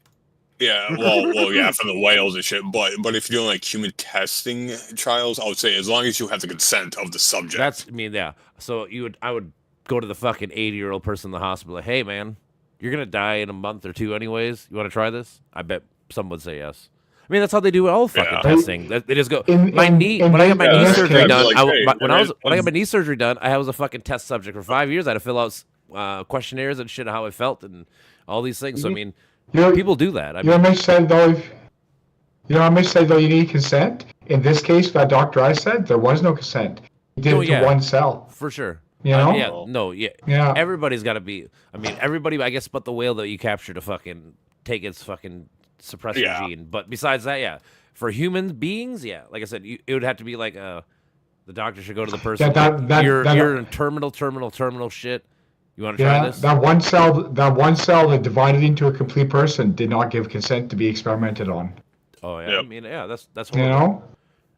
Yeah, well, yeah, for the whales and shit. But if you're doing like human testing trials, I would say as long as you have the consent of the subject. That's, I mean, yeah. So I would go to the fucking 80-year-old person in the hospital, like, hey, man, you're gonna die in a month or two, anyways. You want to try this? I bet some would say yes. I mean, that's how they do all fucking Yeah. testing. They just go. In- My in- knee. in When I got my knee this surgery case- done, Like, hey, when I got man, my knee surgery done, I was a fucking test subject for 5 years. I had to fill out questionnaires and shit how I felt and all these things. So I mean, You know, people do that. I you know mean, what Mitch said though? You know what Mitch said though? You need consent. In this case, that doctor I said, there was no consent. He did Oh, it to yeah. one cell. for sure. You know? Yeah. No. Yeah. Yeah. Everybody's got to be. I mean, everybody. I guess, but the whale that you capture to fucking take its fucking suppressor Yeah. gene. But besides that, yeah, for human beings, yeah, like I said, it would have to be like the doctor should go to the person. You're in terminal shit. You want to try Yeah, this? that one cell that divided into a complete person did not give consent to be experimented on. Oh yeah. Yep. I mean, yeah, that's You horrible. know?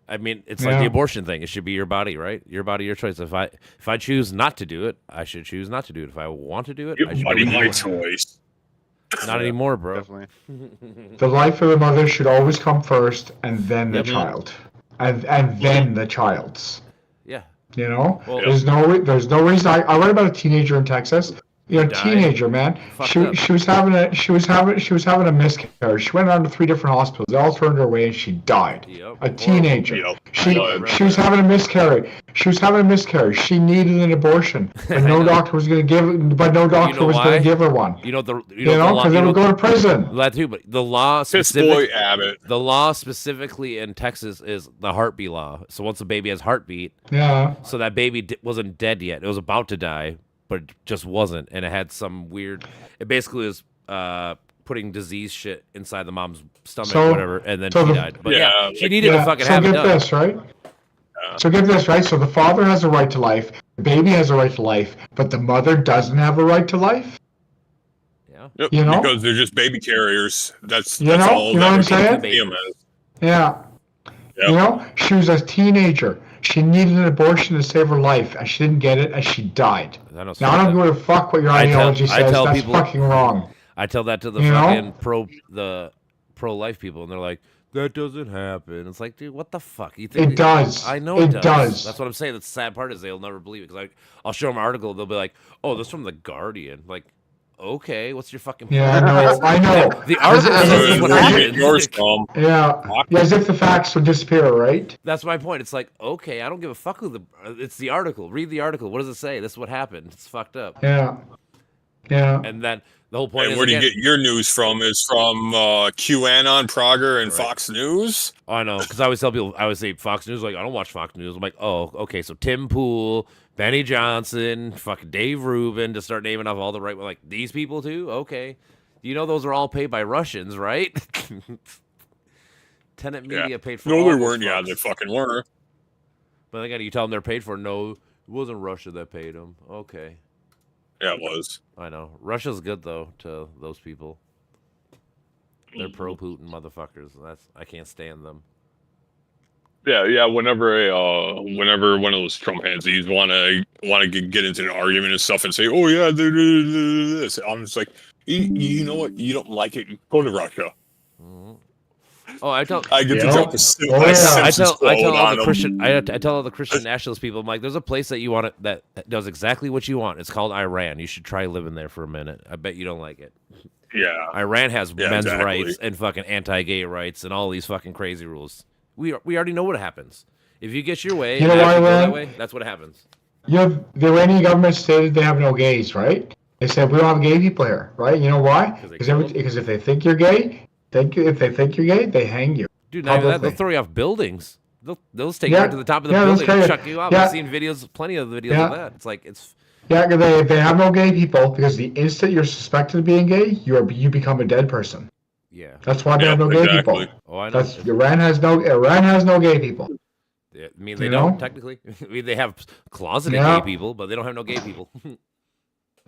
I mean, it's like the abortion thing. It should be your body, right? Your body, your choice. If I choose not to do it, I should choose not to do it. If I want to do it, I Your should body, be able my to do it. choice. Not anymore, bro. Definitely. The life of the mother should always come first, and then the Yep. child, and then the child's. Yeah. You know, Well- there's no reason. I read about a teenager in Texas. You know, Died. teenager man. Fucked up. She was having a miscarriage. She went on to 3 different hospitals. They all turned her away, and she died. Yep. A teenager. Yep. She I was having a miscarriage. She needed an abortion, but no doctor was going to give. But no doctor was why? going to give her one. You know the You know, because they would go to prison. that too, but the law Piss boy Abbott. the law specifically in Texas is the heartbeat law. So once a baby has heartbeat, Yeah. so that baby wasn't dead yet. It was about to die, but it just wasn't, and it had some weird. It basically was putting disease shit inside the mom's stomach, So- whatever, and then so she the- died. But yeah, Yeah, she like- needed to fucking so have it get done. this, right? So get this, right? So the father has a right to life, the baby has a right to life, but the mother doesn't have a right to life? Yeah. Yep, You know? because they're just baby carriers. That's You that's know? all You know what I'm that saying? them is. Yeah. Yep. You know, she was a teenager. She needed an abortion to save her life, and she didn't get it, and she died. I know, Now, I don't give a fuck what your I tell- ideology I says. tell That's people- fucking wrong. I tell that to the You know? fucking pro-life people, and they're like, "That doesn't happen." It's like, dude, what the fuck? You think It does. I know It it does. That's what I'm saying. The sad part is they'll never believe it because I'll show them an article. They'll be like, "Oh, this from the Guardian." Like, okay, what's your fucking? Yeah, I point? know. I know. The article As says if- this is what Where you get happens. yours from? Yeah. Yeah, as if the facts would disappear, right? That's my point. It's like, okay, I don't give a fuck who the. It's the article. Read the article. What does it say? This is what happened. It's fucked up. Yeah. Yeah. And then the whole point And is where do you again, get your news from? Is from QAnon, Prager, and Right. Fox News? Oh, I know, because I always tell people, I always say Fox News, like, I don't watch Fox News. I'm like, oh, okay, so Tim Pool, Benny Johnson, fucking Dave Rubin, to start naming off all the right, like, these people too? Okay. You know those are all paid by Russians, right? Tenant Media paid for No, all they those weren't. Yeah, fucks. they fucking were. But again, you tell them they're paid for, no, it wasn't Russia that paid them. Okay. Yeah, it was. I know. Russia's good, though, to those people. They're Mm-hmm. pro-Putin motherfuckers. I can't stand them. Yeah. Whenever one of those Trump pansies want to get into an argument and stuff and say, "Oh yeah, this," I'm just like, you know what? You don't like it? Go to Russia. Mhm. Oh, I tell. I get Yeah. to drop a Sim- Oh, a yeah. I Simpsons tell quote all on the 'em. Christian I tell all the Christian nationalist people, I'm like, there's a place that you want it that does exactly what you want. It's called Iran. You should try living there for a minute. I bet you don't like it. Yeah. Iran has Yeah, men's exactly. rights and fucking anti-gay rights and all these fucking crazy rules. We already know what happens. If you get your way, You know and why, actually go that Iran? way, that's what happens. You know, the Iranian government stated they have no gays, right? They said we don't have gay people here, right? You know why? 'Cause they Because kill 'em? if they think you're gay, if they think you're gay, they hang you. Dude, not even that, they'll Publicly. throw you off buildings. They'll take you Yeah. right to the top of the Yeah, they'll building and take chuck you off. yeah. I've seen videos, plenty of videos Yeah. of that. It's like it's Yeah, they have no gay people because the instant you're suspected of being gay, you become a dead person. yeah. That's why they Yeah, have no gay exactly. people. Oh, I know. That's Iran has no gay people. Yeah, I mean, they You don't know? technically. I mean, they have closeted Yeah. gay people, but they don't have no gay people.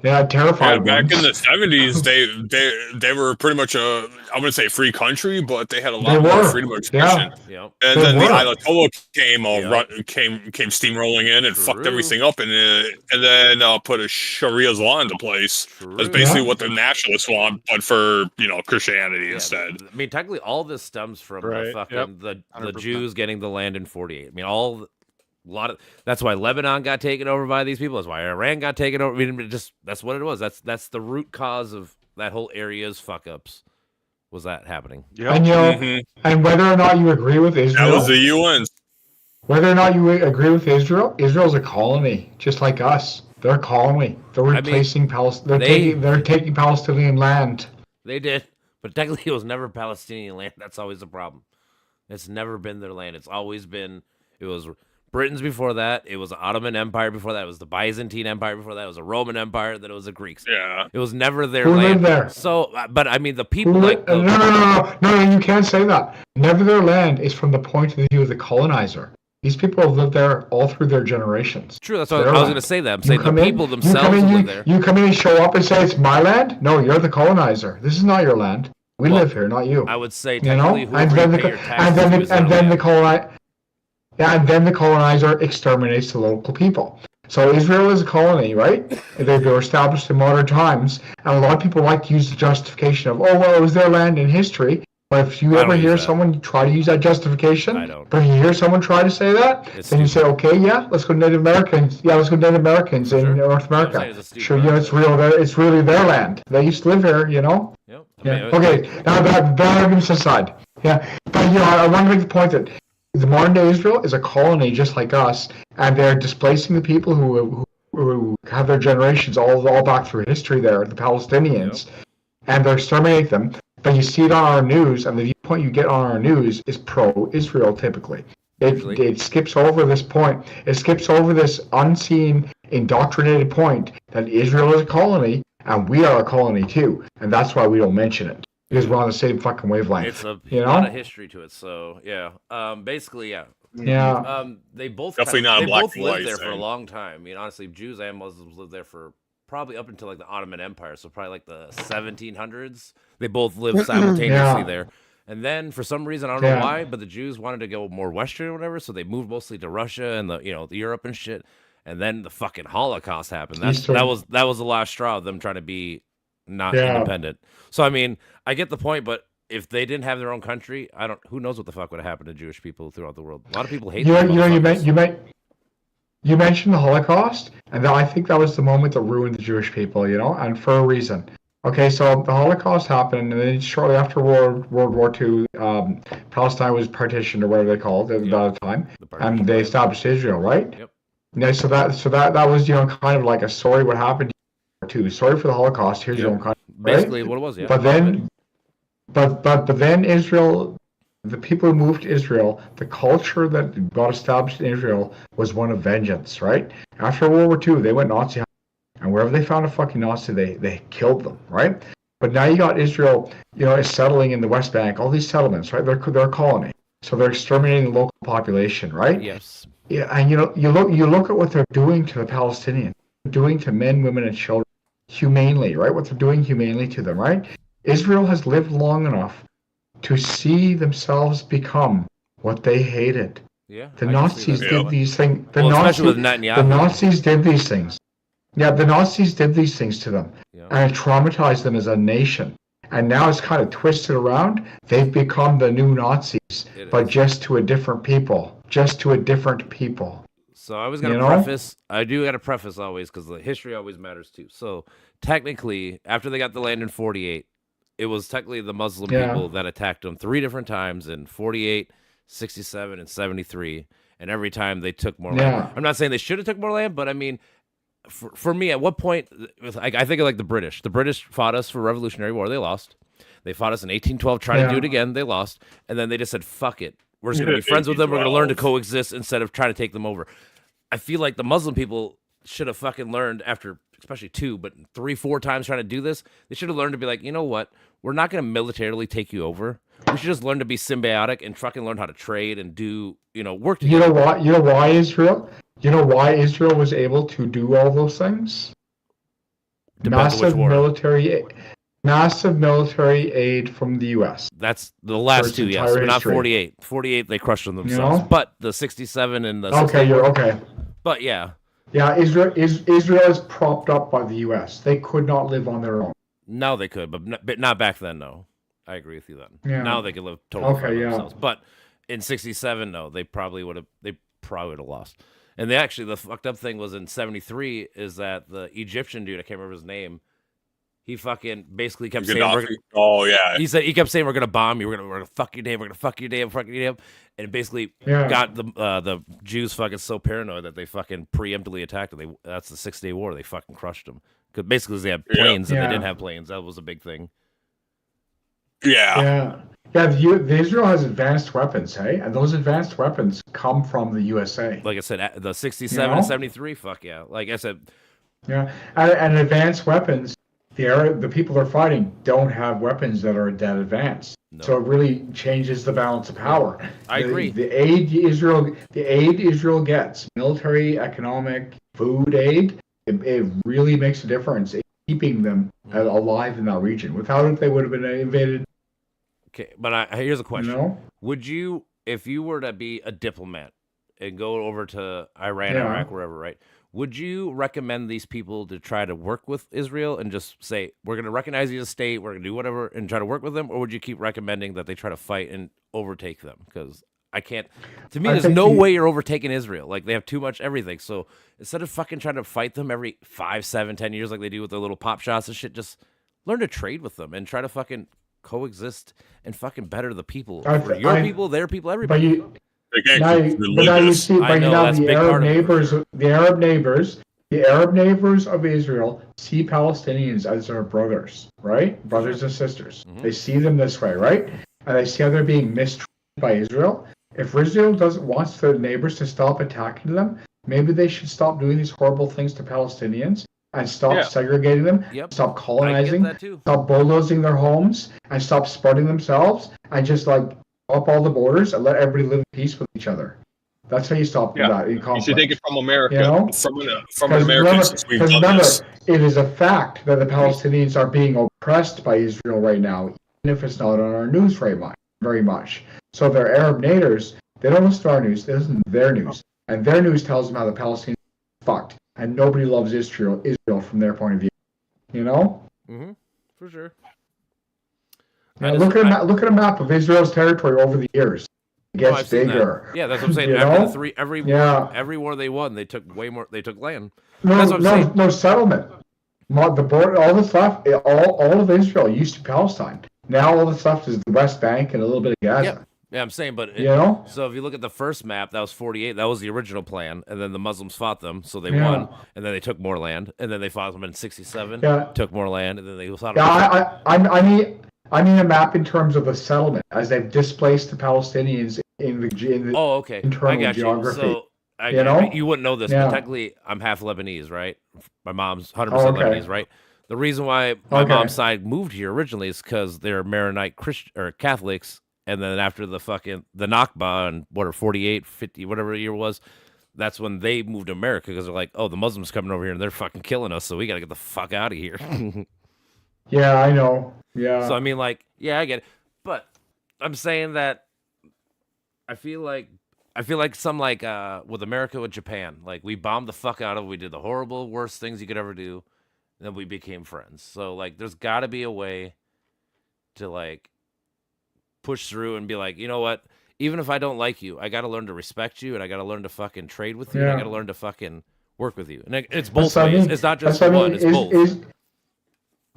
Yeah, terrified back ones. in the 70s, they were pretty much I wouldn't say free country, but they had a They lot more were. freedom of expression. Yeah. Yep. And They then were. the Ayatollah came Yeah. came steamrolling in and fucked True. everything up, and then put a Sharia's law into place. That's True. basically Yeah. what the nationalists want, but for Yeah, Christianity th- instead. I mean, technically, all this stems from the Right, fucking yep, the 100%. Jews getting the land in '48. I mean, that's why Lebanon got taken over by these people. That's why Iran got taken over. I mean, that's what it was. That's the root cause of that whole area's fuck ups. Was that happening? Yep. And you know, Mhm. and whether or not you agree with That Israel, was the UN. whether or not you agree with Israel, Israel's a colony, just like us. They're a colony. They're mean, replacing Palestine. They're taking Palestinian land. They did, but technically, it was never Palestinian land. That's always the problem. It's never been their land. It's always been. It was Britain's before that. It was the Ottoman Empire before that. It was the Byzantine Empire before that. It was the Roman Empire. Then it was the Greeks. Yeah. It was never their Who land. lived there? So, but I mean, the people No, like no, you can't say that. Never their land is from the point of view of the colonizer. These people have lived there all through their generations. True, that's what Their I was land. going to say. That I'm You saying the come in, people you themselves come in, live there. You come in and show up and say it's my land? No, you're the colonizer. This is not your land. We Well, live here, not you. I would say You know, technically, and whoever then you the pay your and taxes then to the, is their and then land. and then the colonizer exterminates the local people. So Israel is a colony, right? They were established in modern times, and a lot of people like to use the justification of, oh well, it was their land in history. But if you I ever don't hear use that. someone try to use that justification, I don't. but you hear someone try to say that, It's then you say, stupid. okay, yeah, let's go Native Americans. Yeah, let's go Native Americans in Sure. North I'm America. saying it's a stupid Sure, yeah, it's argument. real. It's really their land. They used to live here, you know. Yep. I Yeah. mean, Okay. Now that arguments aside, yeah, but you know, I want to make the point that the modern day Israel is a colony just like us, and they're displacing the people who have their generations all back through history. There, the Palestinians, and they're exterminating them. But you see it on our news, and the viewpoint you get on our news is pro-Israel typically. Usually. It skips over this point. It skips over this unseen, indoctrinated point that Israel is a colony and we are a colony too, and that's why we don't mention it because we're on the same fucking wavelength. It's a you lot know? of history to it. So yeah. Basically, yeah. Yeah. They both Definitely not a they black both and lived white there for a thing. long time. I mean, honestly, Jews and Muslims lived there for probably up until like the Ottoman Empire, so probably like the 1700s. They both lived simultaneously Yeah. there. And then for some reason, I don't know Yeah. why, but the Jews wanted to go more Western or whatever, so they moved mostly to Russia and the Europe and shit. And then the fucking Holocaust happened. Eastern. That was the last straw of them trying to be not Yeah. independent. So I mean, I get the point, but if they didn't have their own country, who knows what the fuck would have happened to Jewish people throughout the world. A lot of people hate You those motherfuckers. you mentioned the Holocaust, and I think that was the moment that ruined the Jewish people, you know, and for a reason. Okay, so the Holocaust happened, and then shortly after World War II, Palestine was partitioned or whatever they called it at Yep. that time, The partition and they plan. established Israel, right? Yep. Yeah, so that was kind of like a story what happened to sorry for the Holocaust. Here's your Yep. own country. Right? Basically, what it was, yeah. But then, but then Israel, the people who moved to Israel, the culture that got established in Israel was one of vengeance, right? After World War II, they went Nazi hunting, and wherever they found a fucking Nazi, they killed them, right? But now you got Israel, is settling in the West Bank, all these settlements, right? They're a colony, so they're exterminating the local population, right? Yes. Yeah, and you look at what they're doing to the Palestinians, they're doing to men, women, and children humanely, right? What they're doing humanely to them, right? Israel has lived long enough to see themselves become what they hated. Yeah. The I can see Nazis that. did these things. Especially with Netanyahu. The Nazis did these things. Yeah, the Nazis did these things to them, Yeah. and it traumatized them as a nation. And now it's kind of twisted around. They've become the new Nazis, It but is. just to a different people. Just to a different people. So I was gonna preface. I do got to preface always because the history always matters too. So technically, after they got the land in '48, it was technically the Muslim Yeah. people that attacked them 3 different times in '48, '67, and '73. And every time they took more Yeah. land. I'm not saying they should have took more land, but I mean, for me, at what point? I think of like the British. The British fought us for Revolutionary War. They lost. They fought us in 1812. Tried to do Yeah. it again. They lost. And then they just said, "Fuck it. We're just We gonna be did friends with them. We're gonna learn to 1812. coexist instead of trying to take them over." I feel like the Muslim people should have fucking learned after, especially 2, but 3, 4 times trying to do this. They should have learned to be like, you know what? We're not going to militarily take you over. We should just learn to be symbiotic and fucking learn how to trade and do, work You together. know why? You know why Israel? You know why Israel was able to do all those things? Depends on which war. Massive military aid from the U.S. That's the last its two, yes, entire but not history. 48. 48, they crushed them themselves. know? But the 67 and the Okay, 68 you're okay. But yeah, Yeah, Israel is propped up by the U.S. They could not live on their own. now they could, but not back then. No, I agree with you then. Yeah. Now they could live totally Okay, fine by yeah. themselves. But in 67, no, they probably would have. They probably would have lost. And they actually, the fucked up thing was in 73 is that the Egyptian dude, I can't remember his name, he fucking basically kept saying, we're Gaddafi. gonna, Oh yeah. he kept saying we're gonna bomb you, we're gonna fuck your day, we're gonna fuck your day, fuck your day, and it basically Yeah. got the Jews fucking so paranoid that they fucking preemptively attacked them. That's the 6-day war. They fucking crushed them. Cause basically they had Yeah. planes and Yeah. they didn't have planes. That was a big thing. Yeah. Yeah, the Israel has advanced weapons, hey, and those advanced weapons come from the USA. Like I said, the 67 You know? and 73, fuck yeah. Like I said, Yeah, and advanced weapons. The people they're fighting don't have weapons that are that advanced. No. So it really changes the balance of power. I agree. The aid Israel gets, military, economic, food aid, it really makes a difference in keeping them alive in that region. Without it, they would have been invaded. okay, but here's a question. You know? Would you, if you were to be a diplomat and go over to Iran, Yeah. Iraq, wherever, right? Would you recommend these people to try to work with Israel and just say, we're going to recognize you as a state, we're going to do whatever, and try to work with them? Or would you keep recommending that they try to fight and overtake them? Because I can't, to me, I there's think no the- way you're overtaking Israel. Like, they have too much everything. So instead of fucking trying to fight them every 5, 7, 10 years like they do with their little pop shots and shit, just learn to trade with them and try to fucking coexist and fucking better the people. For your people, their people, But everybody. you, They can't now, keep but now you religious. see, I but know, now that's a the big part Arab of it, for neighbors, the Arab neighbors of Israel see Palestinians as their brothers, right? Brothers and sisters. Mhm. They see them this way, right? And they see how they're being mistreated by Israel. If Israel wants their neighbors to stop attacking them, maybe they should stop doing these horrible things to Palestinians and stop Yeah. segregating them, Yep. stop I get colonizing, that too. stop bulldozing their homes, and stop spreading themselves, and just like up all the borders and let everybody live in peace with each other. That's how you stop Yeah. that in You conflict. should take it from America. You know? From an Because American, since we've done remember, this. it is a fact that the Palestinians are being oppressed by Israel right now, even if it's not on our news very much. So their Arab neighbors, they don't listen to our news, they listen to their news. And their news tells them how the Palestinians are fucked. And nobody loves Israel from their point of view. You know? Mm-hmm. For sure. Now, look at a map of Israel's territory over the years. It Oh, gets I've seen that. bigger. Yeah, that's what I'm saying. You After know? the three, every Yeah. war, every war they won, they took way more. They took land. No, That's what I'm saying. no settlement. The border, all the stuff, all of Israel used to Palestine. Now all the stuff is the West Bank and a little bit of Gaza. Yeah, I'm saying, but You know? so if you look at the first map, that was 48. That was the original plan, and then the Muslims fought them, so they Yeah. won, and then they took more land, and then they fought them in 67, Yeah. took more land, and then they fought Yeah, them. I mean a map in terms of the settlement as they've displaced the Palestinians in the Oh, okay. I internal got you. geography. So You know? you wouldn't know this, Yeah. but technically, I'm half Lebanese, right? My mom's 100% Oh, okay. Lebanese, right? The reason why my Okay. mom's side moved here originally is because they're Maronite Christian or Catholics, and then after the Nakba and 48, 50, whatever year it was, that's when they moved to America because they're like, oh, the Muslims coming over here and they're fucking killing us, so we got to get the fuck out of here. Yeah, I know. Yeah. So I mean, like, yeah, I get it, but I'm saying that I feel like some like with America with Japan, like we bombed the fuck out of, we did the horrible worst things you could ever do, and then we became friends. So like, there's got to be a way to like push through and be like, you know what? Even if I don't like you, I got to learn to respect you, and I got to learn to fucking trade with you, and I Yeah. got to learn to fucking work with you. And it's both That's what I ways. mean. It's not just That's what I one. mean. It's both.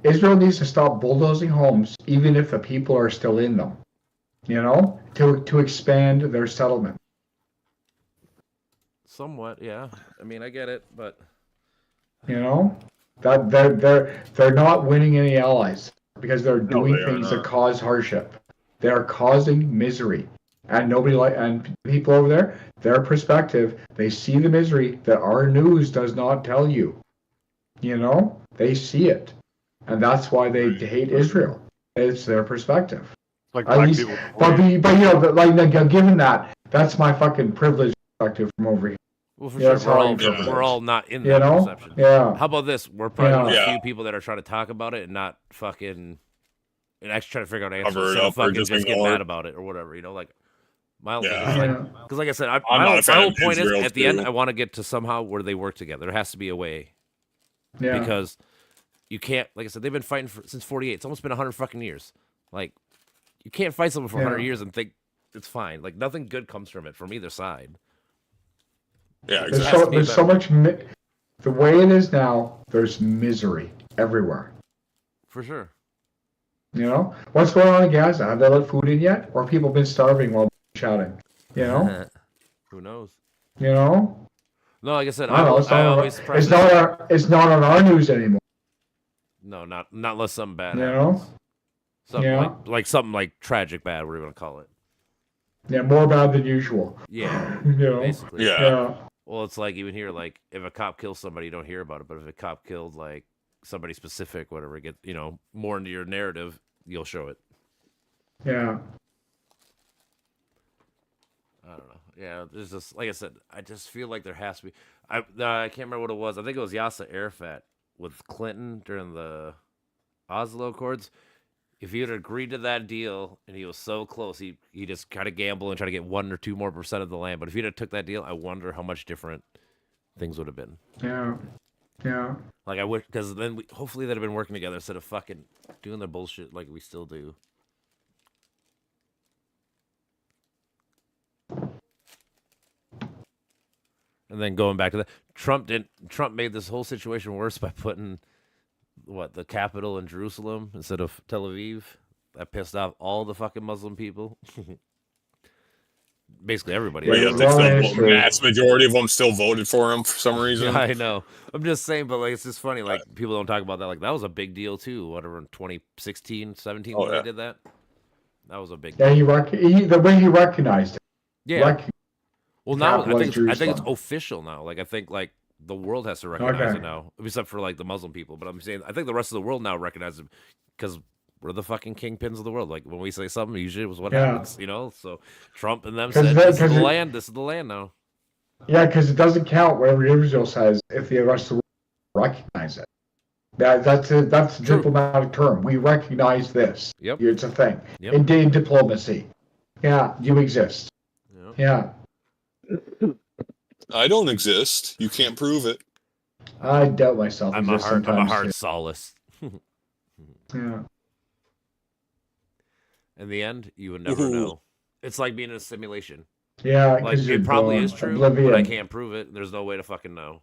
Israel needs to stop bulldozing homes, even if the people are still in them. You know, to expand their settlement. Somewhat, yeah. I mean, I get it, but You know, that they're not winning any allies because they're doing they are things that not. cause hardship. They are causing misery, and and people over there, their perspective, they see the misery that our news does not tell you. You know, they see it, and that's why they hate Israel. It's their perspective. Like At black least, people. but you know, given that, that's my fucking privileged perspective from over here. Well, for Yeah, that's sure, how I interpret it. we're all not in You that know? perception. Yeah. How about this? We're probably one of the Yeah. few people that are trying to talk about it and not fucking and actually try to figure out an answer Cover it instead of up or fucking just just get ignore mad it. about it or whatever. You know, like my whole Yeah. thing is Yeah. like, because like I said, I'm my not whole, a fan my whole of point is Israel, at the end, too. I want to get to somehow where they work together. There has to be a way Yeah. because you can't. Like I said, they've been fighting since '48. It's almost been 100 fucking years. Like you can't fight someone for 100 Yeah. years and think it's fine. Like nothing good comes from it from either side. Yeah, There's There's has exactly. to so be a there's so better much. The way it is now, there's misery everywhere. For sure. You know, what's going on in Gaza? Have they let food in yet, or have people been starving while shouting? You know, Who knows? you know. No, like I said, I don't know. I always It's not on our news anymore. No, not unless something bad You know? happens. Something Yeah. like something like tragic bad, we're gonna call it. Yeah, more bad than usual. Yeah, You know. basically. Yeah. Yeah. Well, it's like even here, like if a cop kills somebody, you don't hear about it. But if a cop killed like somebody specific, whatever, get more into your narrative, you'll show it. Yeah. I don't know. Yeah, there's just like I said, I just feel like there has to be. I can't remember what it was. I think it was Yasser Arafat with Clinton during the Oslo Accords. If he had agreed to that deal and he was so close, he just kind of gambled and tried to get 1 or 2 more % of the land. But if he'd have took that deal, I wonder how much different things would have been. Yeah. Yeah. Like I wish, because then hopefully they'd have been working together instead of fucking doing their bullshit like we still do. And then going back to that, Trump made this whole situation worse by putting the capital in Jerusalem instead of Tel Aviv. That pissed off all the fucking Muslim people. Basically everybody. But Yeah, yeah, well, the history. vast majority of them still voted for him for some reason. I know. I'm just saying, but like it's just funny. Like people don't talk about that. Like that was a big deal too. Whatever in 2016, 17 Oh, when yeah. they did that. That was a big Yeah. deal. The way he recognized it. Yeah. Well, now capital is I think it's Jerusalem. official now. Like I think like the world has to recognize Okay. it now, except for like the Muslim people. But I'm saying I think the rest of the world now recognizes it because we're the fucking kingpins of the world. Like when we say something, usually it was what Yeah. happens. So Trump and them 'Cause said, that- "This is 'cause the it- land. This is the land now." Yeah, because it doesn't count whatever Israel says if the rest of the world recognize it. That's a True. diplomatic term. We recognize this. Yep. It's a thing. Yep. In diplomacy. Yeah, you exist. Yep. Yeah. I don't exist. You can't prove it. I doubt myself. I'm a exist hard sometimes, solace. too. Yeah. In the end, you would never Ooh. know. It's like being in a simulation. Yeah, Like because it probably is true, but I oblivion. can't prove it. There's no way to fucking know.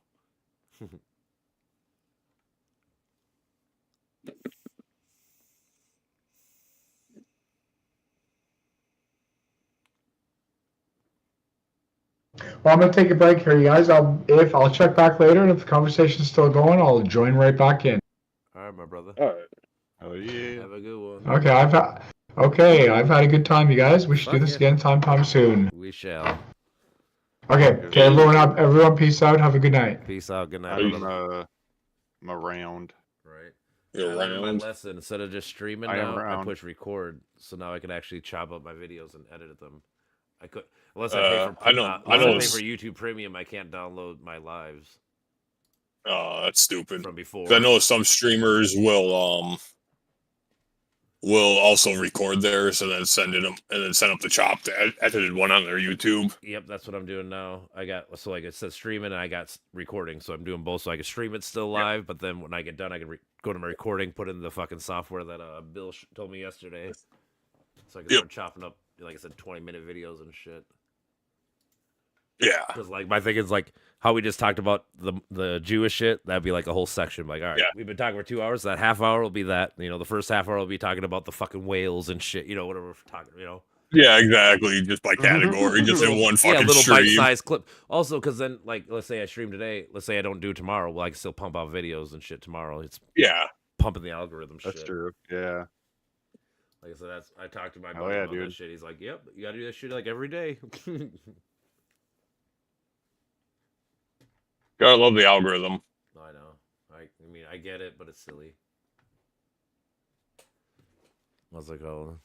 Well, I'm gonna take a break here, you guys. I'll check back later, and if the conversation's still going, I'll join right back in. All right, my brother. All right. Oh yeah. Have a good one. Okay, I've had a good time, you guys. We should do Fuck this yeah. again sometime soon. We shall. Okay, everyone, peace out. Have a good night. Peace out. Good night. Peace. I'm around. Right. You're I learned my around. lesson. Instead of just streaming I am now, I around. push record, so now I can actually chop up my videos and edit them. I could, unless I pay for, I know- unless I know pay it's- for YouTube Premium, I can't download my lives Oh, that's stupid. from before. 'Cause I know some streamers will also record theirs and then send up the chopped edited one on their YouTube. Yep, that's what I'm doing now. I got like it says streaming, and I got recording, so I'm doing both. So I can stream it still live, but then when I get done, I can go to my recording, put in the fucking software that Bill told me yesterday, so I can Yep. start chopping up, like I said, 20-minute videos and shit. Yeah. Because like my thing is like how we just talked about the Jewish shit. That'd be like a whole section. Like, all right, Yeah. we've been talking for 2 hours. That half hour will be that. The first half hour will be talking about the fucking whales and shit. Whatever we're talking. Yeah, exactly. Just by category, just in one fucking Yeah, little stream. bite-sized clip. Also, because then, like, let's say I stream today. Let's say I don't do tomorrow. Well, I can still pump out videos and shit tomorrow. It's Yeah. pumping the algorithm shit. That's true. Yeah. Like I said, I talked to my Oh, buddy yeah, about that dude. shit. He's like, "Yep, you gotta do that shit like every day." Gotta love the algorithm. I know. I mean, I get it, but it's silly. I was like, oh.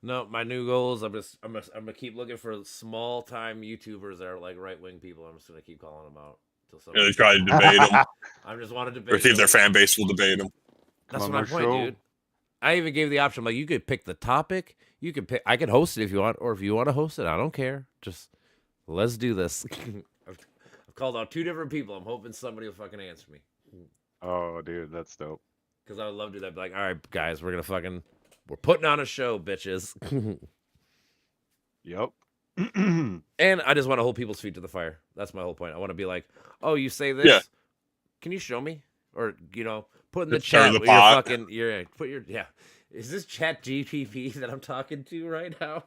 No, my new goal is I'm gonna keep looking for small time YouTubers that are like right wing people. I'm just gonna keep calling them out till You know, somebody. they try to debate them, I just want to or debate. see if their them. fan base will debate them. That's on my our point, show. dude. I even gave the option. Like, you could pick the topic. You could pick. I could host it if you want, or if you want to host it, I don't care. Just let's do this. I've called out 2 different people. I'm hoping somebody will fucking answer me. Oh, dude, that's dope. Because I would love to do that. Be like, all right, guys, we're putting on a show, bitches. Yep. And I just want to hold people's feet to the fire. That's my whole point. I want to be like, oh, you say this? Yeah. Can you show me? Or, put in the Just stir chat the what pot. put your, yeah. Is this chat GPP that I'm talking to right now?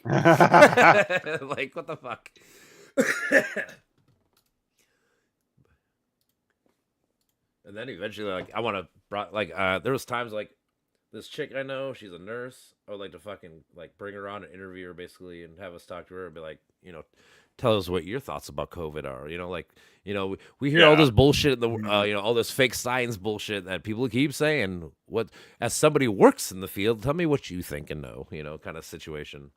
Like, what the fuck? And then eventually, like, I want to, there was times like this chick I know, she's a nurse. I would like to fucking like bring her on and interview her basically and have us talk to her and be like, tell us what your thoughts about COVID are. We hear all Yeah. this bullshit in the, all this fake science bullshit that people keep saying. What, as somebody who works in the field, tell me what you think and know, kind of situation.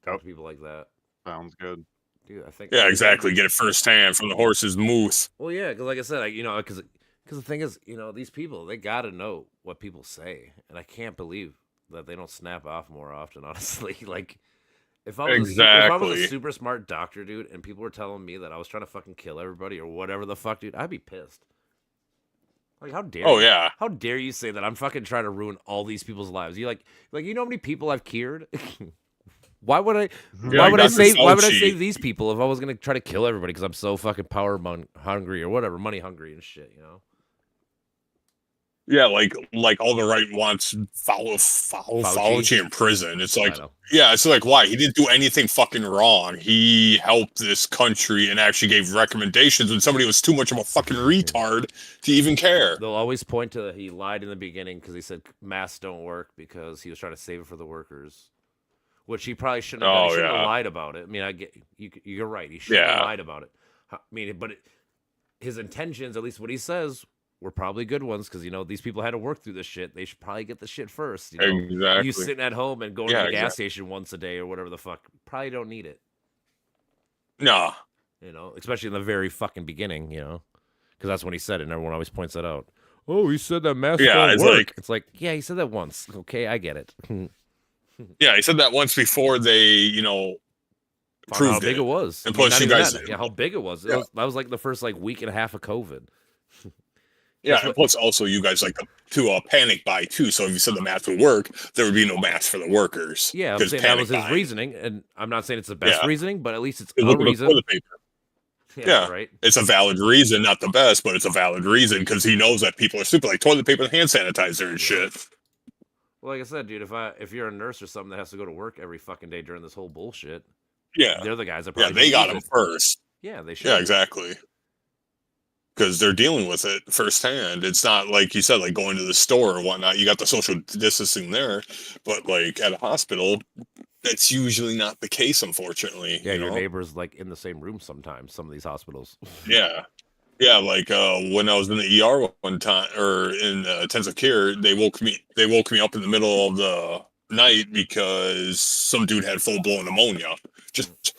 Yep. People like that. Sounds good. Dude, I think. Yeah, exactly. Get it firsthand from the horse's mouth. Well, yeah, because like I said, because the thing is, these people, they got to know what people say. And I can't believe that they don't snap off more often, honestly. Like, if I was Exactly. a super smart doctor, dude, and people were telling me that I was trying to fucking kill everybody or whatever the fuck, dude, I'd be pissed. Like, how dare Oh you? yeah. How dare you say that I'm fucking trying to ruin all these people's lives? You like you know how many people I've cured? Why would I? Yeah, Why would I Dr. save? Why would I Fauci. save these people if I was gonna try to kill everybody because I'm so fucking hungry or whatever, money hungry and shit, Yeah, like all the right wants Fauci in prison. It's like, I know. yeah, it's like, why? He didn't do anything fucking wrong. He helped this country and actually gave recommendations when somebody was too much of a fucking retard to even care. They'll always point to he lied in the beginning because he said masks don't work because he was trying to save it for the workers, which he probably shouldn't have done. He Oh, shouldn't have yeah. lied about it. I mean, I get you're right. He shouldn't have Yeah. lied about it. I mean, but his intentions, at least what he says, were probably good ones because these people had to work through this shit. They should probably get the shit first. Exactly. You sitting at home and going Yeah, to the gas station once a day or whatever the fuck, probably don't need it. No. Especially in the very fucking beginning, because that's when he said it, and everyone always points that out. Oh, he said that masks Yeah, don't it's work. like- It's like, yeah, he said that once. Okay, I get it. Yeah, he said that once before they, Found out how proved big it. it was. And I mean, plus not you even guys- that. Yeah, how big it was. Yeah. That was like the first week and a half of COVID. Yeah, Guess and what- plus also you guys like to panic buy too. So if you said the mask would work, there would be no mask for the workers. Yeah, I'm 'cause saying that panic was his buying. reasoning, and I'm not saying it's the best Yeah. reasoning, but at least it's Look a at the reason. toilet paper. Yeah. Right. It's a valid reason, not the best, but it's a valid reason because he knows that people are stupid, like toilet paper and hand sanitizer and shit. Well, like I said, dude, if you're a nurse or something that has to go to work every fucking day during this whole bullshit, Yeah, they're the guys that yeah, probably they don't got use him it. first. Yeah, they should. Yeah, exactly. Because they're dealing with it firsthand. It's not like you said, like going to the store or whatnot. You got the social distancing there, but like at a hospital, that's usually not the case, unfortunately. Yeah, you your know? neighbor's in the same room sometimes. Some of these hospitals. Yeah. Yeah, like when I was in the ER one time, or in intensive care, they woke me up in the middle of the night because some dude had full blown pneumonia. Just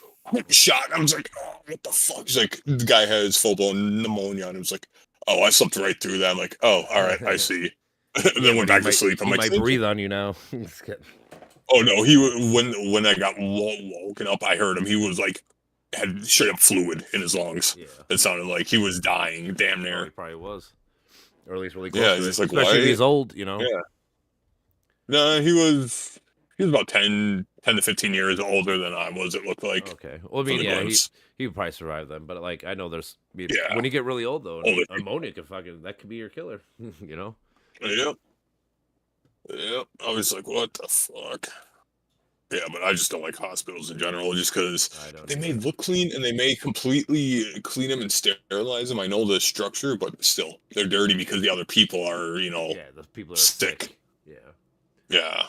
shot. I was like, oh, what the fuck? He's like, the guy has full blown pneumonia, and I was like, oh, I slept right through that. I'm like, oh, all right, I see. And then went back to sleep. I'm He like, might "Thank you." breathe on you now. Just kidding. Oh no, when I got woken up, I heard him. He was like had straight up fluid in his lungs. Yeah. It sounded like he was dying, damn Oh, near. he probably was, or at least really close. Yeah, to it's it. just like, especially if why- he's old. Yeah. No, he was about 10 to 15 years older than I was. It looked like. Okay. Well, I from mean, the yeah, glimpse. he would probably survive them, but I know there's Yeah. when you get really old though, Older people. ammonia can that could be your killer. Yep. Yep. I was like, what the fuck? Yeah, but I just don't like hospitals in general, just because I don't. they may look clean and they may completely clean them and sterilize them. I know the structure, but still, they're dirty because the other people are, Yeah, the people are sick. sick. Yeah. Yeah.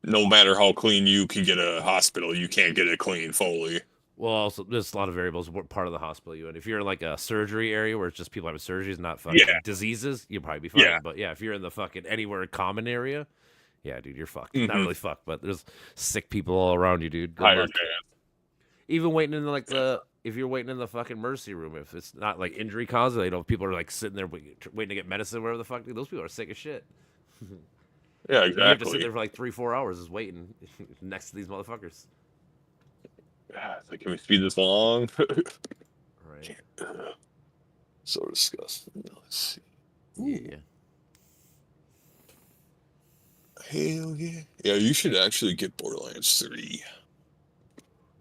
No matter how clean you can get a hospital, you can't get it clean fully. Well, also there's a lot of variables. What part of the hospital you in? If you're in like a surgery area where it's just people having surgeries, not fucking Yeah. diseases, you'll probably be fine. Yeah. But yeah, if you're in the fucking anywhere common area, Yeah, dude, you're fucked. Mhm. Not really fucked, but there's sick people all around you, dude. Good Higher luck. chance. Even waiting in if you're waiting in the fucking emergency room, if it's not like injury caused, if people are like sitting there waiting to get medicine, whatever the fuck, dude, those people are sick as shit. Yeah, You have to sit exactly. there for like 3-4 hours just waiting next to these motherfuckers. Yeah, it's like, can we speed this along? Right. So disgusting. Let's see. Yeah. Hell yeah. Yeah, you should actually get Borderlands 3.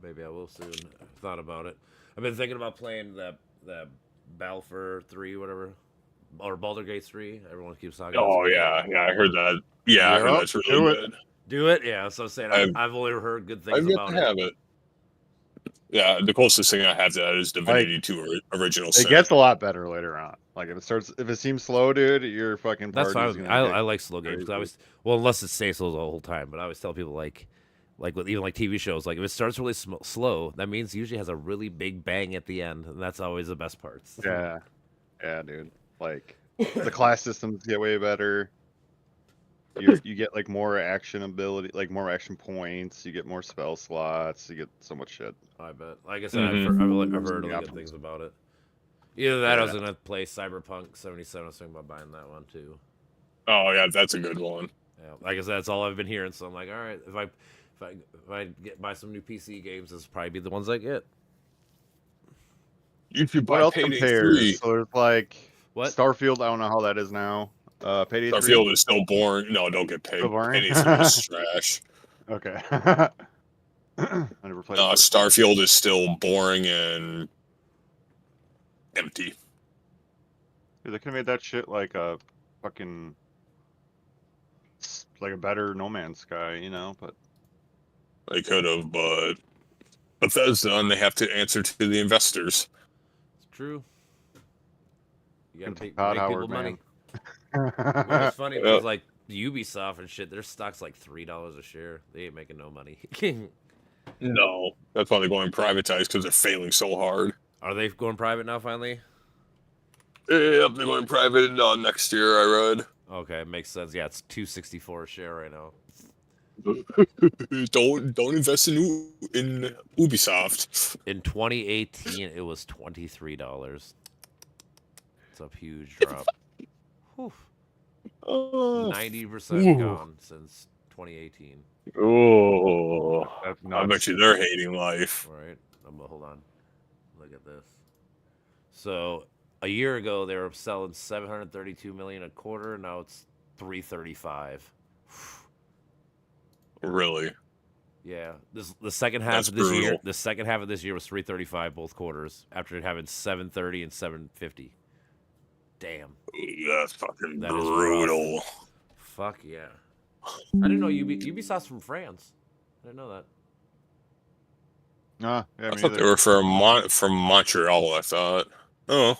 Maybe I will soon. I've thought about it. I've been thinking about playing that Balfour 3, whatever, or Baldur's Gate 3. Everyone keeps talking. Oh yeah, yeah, I heard that. Yeah, I heard Yep, that's really do it. good. Do it, yeah. So I'm saying I've- I've only heard good things I've yet about to it. have it. Yeah, the closest thing I have to that is Divinity 2 Original It Sin. gets a lot better later on. Like if it seems slow, dude, your fucking That's party's fine. gonna get I like slow games. 'Cause I crazy. always, unless it stays slow the whole time. But I always tell people like with even like TV shows, like if it starts really slow, that means it usually has a really big bang at the end, and that's always the best parts. Yeah, yeah, dude. Like the class systems get way better. You get like more action ability, like more action points. You get more spell slots. You get so much shit. I bet. Like I said, Mhm. I've heard really good things about it. Either that, or I was gonna play Cyberpunk 77. I was thinking about buying that one too. Oh yeah, that's a good one. Yeah, like I said, that's all I've been hearing. So I'm like, all right, if I buy some new PC games, this will probably be the ones I get. You should What buy else Payday compares? 3. So there's like What? Starfield. I don't know how that is now. Payday 3? Starfield is still boring. No, don't get paid. Still boring? Payday 3 is trash. Okay. I never played. No, it. Starfield is still boring and empty. Dude, they could have made that shit like a fucking like a better No Man's Sky, you know? But They could have, but Bethesda, and they have to answer to the investors. It's true. You gotta make Todd people Howard, money. man. Well, it's funny Yeah. because like Ubisoft and shit, their stock's like $3 a share. They ain't making no money. No, that's why they're going privatized because they're failing so hard. Are they going private now finally? Yep, they're going private next year. I read. Okay, makes sense. Yeah, it's $2.64 a share right now. Don't invest in Ubisoft. In 2018, it was $23. It's a huge drop. Whew. Oh, 90% gone since 2018. oh, That's I nuts. bet you they're hating life. All right, hold on. Look at this. So a year ago, they were selling 732 million a quarter. Now it's 335. Really? Yeah, the second half That's of this year. brutal. The second half of this year was 335 both quarters. After having 730 and 750. Damn. That's fucking That is brutal. Fuck yeah. I didn't know Ubisoft's from France. I didn't know that. Nah, yeah, I me thought they neither. were from Montreal. I thought. Oh,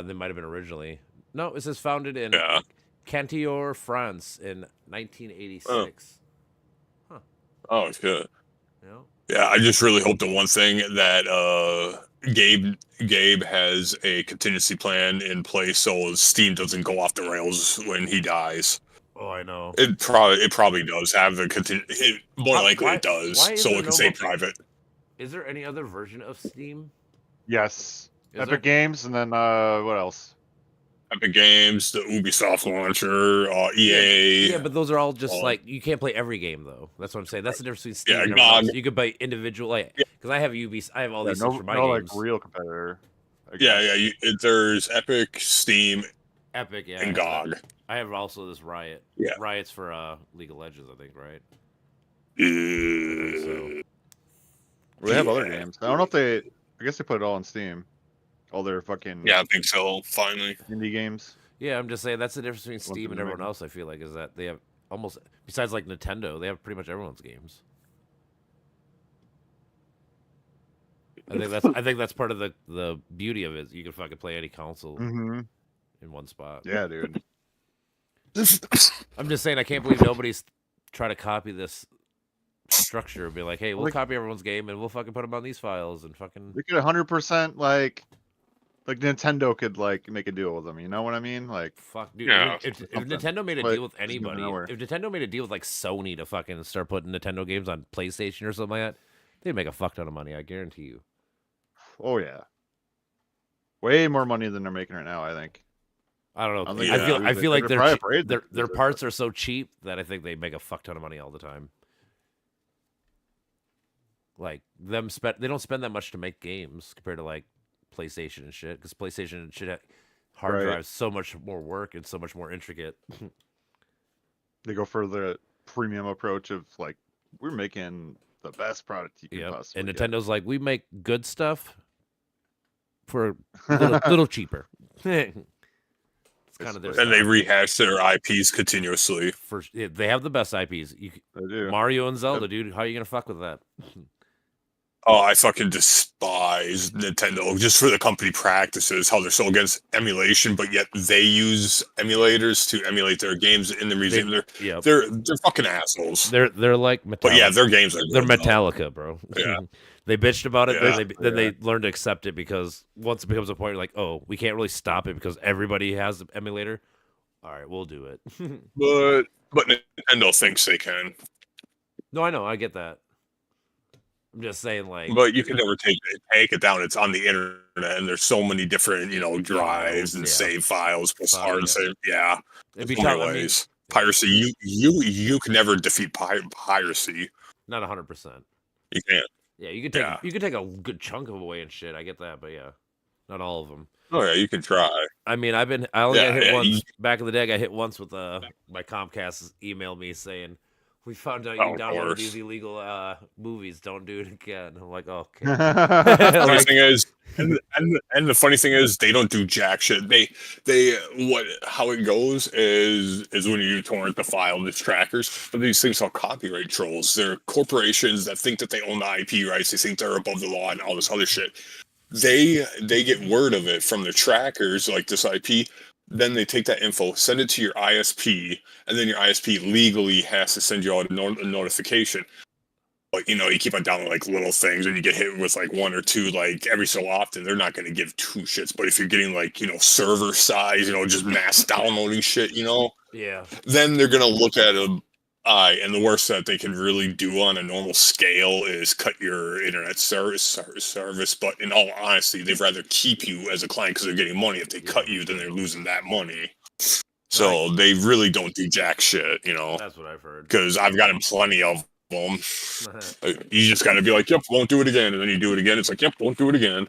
They might have been originally. No, it says founded in yeah. Cantillon, France in 1986. Oh shit. You know? Yeah, I just really hope the one thing that Gabe has a contingency plan in place so Steam doesn't go off the rails when he dies. Oh, I know. It probably does have the more likely why- it does, why is so there it can no stay more- private. Is there any other version of Steam? Yes. Is Epic there? Games, and then what else? Epic Games, the Ubisoft launcher, EA. Yeah, but those are all just Oh. like you can't play every game though. That's what I'm saying. That's the difference between Steam Yeah, and everyone else. GOG. You could buy individual, like because I have I have all Yeah, these no, things for my no games. like real competitor. I Yeah, guess. yeah. There's Epic, Steam, Epic, yeah. and I have that. GOG. I have also this Riot. Yeah. Riot's for League of Legends, I think, right? So, Well, they have other Yeah. games. I don't know if they. I guess they put it all on Steam. All their fucking yeah, I think so. Finally. indie games. Yeah, I'm just saying that's the difference between Ones Steam that and they're everyone making. else. I feel like is that they have almost besides like Nintendo, they have pretty much everyone's games. I think that's part of the beauty of it. You can fucking play any console Mm-hmm. in one spot. Yeah, dude. I'm just saying I can't believe nobody's trying to copy this structure and be like, hey, we'll Like- copy everyone's game and we'll fucking put them on these files and fucking They could 100% like like Nintendo could like make a deal with them. You know what I mean? Like, Fuck, dude. Yeah, If something. Nintendo made a But deal with it's moving anybody, nowhere. if Nintendo made a deal with like Sony to fucking start putting Nintendo games on PlayStation or something like that, they'd make a fuck ton of money. I guarantee you. oh yeah, way more money than they're making right now. I think. I don't know. I think I they feel. lose I it. feel like They're probably cheap- afraid to their lose it, parts are so cheap that I think they make a fuck ton of money all the time. Like them spend. They don't spend that much to make games compared to like PlayStation and shit. Because PlayStation and shit hard Right. drives so much more work and so much more intricate. They go for the premium approach of like we're making the best product you can Yeah, possibly. and get. Nintendo's like, we make good stuff for little cheaper. It's kind of their And they style. rehash their IPs continuously. They have the best IPs. They do. Mario and Zelda, dude. How are you gonna fuck with that? Oh, I fucking despise Nintendo just for the company practices, how they're so against emulation, but yet they use emulators to emulate their games in the museum. Yeah, They're fucking assholes. they're like Metallica. But yeah, their games are they're good, though. Metallica, bro. Yeah. They bitched about it, Yeah. then they learned to accept it because once it becomes a point, like, oh, we can't really stop it because everybody has the emulator. All right, we'll do it. But Nintendo thinks they can. No, I know, I get that. I'm just saying, like, But you can never take it down. It's on the internet, and there's so many different, drives and Yeah. save files, plus Oh, hard yeah. save. Yeah, it'd be so many tough. I mean, ways. Piracy, you can never defeat piracy. not 100%. You can't. Yeah, you could Yeah. take a good chunk of them away and shit. I get that, but yeah, not all of them. Oh yeah, you can try. I mean, I only Yeah, got hit yeah, once you- back in the day. I got hit once with my Comcast emailed me saying, "We found out you Oh, of downloaded course. these illegal movies. Don't do it again." I'm like, oh, okay. Funny Like- thing is, and the funny thing is, they don't do jack shit. How it goes is when you torrent the file, there's trackers. But these things are copyright trolls. They're corporations that think that they own the IP rights. They think they're above the law and all this other shit. They get word of it from the trackers, like this IP. Then they take that info, send it to your ISP, and then your ISP legally has to send you out a notification. But you keep on downloading like little things, and you get hit with like one or two like every so often. They're not going to give two shits. But if you're getting like server size, just mass downloading shit, yeah, then they're going to look at a and the worst that they can really do on a normal scale is cut your internet service. But in all honesty, they'd rather keep you as a client because they're getting money. If they cut you, then they're losing that money. So they really don't do jack shit, that's what I've heard. because I've gotten plenty of them. You just got to be like, yep, won't do it again. And then you do it again. It's like, yep, won't do it again.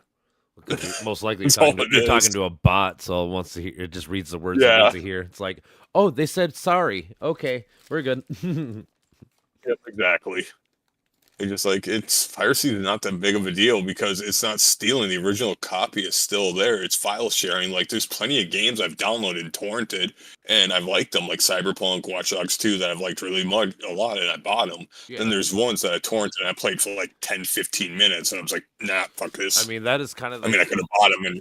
Most likely That's talking all to, it you're talking is. to a bot, so it wants to hear. It just reads the words it Yeah. wants to hear. It's like, oh, they said sorry. Okay, we're good. Yep, exactly. It's just like piracy is not that big of a deal because it's not stealing. The original copy is still there. It's file sharing. Like there's plenty of games I've downloaded and torrented, and I've liked them, like Cyberpunk, Watch Dogs 2, that I've liked really much a lot, and I bought them. Yeah. Then there's ones that I torrented and I played for like 10, 15 minutes, and I was like, nah, fuck this. I mean, that is kind of. I mean, I could have bought them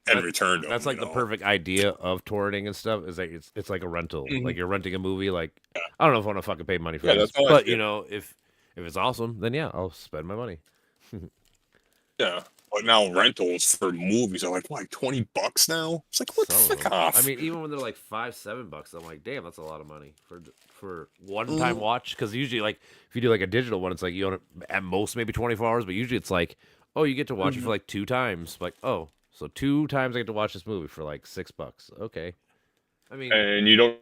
and returned them. That's like the perfect idea of torrenting and stuff. Is that it's like a rental. Mhm. Like you're renting a movie. Like I don't know if I want to fucking pay money for Yeah, this, that's how I but feel. if it's awesome, then yeah, I'll spend my money. Yeah. But now rentals for movies are like, what, $20 now? It's like, what the Some of fuck them. off? I mean, even when they're like $5-7, I'm like, damn, that's a lot of money for one time watch. Because usually, like, if you do like a digital one, it's like you own it at most maybe 24 hours, but usually it's like, oh, you get to watch it for like 2 times. Like, oh, so 2 times I get to watch this movie for like $6. Okay. I mean, And you don't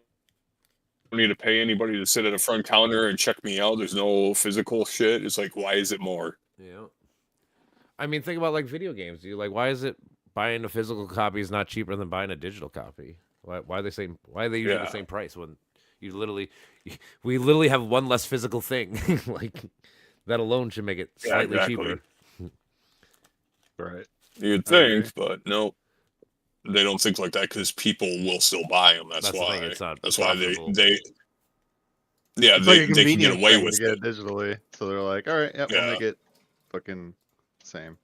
need to pay anybody to sit at a front counter and check me out. There's no physical shit. It's like, why is it more? yeah. I mean, think about like video games. Dude. Like, why is it buying a physical copy is not cheaper than buying a digital copy? Why are they saying? Why are they usually the Yeah. same price when we literally have one less physical thing? Like that alone should make it Yeah, slightly exactly. cheaper. Right. You'd I agree. think, but no, they don't think like that because people will still buy them. That's That's the why. thing, it's not That's why profitable. yeah, It's like a they can get convenience away thing with to get it. it digitally. So they're like, all right, yep, Yeah. we'll make it fucking same.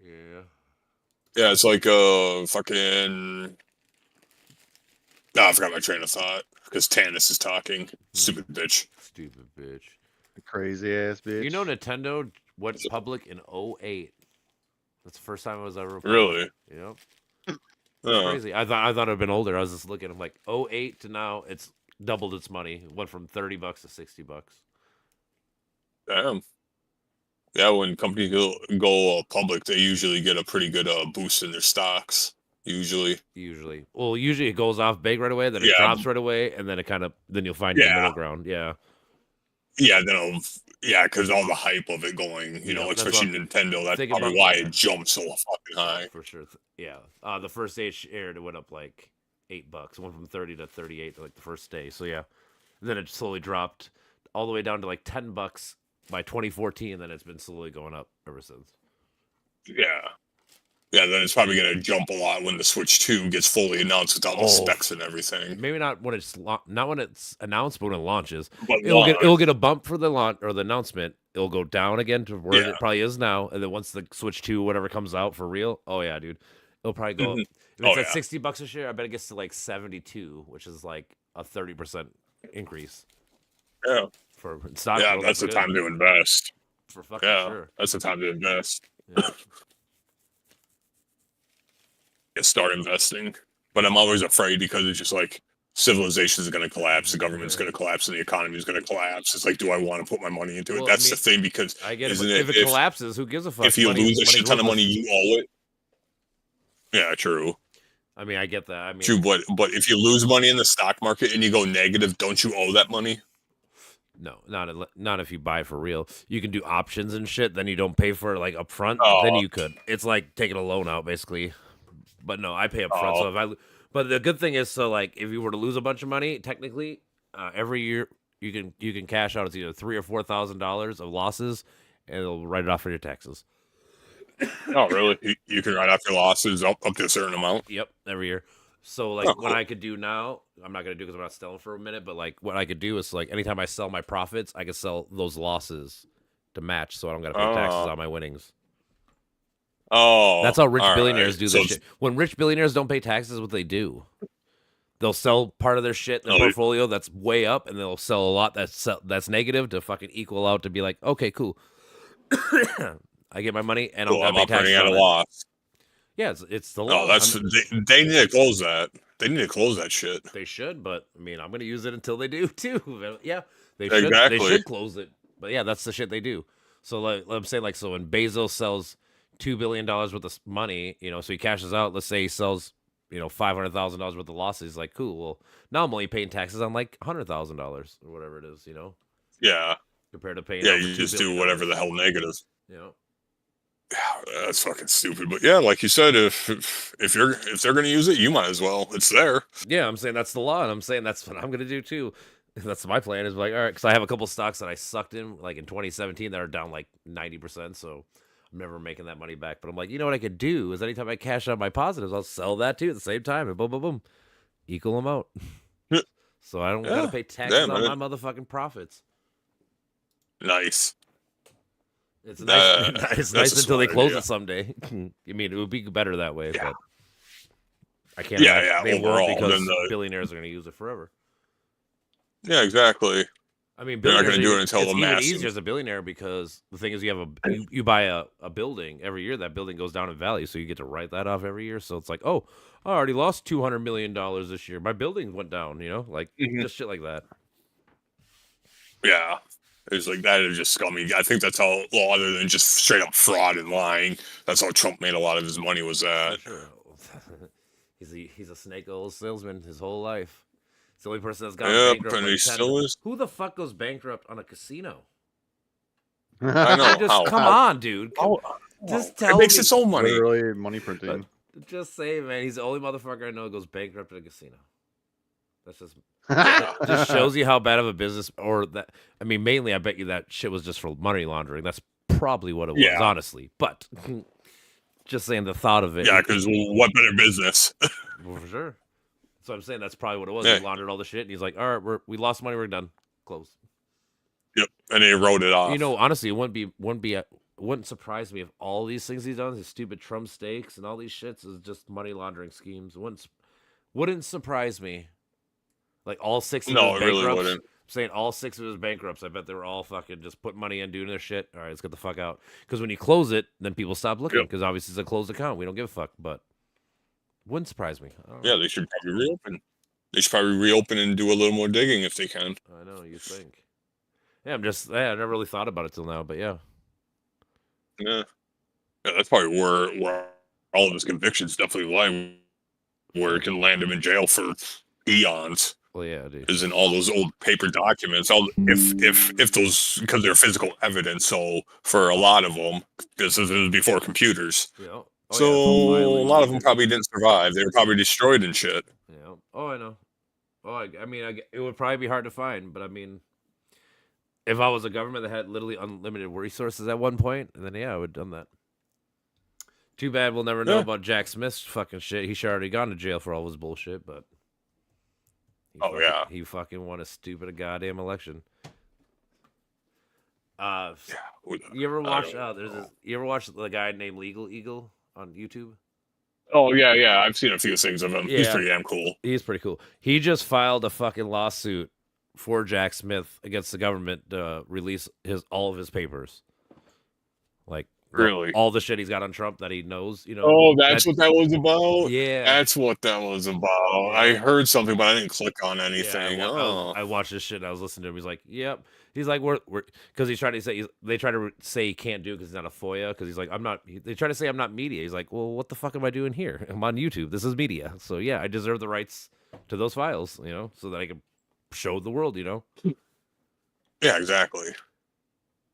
Yeah. Yeah, it's like fucking. I forgot my train of thought because Tannis is talking. Stupid bitch. Stupid bitch. Crazy ass bitch. You know, Nintendo went public in 2008. That's the first time I was ever Really? Yep. Uh, Crazy. I thought it'd been older. I was just looking. I'm like, 08 to now, it's doubled its money. It went from $30 to $60. damn. Yeah, when companies go public, they usually get a pretty good boost in their stocks. Usually. Usually it goes off big right away, then it Yeah. drops right away, and then then you'll find your Yeah. middle ground. Yeah. Yeah, because all the hype of it going, Yeah, that's especially Nintendo, that's think probably about why that. it jumped so fucking high. For sure. Yeah. The first day it aired, it went up like $8. It went from 30 to 38 like the first day. So yeah. Then it slowly dropped all the way down to like $10 by 2014, and then it's been slowly going up ever since. Yeah. Yeah, then it's probably going to jump a lot when the Switch 2 gets fully announced with all the specs and everything. Maybe not when it's not when it's announced, but when it launches. But It'll get a bump for the launch or the announcement. It'll go down again to where Yeah. it probably is now, and then once the Switch 2 whatever comes out for real, oh yeah, dude, it'll probably go up. If it's at $60 a share, I bet it gets to like 72, which is like a 30% increase. Yeah. For stock. Yeah, that's the time to invest. For fucking sure. That's the time to invest. Yeah. Start investing. But I'm always afraid because it's just like civilization is going to collapse, the government's going to collapse, and the economy is going to collapse. It's like, do I want to put my money into it? Well, That's the thing, because I get it. If it collapses, who gives a fuck? If you lose a shit ton of money, you owe it. Yeah, true. I mean, I get that. I mean, true, but if you lose money in the stock market and you go negative, don't you owe that money? No, not if you buy for real. You can do options and shit. Then you don't pay for it like up front. Oh. Then you could. It's like taking a loan out basically. But no, I pay up front. So but the good thing is, so like if you were to lose a bunch of money, technically, every year you can cash out. It's either $3,000 or $4,000 of losses, and it'll write it off for your taxes. Oh, really? You can write off your losses up to a certain amount? Yep, every year. So like what I could do now, I'm not gonna do because I'm not selling for a minute. But like what I could do is like anytime I sell my profits, I could sell those losses to match, so I don't gotta pay taxes on my winnings. Oh, that's how rich billionaires do this shit. When rich billionaires don't pay taxes, what they do? They'll sell part of their shit in their portfolio that's way up, and they'll sell a lot that's negative to fucking equal out to be like, okay, cool. I get my money, and I'm operating at a loss. Yeah, it's the law. Oh, they need to close that. They need to close that shit. They should, but I mean, I'm gonna use it until they do too. Yeah, they should. Exactly. They should close it. But yeah, that's the shit they do. So like, I'm saying like, so when Bezos sells $2 billion worth of money, so he cashes out. Let's say he sells, $500,000 worth of losses. Like, cool. Well, now I'm only paying taxes on like $100,000 or whatever it is. Yeah. Compared to paying. Yeah, you just do whatever the hell negative. Yeah, that's fucking stupid. But yeah, like you said, if they're gonna use it, you might as well. It's there. Yeah, I'm saying that's the law, and I'm saying that's what I'm gonna do too. That's my plan. Is like, all right, because I have a couple stocks that I sucked in like in 2017 that are down like 90%. So I'm never making that money back. But I'm like, what I could do is anytime I cash out my positives, I'll sell that too at the same time, and boom, boom, boom, equal them out. So I don't gotta pay taxes on my motherfucking profits. Nice. It's nice. It's nice until they close it someday. I mean, it would be better that way, but I can't. Yeah, they overall, won't because billionaires are going to use it forever. Yeah, exactly. I mean, they're not going to do it until the mass. It's easier as a billionaire because the thing is, you buy a building every year. That building goes down in value, so you get to write that off every year. So it's like, oh, I already lost $200 million this year. My building went down. Like just shit like that. Yeah. It's like that is just scummy. I think that's how, well, other than just straight up fraud and lying, that's how Trump made a lot of his money was that. Sure. he's a snake oil salesman his whole life. It's the only person that's gone bankrupt. And he still is. Who the fuck goes bankrupt on a casino? I know. Come on, dude. Just tell me. It makes its own money. Literally money printing. Just say, man, he's the only motherfucker I know who goes bankrupt at a casino. That's just shows you how bad of a business, or that. I mean, mainly, I bet you that shit was just for money laundering. That's probably what it was, honestly. But just saying, the thought of it. Yeah, because what better business? Well, for sure. So I'm saying that's probably what it was. He laundered all the shit, and he's like, "All right, we lost money. We're done. Close." Yep, and he wrote it off. Honestly, it wouldn't surprise me if all these things he's done, his stupid Trump stakes and all these shits, is just money laundering schemes. Wouldn't surprise me. Like all 6 of those bankrupts, really wouldn't. saying all 6 of his bankrupts, I bet they were all fucking just putting money in, doing their shit. All right, let's get the fuck out. Because when you close it, then people stop looking. Yep. Because obviously it's a closed account. We don't give a fuck. But wouldn't surprise me. I don't know. Yeah, they should probably reopen. They should probably reopen and do a little more digging if they can. I know, you think. Yeah, I never really thought about it till now, but yeah. Yeah, that's probably where all of his convictions definitely lie, where it can land him in jail for eons. Well, yeah, dude. Is in all those old paper documents. If those, because they're physical evidence. So for a lot of them, this was before computers. Yeah. Oh, So yeah, it's all a filings lot and of them shit. probably didn't survive. They were probably destroyed and shit. Yeah. Oh, I know. Oh, I mean, it would probably be hard to find, but I mean, if I was a government that had literally unlimited resources at one point, then yeah, I would have done that. Too bad we'll never know Yeah. about Jack Smith's fucking shit. He should already gone to jail for all his bullshit, but he fucking won a stupid goddamn election. You ever watch? You ever watch the guy named Legal Eagle on YouTube? Oh yeah. I've seen a few things of him. He's Yeah. pretty damn cool. He's pretty cool. He just filed a fucking lawsuit for Jack Smith against the government to release all of his papers. Like Really? all the shit he's got on Trump that he knows, you know. Oh, that's what that was about. Yeah. That's what that was about. I heard something, but I didn't click on anything. Yeah, I watched this shit and I was listening to him. He's like, "Yep." He's like, "We're," because he's trying to say they try to say he can't do it because he's not a FOIA. Because he's like, "I'm not." They try to say I'm not media. He's like, "Well, what the fuck am I doing here? I'm on YouTube. This is media. So yeah, I deserve the rights to those files, you know, so that I can show the world, you know." Yeah, exactly.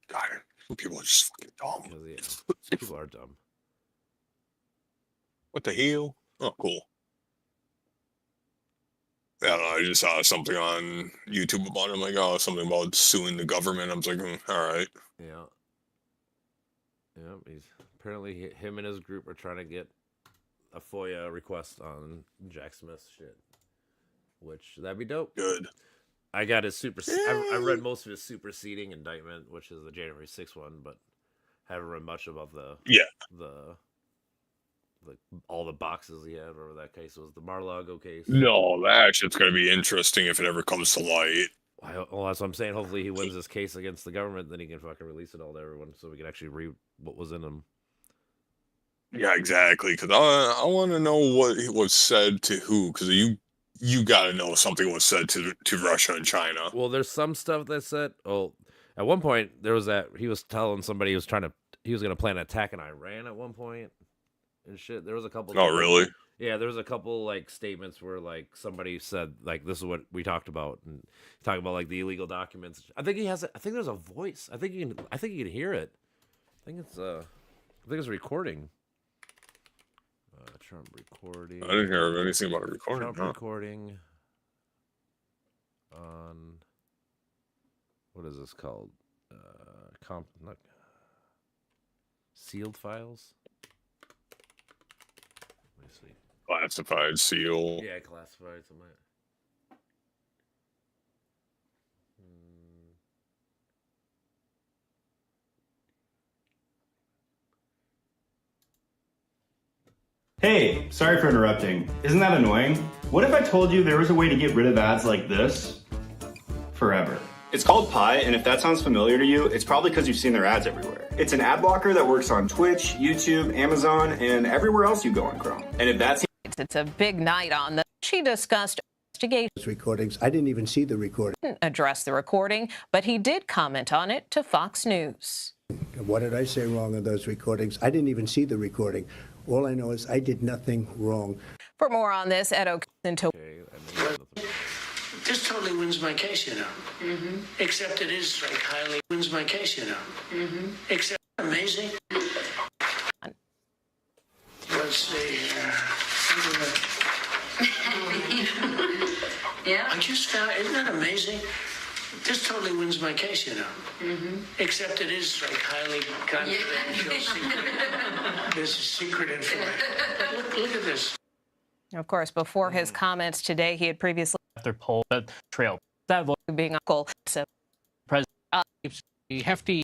God, people are just fucking dumb. 'Cause, yeah, people are dumb. What the hell? Oh, cool. I don't know. I just saw something on YouTube about it. I'm like, oh, something about suing the government. I was like, all right. Yeah. Yeah. He's apparently him and his group are trying to get a FOIA request on Jack Smith's shit, which that'd be dope. Good. I got his I read most of his superseding indictment, which is the January 6th one, but haven't read much about the all the boxes he had, whatever that case was, the Mar-a-Lago case. No, that shit's gonna be interesting if it ever comes to light. Well, that's what I'm saying. Hopefully, he wins this case against the government, then he can fucking release it all to everyone, so we can actually read what was in them. Yeah, exactly. Because I want to know what was said to who. Because you got to know something was said to Russia and China. Well, there's some stuff that said. Oh, at one point there was that he was telling somebody he was going to plan an attack in Iran at one point, and shit. There was a couple. Oh, really? Yeah, there was a couple like statements where like somebody said like this is what we talked about and talking about like the illegal documents. I think there's a voice. I think you can hear it. I think it's recording. Trump recording. I didn't hear anything about a recording. Trump recording on what is this called? Not sealed files. Let me see. Classified seal. Yeah, classified something. Hey, sorry for interrupting. Isn't that annoying? What if I told you there was a way to get rid of ads like this forever? It's called Pi, and if that sounds familiar to you, it's probably because you've seen their ads everywhere. It's an ad blocker that works on Twitch, YouTube, Amazon, and everywhere else you go on Chrome. And if that's It's a big night on the. She discussed investigation. Recordings. I didn't even see the recording. Didn't address the recording, but he did comment on it to Fox News. What did I say wrong on those recordings? I didn't even see the recording. All I know is I did nothing wrong. For more on this, Ed O'Connor. This totally wins my case, you know. Except it is like highly wins my case, you know. Except amazing. Let's see here. Yeah. I just found, isn't that amazing? This totally wins my case, you know. Except it is like highly confidential, secret. This is secret information. Look at this. Of course, before his comments today, he had previously After poll that trail that vote being uncle. So, hefty.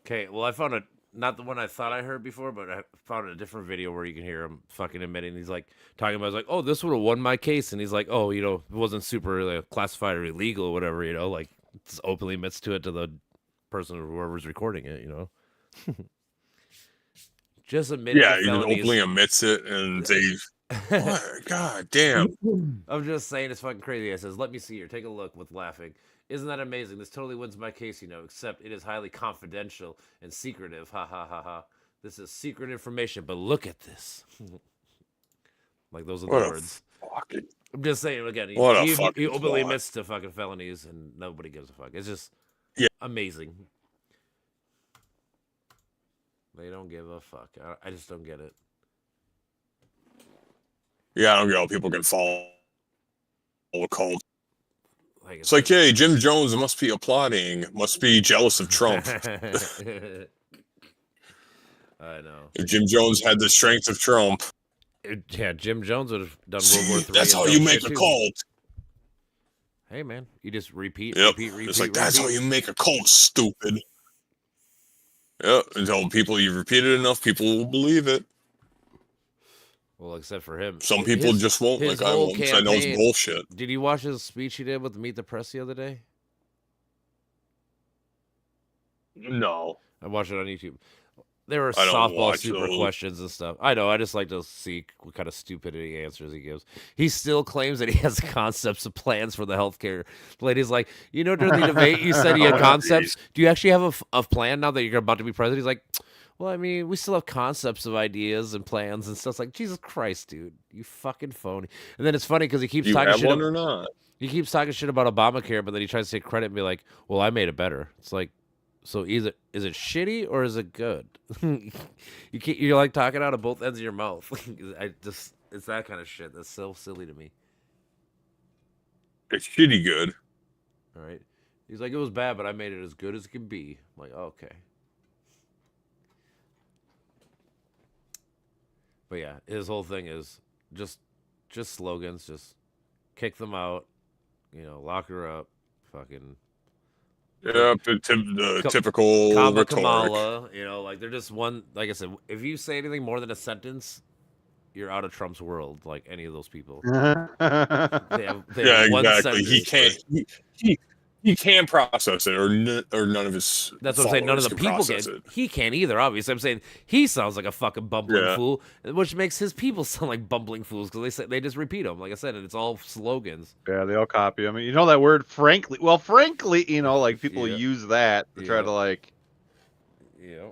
Okay, well, I found a not the one I thought I heard before, but I found a different video where you can hear him fucking admitting. He's like talking about, he's like, oh, this would have won my case, and he's like, oh, you know, it wasn't super classified or illegal or whatever, you know, like just openly admits to it to the person or whoever's recording it, you know. Just admitting. Yeah, he just openly admits it, and they. What? God damn. I'm just saying it's fucking crazy. It says, let me see here. Take a look with laughing. Isn't that amazing? This totally wins my case, you know, except it is highly confidential and secretive. Ha ha ha ha. This is secret information, but look at this. Like, those are the words. I'm just saying, again, he openly admits to fucking felonies and nobody gives a fuck. It's just amazing. They don't give a fuck. I just don't get it. Yeah, I don't get how people can follow a cult. It's like, hey, Jim Jones must be applauding, must be jealous of Trump. I know. If Jim Jones had the strength of Trump. Yeah, Jim Jones would have done World War III. That's how you make a cult. Hey, man, you just repeat. It's like, that's how you make a cult, stupid. Yeah, until you repeat it enough, people will believe it. Well, except for him. Some people just won't, like I won't, because I know it's bullshit. Did you watch his speech he did with Meet the Press the other day? No. I watched it on YouTube. There were softball super questions and stuff. I know, I just like to see what kind of stupidity answers he gives. He still claims that he has concepts of plans for the healthcare. The lady's like, you know, during the debate, you said he had concepts. Do you actually have a plan now that you're about to be president? He's like, well, I mean, we still have concepts of ideas and plans and stuff. It's like, Jesus Christ, dude, you fucking phony. And then it's funny because he keeps talking shit. Or not? He keeps talking shit about Obamacare, but then he tries to take credit and be like, well, I made it better. It's like, so either is it shitty or is it good? You're like talking out of both ends of your mouth. It's that kind of shit. That's so silly to me. It's shitty good. All right. He's like, it was bad, but I made it as good as it can be. I'm like, okay. But yeah, his whole thing is just slogans, just kick them out, you know, lock her up, fucking. Yeah, the typical rhetoric. Kamala, you know, like they're just one. Like I said, if you say anything more than a sentence, you're out of Trump's world. Like any of those people. They have one exactly. Sentence, He can process it, or none of his. That's what I'm saying. None of the people can. He can't either. Obviously, I'm saying he sounds like a fucking bumbling fool, which makes his people sound like bumbling fools because they just repeat them. Like I said, and it's all slogans. Yeah, they all copy. I mean, you know that word, frankly. Well, frankly, you know, like people use that to try to like. Yeah.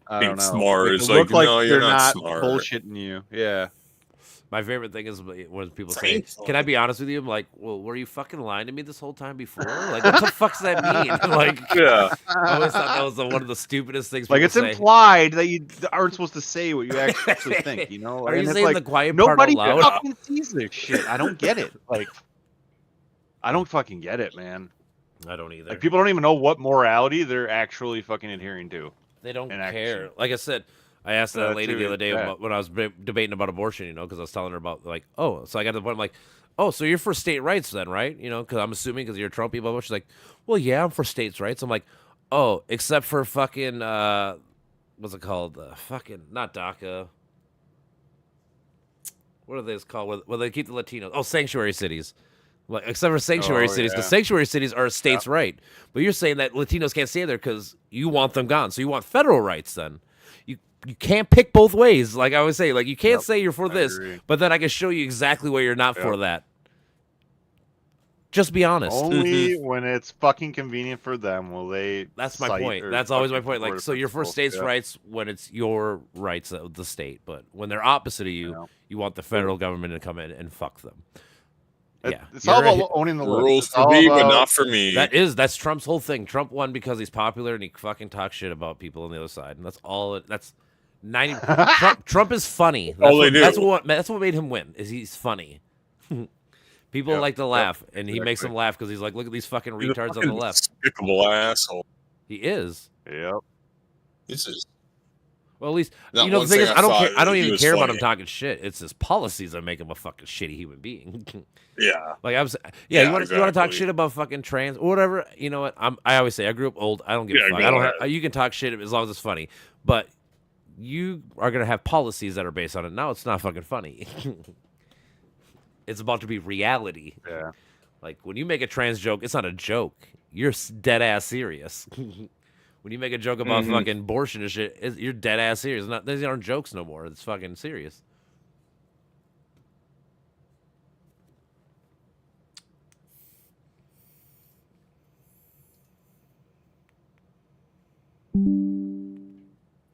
I don't know. Smart. Like, it's look like no, they're you're not smart. Bullshitting you. Yeah. My favorite thing is when people say, "Can I be honest with you?" I'm like, "Well, were you fucking lying to me this whole time before? Like, what the fuck does that mean?" Like, yeah. I always thought that was one of the stupidest things. Like, it's say. Implied that you aren't supposed to say what you actually think. You know? Are you and saying like, the quiet part nobody out loud? fucking sees this shit. I don't get it. Like, I don't fucking get it, man. I don't either. Like, people don't even know what morality they're actually fucking adhering to. They don't care. Like I said. I asked that lady the other day when I was debating about abortion, you know, because I was telling her about, like, oh, so I got to the point, I'm like, oh, so you're for state rights then, right? You know, because I'm assuming because you're a Trumpy, blah, blah. She's like, well, yeah, I'm for states' rights. I'm like, oh, except for fucking, what's it called? Fucking, not DACA. What are these called? Well, they keep the Latinos. Oh, sanctuary cities. Like, except for sanctuary cities, because sanctuary cities are a state's right. But you're saying that Latinos can't stay there because you want them gone. So you want federal rights then. You can't pick both ways. Like I always say, like you can't say you're for this, but then I can show you exactly why you're not for that. Just be honest. Only when it's fucking convenient for them will they. That's my point. That's always my point. Like, so you're for states' rights when it's your rights of the state, but when they're opposite of you, you want the federal government to come in and fuck them. Yeah, it's all about owning the rules for me, but not for me. That's Trump's whole thing. Trump won because he's popular and he fucking talks shit about people on the other side, and that's all. That's 90. Trump is funny. That's what made him win. Is he's funny. People like to laugh, and he makes them laugh because he's like, look at these fucking retards on the left. Despicable asshole. He is. Yep. This is. Well, at least Not you know one the thing is, thing I don't thought care. I don't he even was care about funny. him talking shit. It's his policies that make him a fucking shitty human being. Yeah. Like I was, Yeah, you want to talk exactly. shit about fucking trans or whatever. You know what? I always say I grew up old. I don't give a Yeah, fuck. go I don't. ahead. You can talk shit as long as it's funny, but you are gonna have policies that are based on it. Now it's not fucking funny. It's about to be reality. Yeah. Like when you make a trans joke, it's not a joke. You're dead ass serious. When you make a joke about fucking abortion and shit, you're dead ass serious. Not these aren't jokes no more. It's fucking serious.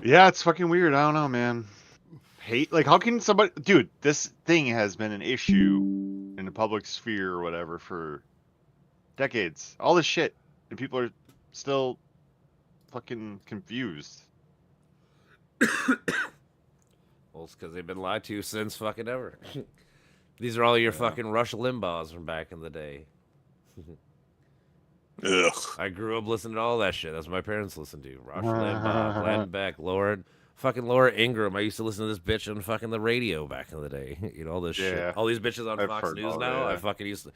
Yeah, it's fucking weird. I don't know, man. Hate, like, how can somebody, dude? This thing has been an issue in the public sphere or whatever for decades. All this shit, and people are still fucking confused. Well, it's because they've been lied to since fucking ever. These are all your fucking Rush Limbaughs from back in the day. Ugh. I grew up listening to all that shit. That's what my parents listened to. Rush Limbaugh, Glenn Beck, Laura Ingraham. I used to listen to this bitch on fucking the radio back in the day. You know, all this Yeah. shit. All these bitches on I've Fox heard News all now. that, I yeah. fucking used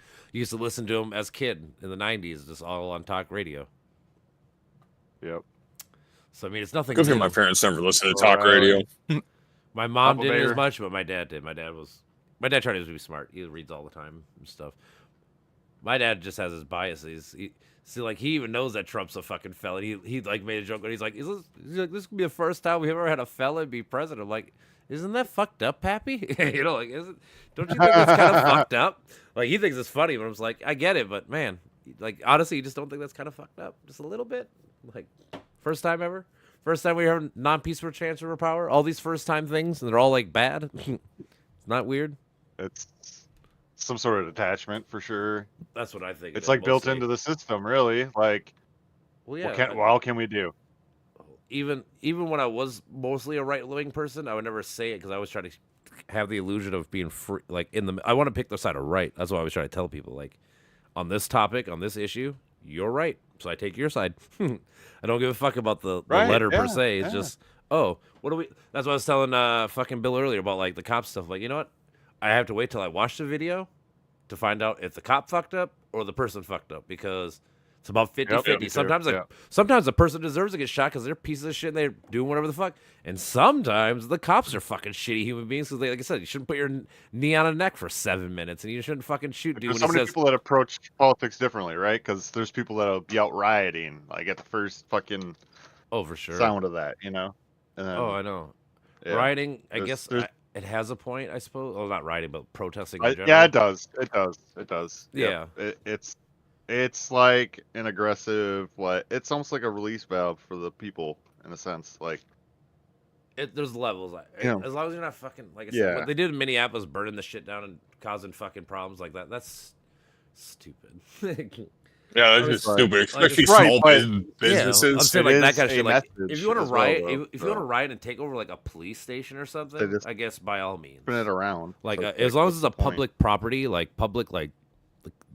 to listen to them as a kid in the 90s, just all on talk radio. Yep. So, I mean, it's nothing Good for new. my parents never listened to talk radio. My mom Papa didn't as Bear. much, but my dad did. My dad tried to be smart. He reads all the time and stuff. My dad just has his biases. He even knows that Trump's a fucking felon. He like made a joke, but he's like, this could be the first time we've ever had a felon be president. I'm like, isn't that fucked up, Pappy? You know, like, don't you think that's kind of fucked up? Like, he thinks it's funny, but I'm just like, I get it, but man, like, honestly, you just don't think that's kind of fucked up, just a little bit. Like, first time ever, first time we heard non-peaceful transfer of power. All these first time things, and they're all like bad. It's not weird. It's some sort of detachment for sure. That's what I think. It's like built into the system, really. Like, Well, yeah. what else can we do? Even when I was mostly a right wing person, I would never say it because I always try to have the illusion of being free. Like I want to pick the side of right. That's what I always try to tell people. Like on this topic, on this issue, you're right, so I take your side. I don't give a fuck about the letter per se. It's just what do we? That's what I was telling fucking Bill earlier about like the cop stuff. Like, you know what? I have to wait till I watch the video to find out if the cop fucked up or the person fucked up because it's about 50-50. Sometimes the person deserves to get shot because they're pieces of shit and they're doing whatever the fuck. And sometimes the cops are fucking shitty human beings because, like I said, you shouldn't put your knee on a neck for 7 minutes and you shouldn't fucking shoot dude. There's so many people that approach politics differently, right? Because there's people that'll be out rioting, like at the first fucking for sure sound of that, you know. And then, I know. Yeah. Rioting, I guess it has a point, I suppose. Well, not rioting, but protesting in general. Yeah, it does. It does. Yeah. Yep. It's like an aggressive, it's almost like a release valve for the people in a sense. Like, there's levels. Yeah. As long as you're not fucking, like I said, what they did in Minneapolis, burning the shit down and causing fucking problems like that, that's stupid. Yeah, that's just stupid, especially right, small businesses. Yeah, I'm saying like that kind of a shit. Like, message if you want to as well, riot, though, if you want to riot and take over like a police station or something, just I guess by all means. Spin it around. Like, So as long as it's a what's the point? public property, like public, like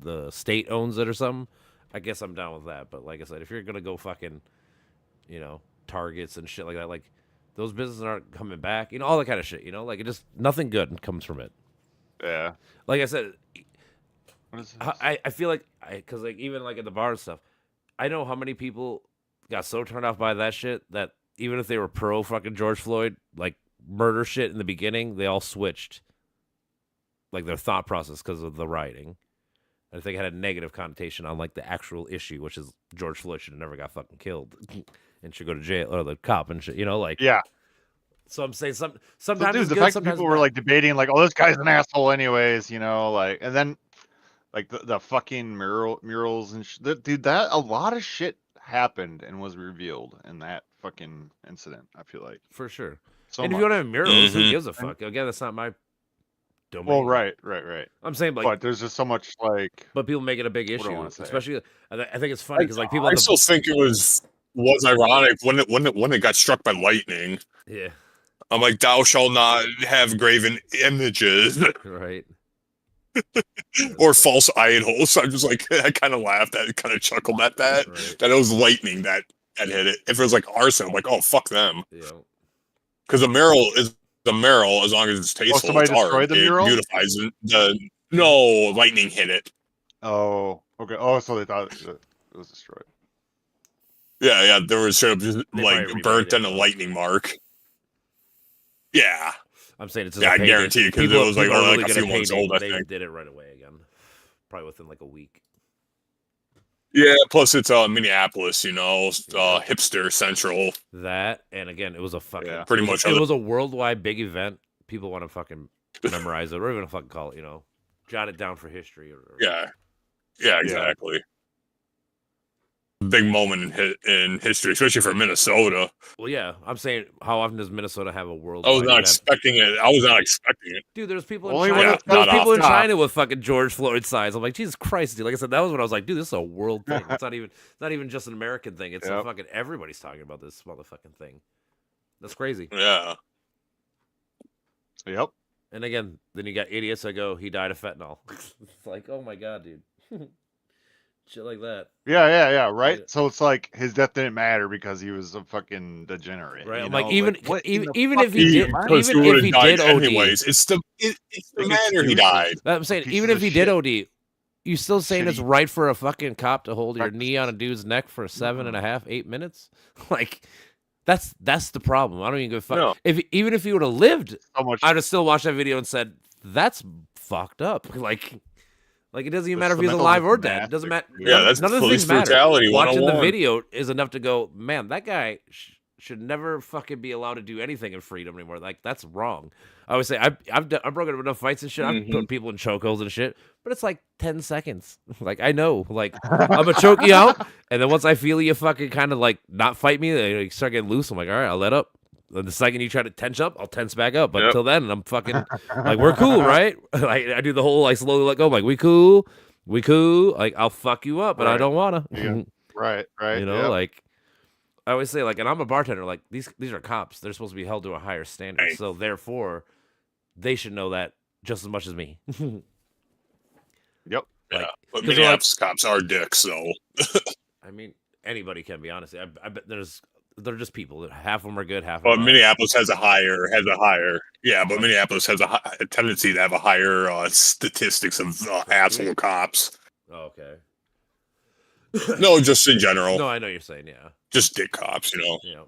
the state owns it or something, I guess I'm down with that. But like I said, if you're gonna go fucking, you know, Targets and shit like that, like those businesses aren't coming back. You know, all that kind of shit. You know, like it just nothing good comes from it. Yeah. Like I said, What is this? I feel like because like even like at the bar and stuff, I know how many people got so turned off by that shit that even if they were pro fucking George Floyd like murder shit in the beginning, they all switched like their thought process because of the rioting. I think it had a negative connotation on like the actual issue, which is George Floyd should have never got fucking killed and should go to jail, or the cop and shit. You know, like Yeah. So I'm saying sometimes Dude, it's the good, fact that sometimes people were bad. like debating, like, oh, this guy's an asshole, anyways, you know, like, and then like the fucking murals and dude, that a lot of shit happened and was revealed in that fucking incident. I feel like For sure. so and much. if you want to have murals, who Mhm. gives a fuck? Again, that's not my domain. Well, right. I'm saying like, But there's just so much like. but people make it a big What do I issue, wanna say? especially. I think it's funny because like people. I at the- still think it was ironic when it got struck by lightning. yeah. I'm like, thou shalt not have graven images Right. or false idols. I'm just like, I kind of laughed at it, kind of chuckled at that. Right. That it was lightning that hit it. If it was like arson, I'm like, oh, fuck them. Yeah. because the mural is the mural. As long as it's tasteful, somebody it's art. destroyed the It mural? beautifies it. No, lightning hit it. Oh, okay. Oh, so they thought it was destroyed. Yeah. There was straight up just They like probably burnt remade it, and a though. lightning mark. Yeah. I'm saying it's just Yeah, a I painting. guarantee you, 'cause it People- was, like, people are only, really like, a good at few months painting, old, I They think. did it right away again, probably within like a week. Yeah. Plus, it's Minneapolis. Hipster central. That, and again, it was a fucking Yeah. Pretty it was, much it other- was a worldwide big event. People want to fucking memorize it, or even fucking call it, jot it down for history. Or Yeah. Yeah. Exactly. Big moment in history, especially for Minnesota. Well, yeah, I'm saying, how often does Minnesota have a world? I was not expecting it. Dude, there's people Only in when China. it's There's not people off in top. China with fucking George Floyd signs. I'm like, Jesus Christ, dude. Like I said, that was when I was like, dude, this is a world thing. It's not even just an American thing. It's a Yep. fucking everybody's talking about this motherfucking thing. That's crazy. Yeah. Yep. And again, then you got idiots that go, he died of fentanyl. It's like, oh my god, dude. Shit like that. Yeah. Right. Yeah. So it's like his death didn't matter because he was a fucking degenerate. Right. you I'm know? like, even what in the even fuck if do he you did, mind? Because even he if would he have died did OD, anyways. It's the manner he died. I'm saying, even Pieces if he of did shit. OD, you still saying it's Shitty right for a fucking cop to hold your practices. knee on a dude's neck for 7.5, 8 minutes? Like, that's the problem. I don't even give a fuck. No. Even if he would have lived, So much. I'd have still watched that video and said, that's fucked up. Like it doesn't even The matter if he's mental alive or dead. It doesn't matter. gymnastics, Yeah, that's none of the police things matter. brutality Watching the 101. video is enough to go, man, that guy should never fucking be allowed to do anything in freedom anymore. Like, that's wrong. I always say, I've broken up enough fights and shit. I've Mhm. put people in chokeholds and shit, but it's like 10 seconds. Like, I know. Like, I'm going to choke you out, and then once I feel you fucking kind of like not fight me, you start getting loose. I'm like, all right, I'll let up. And the second you try to tense up, I'll tense back up. But Yep. until then, I'm fucking like, we're cool, right? Like, I do the whole like slowly let go. I'm like, we cool. Like, I'll fuck you up, but I Right. don't wanna. Yeah. Right. You know, yep. like I always say, like, and I'm a bartender. Like these are cops. They're supposed to be held to a higher standard. Right. So therefore, they should know that just as much as me. Yep. Yeah. Like, But 'cause they're Minneapolis cops are dicks, so. I mean, anybody can be honestly. I bet they're just people. Half of them are good. Half of But them are Minneapolis has a higher. Yeah, but Minneapolis has a tendency to have a higher statistics of asshole cops. Oh, okay. No, just in general. No, I know you're saying, yeah. Just dick cops, Yeah.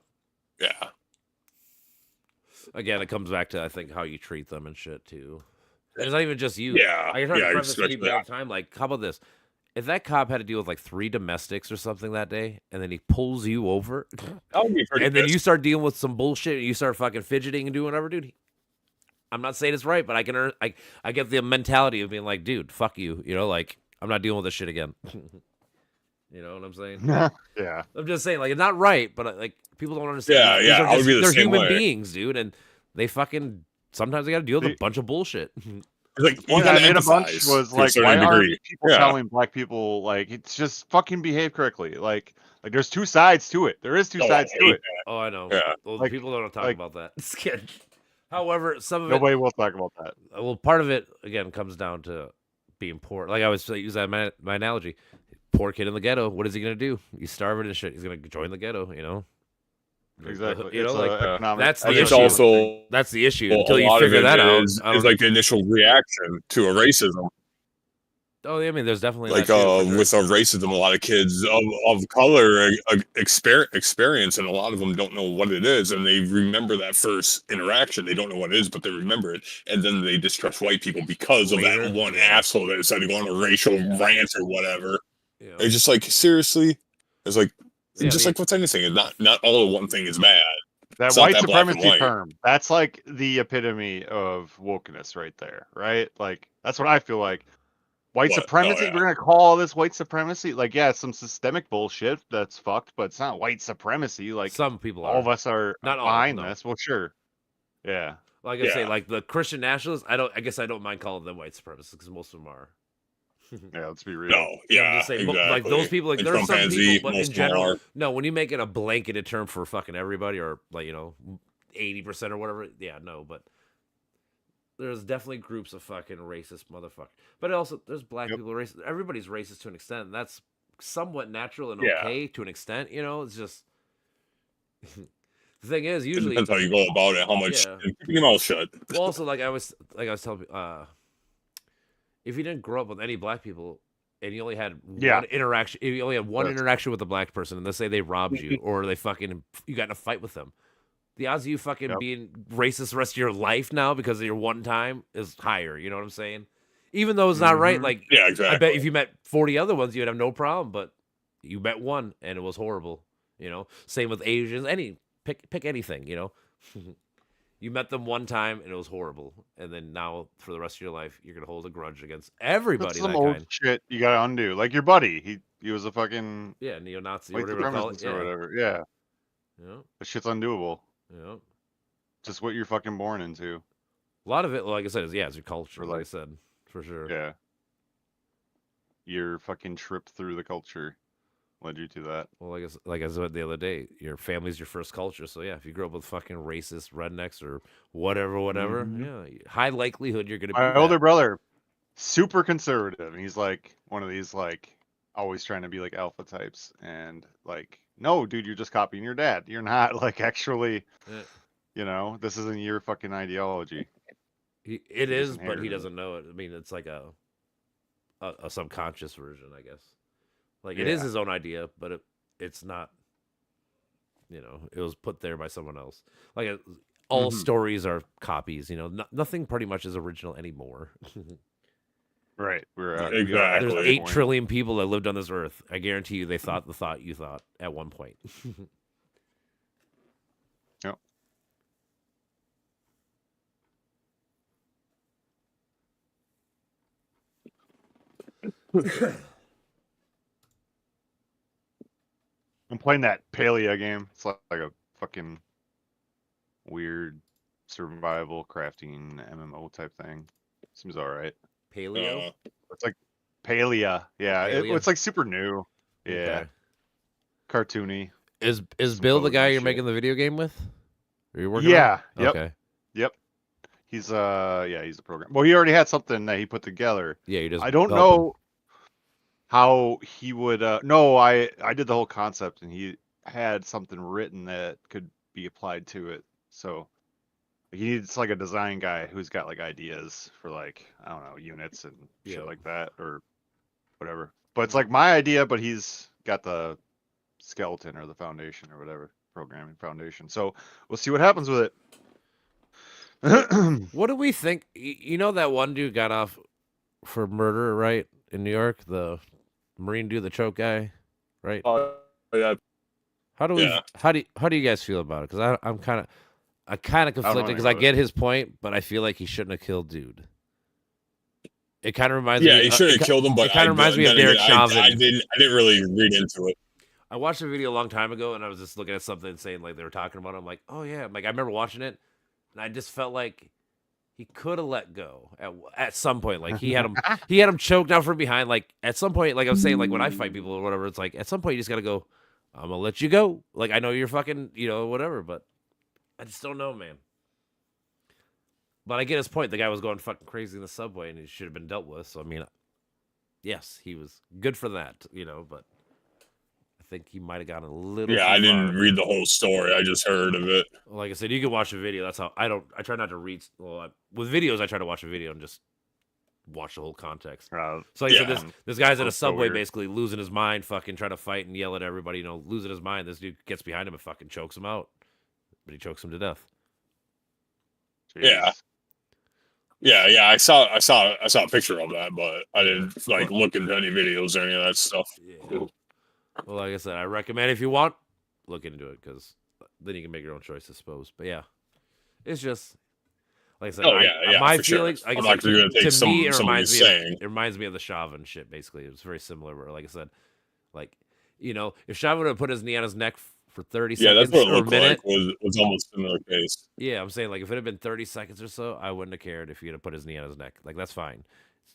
Yeah. Again, it comes back to, I think, how you treat them and shit too. And it's not even just you. Yeah, I try to yeah, preface to especially people all that. the time. Like, how about this? If that cop had to deal with like 3 domestics or something that day, and then he pulls you over, That would be pretty and then pissed. you start dealing with some bullshit, and you start fucking fidgeting and doing whatever, dude. I'm not saying it's right, but I get the mentality of being like, dude, fuck you. You know, like, I'm not dealing with this shit again. You know what I'm saying? Yeah. I'm just saying, like, it's not right, but like, people don't understand. Yeah, These yeah, are I would be the they're same human way. beings, dude, and they fucking sometimes they got to deal with a The- bunch of bullshit. It's like, you One thing I gotta made a bunch empathize was to a like, certain why aren't degree. people Yeah. telling black people like it's just fucking behave correctly? Like there's 2 sides to it. There is 2 Oh, I sides to hate it. Oh, I know. Yeah. Well, Like- people don't talk like- about that. It's good. However, some of it, Nobody will talk about that. well, part of it again comes down to being poor. Like I always use that my analogy. Poor kid in the ghetto. What is he gonna do? He's starving and shit. He's gonna join the ghetto. You know. Exactly. You know, It's a like economic- that's the I think issue. also That's the issue. well, Until a you lot of figure it that out, is I don't- like the initial reaction to a racism. oh, I mean, there's definitely Like that too, for sure. with racism, a lot of kids of color experience, and a lot of them don't know what it is, and they remember that first interaction. They don't know what it is, but they remember it, and then they distrust white people because of Later, that one yeah. asshole that decided to go on a racial rant or whatever. You know? It's just like, seriously, it's like Yeah, just I mean- like what's anything. It's not all of one thing is bad. That It's not white that black and supremacy white. term. That's like the epitome of wokeness right there, right? Like that's what I feel like. White What? Oh, supremacy, yeah. we're gonna call all this white supremacy. Like, yeah, it's some systemic bullshit that's fucked, but it's not white supremacy. Like some people are. all of us are Not all, behind no. this. Well, sure. Yeah. Like I say, Yeah. like the Christian nationalists. I guess I don't mind calling them white supremacists because most of them are. Yeah, let's be real. No, I'm yeah, just saying, exactly. like those people, like And there are Trump some has people, but in most of them general, are. no. When you make it a blanketed term for fucking everybody, or like 80% or whatever, yeah, no. But there's definitely groups of fucking racist motherfuckers. But also, there's black Yep. people are racist. Everybody's racist to an extent. And that's somewhat natural and Yeah. okay to an extent. You know, it's just The thing is, It usually depends how you go about it, how much Yeah. keeping your mouth shut. Well, also like I was telling if you didn't grow up with any black people and you only had Yeah. one interaction, if you only had one That's- interaction with a black person, and let's say they robbed you or they fucking you got in a fight with them, the odds of you fucking Yep. being racist the rest of your life now because of your one time is higher. You know what I'm saying? Even though it's not right, Mhm. like Yeah, I exactly. bet if you met 40 other ones, you'd have no problem. But you met one and it was horrible. You know, same with Asians. Pick anything. You know, you met them one time and it was horrible, and then now for the rest of your life, you're gonna hold a grudge against everybody. That's some That old kind. shit you gotta undo. Like your buddy, he was a fucking Yeah, neo-Nazi, white whatever you call it. supremacist or Yeah, whatever. Yeah, yeah, that shit's undoable. yeah. Just what you're fucking born into. A lot of it, like I said, is it's your culture. Or Like I like- said, for sure. Yeah. Your fucking trip through the culture led you to that. Well, like I said the other day, your family's your first culture. So yeah, if you grow up with fucking racist rednecks or whatever, Mhm. yeah, high likelihood you're gonna be My that. older brother, super conservative, and he's like one of these like always trying to be like alpha types, and like, no, dude, you're just copying your dad. You're not like actually, Yeah. you know, this isn't your fucking ideology. It You just is, but he inherited it. doesn't know it. I mean, it's like a subconscious version, I guess. Like it is Yeah. his own idea, but it's not. You know, it was put there by someone else. Like all Mhm. stories are copies. You know, nothing pretty much is original anymore. Right. We're Exactly. There's At 8 trillion people that lived on this earth. I guarantee you, they thought the thought you thought at one point. Yep. I'm playing that Palia game. It's like a fucking weird survival crafting MMO type thing. Seems all right. Paleo. It's like Palia. Yeah, Palia? it's like super new. Yeah, Okay. cartoony. Is Some Bill the code guy and you're shit. making the video game with? Are you working? Yeah. On? Yep. Okay. Yep. He's he's the program. Well, he already had something that he put together. Yeah, you just. I don't help him. know how he would no, I did the whole concept, and he had something written that could be applied to it. So he needs like a design guy who's got like ideas for like, I don't know, units and Yeah. shit like that or whatever. But it's like my idea, but he's got the skeleton or the foundation or whatever, programming foundation. So we'll see what happens with it. What do we think? You know that one dude got off for murder, right, in New York? The Marine dude, the choke guy, right? Yeah. How do we? Yeah. How do you guys feel about it? Because I'm kind of conflicted anything because I about it. get his point, but I feel like he shouldn't have killed dude. It kind of reminds me. Yeah, he should have killed him, but it kind of reminds me of then Derek again, Chauvin. I didn't really read into it. I watched a video a long time ago, and I was just looking at something saying like they were talking about it. I'm like, oh yeah, like I remember watching it, and I just felt like he could have let go at some point. Like he had him choked out from behind. Like at some point, like I was saying, like when I fight people or whatever, it's like at some point you just gotta go. I'm gonna let you go. Like I know you're fucking, whatever, but I just don't know, man. But I get his point. The guy was going fucking crazy in the subway, and he should have been dealt with. So I mean, yes, he was good for that, but I think he might have gotten a little. Yeah, too I didn't far. read the whole story. I just heard of it. Like I said, you can watch a video. That's how I try not to read. Well, with videos, I try to watch a video and just watch the whole context. So like I said, this guy's in a That's so subway weird. basically losing his mind, fucking trying to fight and yell at everybody, losing his mind. This dude gets behind him and fucking chokes him out, but he chokes him to death. Yeah. Yeah. I saw a picture of that, but I didn't like look into any videos or any of that stuff. Yeah. Well, like I said, I recommend if you want, look into it because then you can make your own choice, I suppose. But yeah, it's just like I said. My for sure. feelings. Like I'm I not said, gonna take to me, it somebody reminds me. saying. It reminds me of the Chauvin shit. Basically, it was very similar. Where, like I said, like if Chauvin would have put his knee on his neck for 30 Yeah, seconds that's what it or a looked minute. like. Was almost a similar case. Yeah, I'm saying like if it had been 30 seconds or so, I wouldn't have cared if he had put his knee on his neck. Like that's fine.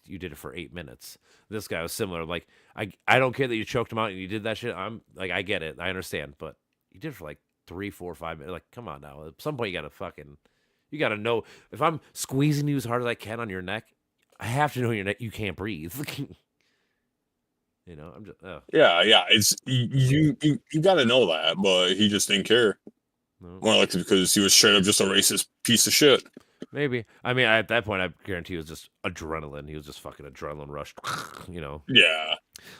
You did it for 8 minutes. This guy was similar. Like I don't care that you choked him out and you did that shit. I'm like I get it. I understand, but you did it for like 3, 4, 5 minutes. Like come on now. At some point you gotta know if I'm squeezing you as hard as I can on your neck, I have to know your neck. You can't breathe. I'm just Yeah. It's you got to know that, but he just didn't care. No. More likely because he was straight up just a racist piece of shit. Maybe. I mean, at that point, I guarantee it was just adrenaline. He was just fucking adrenaline rush. You know. Yeah.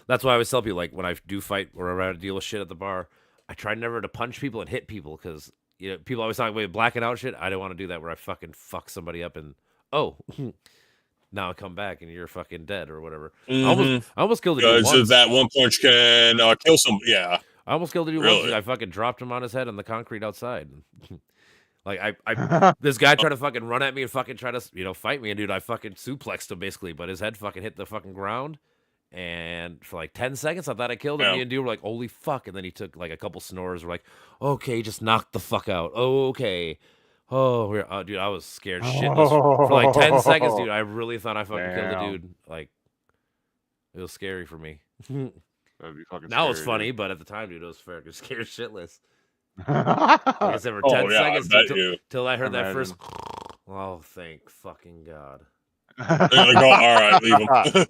That's why I always tell people, like, when I do fight or I deal with shit at the bar, I try never to punch people and hit people because people always talk about blacking out shit. I don't want to do that where I fucking fuck somebody up and now I come back and you're fucking dead or whatever. I almost killed a dude once. That one punch can kill somebody. Yeah. I almost killed a dude Really? once. I fucking dropped him on his head on the concrete outside. Like this guy tried to fucking run at me and fucking try to fight me, and dude, I fucking suplexed him basically, but his head fucking hit the fucking ground. And for like 10 seconds, I thought I killed him. Yeah. Me and dude were like, holy fuck. And then he took like a couple snores. We're like, okay, just knock the fuck out. Oh, okay. Oh, dude, I was scared shitless for like 10 seconds, dude. I really thought I fucking killed the dude. Like, it was scary for me. That'd be fucking Now scary, it's funny, dude. but at the time, dude, it was fucking scared shitless. Like I said, for 10 seconds till I heard that first. Oh, thank fucking God. Like, oh, all right, leave him.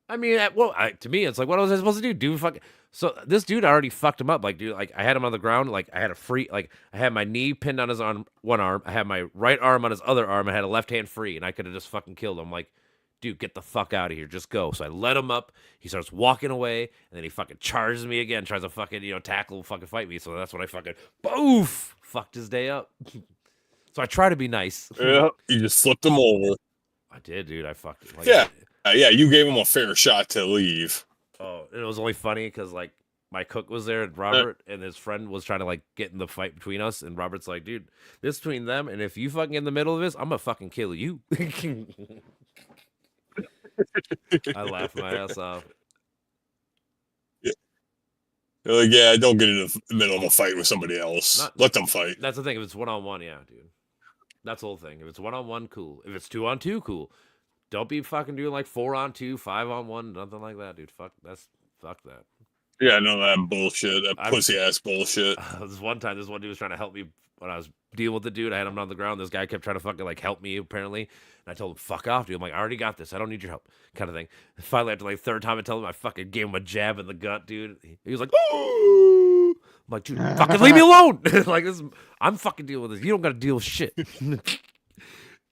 I mean, to me, it's like, what was I supposed to do? Do fucking. So this dude already fucked him up. Like, dude, like I had him on the ground. Like I had I had my knee pinned on his one arm. I had my right arm on his other arm. I had a left hand free, and I could have just fucking killed him. Like, dude, get the fuck out of here. Just go. So I let him up. He starts walking away, and then he fucking charges me again. Tries to fucking tackle, fucking fight me. So that's when I fucking boof fucked his day up. So I try to be nice. Yeah, you just flipped him over. I did, dude. I fucking like, yeah. You gave him a fair shot to leave. Oh, it was only funny because like my cook was there, and Robert and his friend was trying to like get in the fight between us, and Robert's like, dude, this between them, and if you fucking get in the middle of this, I'm gonna fucking kill you. I laughed my ass off. You're like, yeah, don't get in the middle of a fight with somebody else. Let them fight. That's the thing. If it's 1-on-1, yeah, dude. That's the whole thing. If it's 1-on-1, cool. If it's 2-on-2, cool. Don't be fucking doing like 4-on-2, 5-on-1, nothing like that, dude. Fuck that. Yeah, no, that bullshit, that pussy ass bullshit. This one time, this one dude was trying to help me when I was dealing with the dude. I had him on the ground. This guy kept trying to fucking like help me apparently, and I told him, "Fuck off, dude." I'm like, "I already got this. I don't need your help," kind of thing. And finally, after like third time, I told him, I fucking gave him a jab in the gut, dude. He was like, "Oh!" I'm like, "Dude, fucking leave me alone!" Like this, I'm fucking dealing with this. You don't got to deal with shit.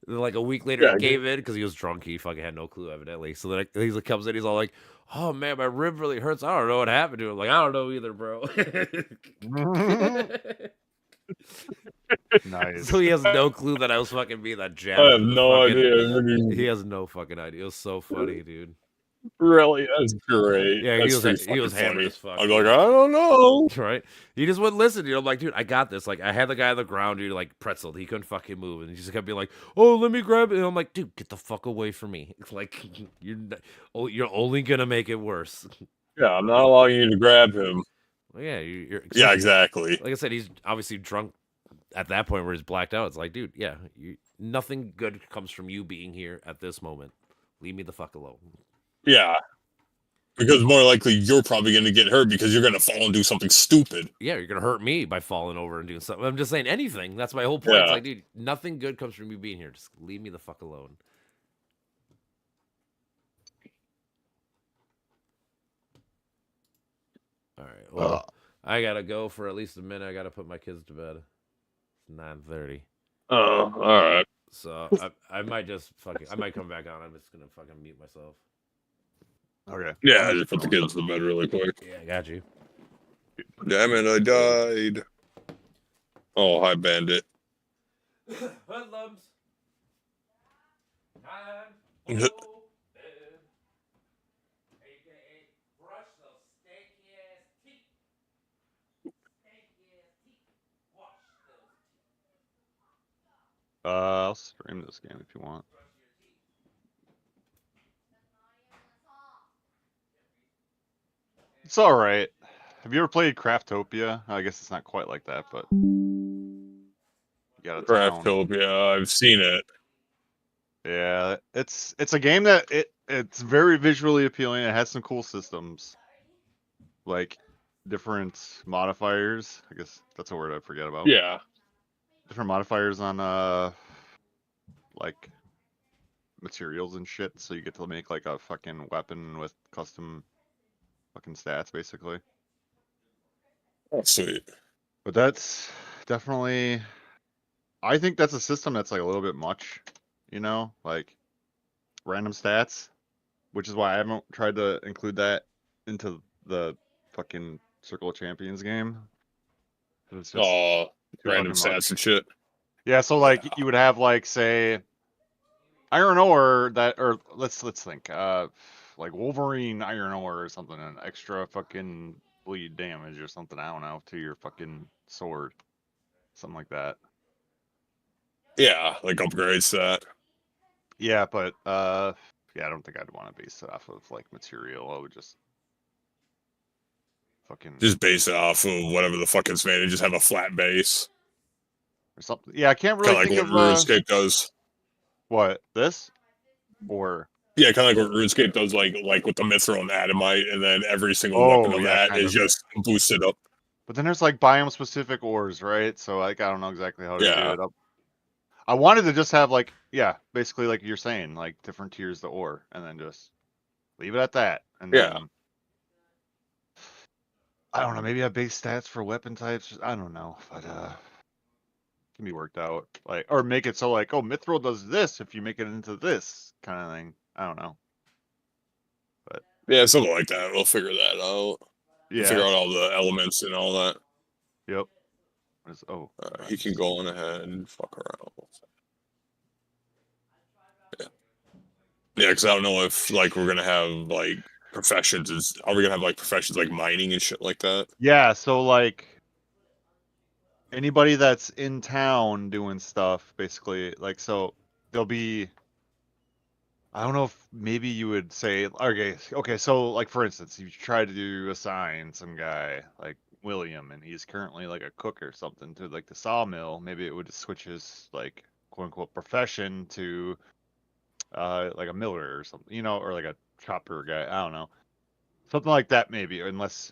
Like a week later, he gave in because he was drunk. He fucking had no clue, evidently. So then he comes in, he's all like, "Oh man, my rib really hurts. I don't know what happened to him." Like, I don't know either, bro. Nice. So he has no clue that I was fucking being that jab. I have no idea. He has no fucking idea. It was so funny, dude. Really? That's great. Yeah, That's he was hammered funny. as fuck. I'm like, I don't know. Right? He just wouldn't listen, dude. I'm like, dude, I got this. Like, I had the guy on the ground, dude, like pretzeled. He couldn't fucking move, and he just kept being like, "Oh, let me grab it." And I'm like, dude, get the fuck away from me. It's like you're only gonna make it worse. Yeah, I'm not allowing you to grab him. Well, yeah, you're. Yeah, exactly. Like I said, he's obviously drunk at that point where he's blacked out. It's like, dude, yeah, nothing good comes from you being here at this moment. Leave me the fuck alone. Yeah. Because more likely you're probably going to get hurt because you're going to fall and do something stupid. Yeah, you're going to hurt me by falling over and doing something. I'm just saying anything. That's my whole point. Yeah. It's like, dude, nothing good comes from you being here. Just leave me the fuck alone. All right. Well, I got to go for at least a minute. I got to put my kids to bed. It's 9:30. Oh, all right. So I might just fucking, I might come back on. I'm just going to fucking mute myself. Okay. Yeah, I just put the kids to bed really quick. Yeah, I got you. Damn it, I died. Oh, hi, Bandit. Hoodlums. I'll stream this game if you want. It's all right. Have you ever played Craftopia? I guess it's not quite like that, but you got a town. Craftopia, I've seen it. Yeah, it's a game that it's very visually appealing. It has some cool systems, like different modifiers. I guess that's a word I forget about. Yeah. Different modifiers on like materials and shit. So you get to make like a fucking weapon with custom fucking stats, basically. Oh, sweet. But that's definitely. I think that's a system that's like a little bit much, you know, like random stats, which is why I haven't tried to include that into the fucking Circle of Champions game. It's just too random fucking much. stats and shit. Yeah, so like you would have like say iron ore that, or let's think, like Wolverine iron ore or something, an extra fucking bleed damage or something. I don't know, to your fucking sword, something like that. Yeah, like upgrades to that. Yeah, but yeah, I don't think I'd want to base it off of like material. I would just fucking Just base it off of whatever the fuck it's made and just have a flat base. or something. Yeah, I can't Kind really of like think what of RuneScape does. what this or Yeah, kind of like what RuneScape does, like with the Mithril and Adamite, and then every single Oh, weapon of yeah, that kind is of. just boosted up. But then there's like biome specific ores, right? So like I don't know exactly how to do Yeah. it up. I wanted to just have like, yeah, basically like you're saying, like different tiers of ore, and then just leave it at that. And Yeah. then I don't know, maybe have base stats for weapon types. I don't know, but can be worked out. Like, or make it so like, oh, Mithril does this if you make it into this kind of thing. I don't know. But Yeah, something like that. We'll figure that out. yeah, Figure out all the elements and all that. Yep. What is, oh, He can go on ahead and fuck around. Yeah. Yeah, because I don't know if like we're gonna have like professions. Are we gonna have like professions like mining and shit like that? yeah. So like anybody that's in town doing stuff, basically, like so there'll be. I don't know if maybe you would say, okay. So like for instance, you try to assign some guy like William, and he's currently like a cook or something to like the sawmill. Maybe it would switch his like quote unquote profession to like a miller or something, you know, or like a chopper guy. I don't know, something like that maybe, unless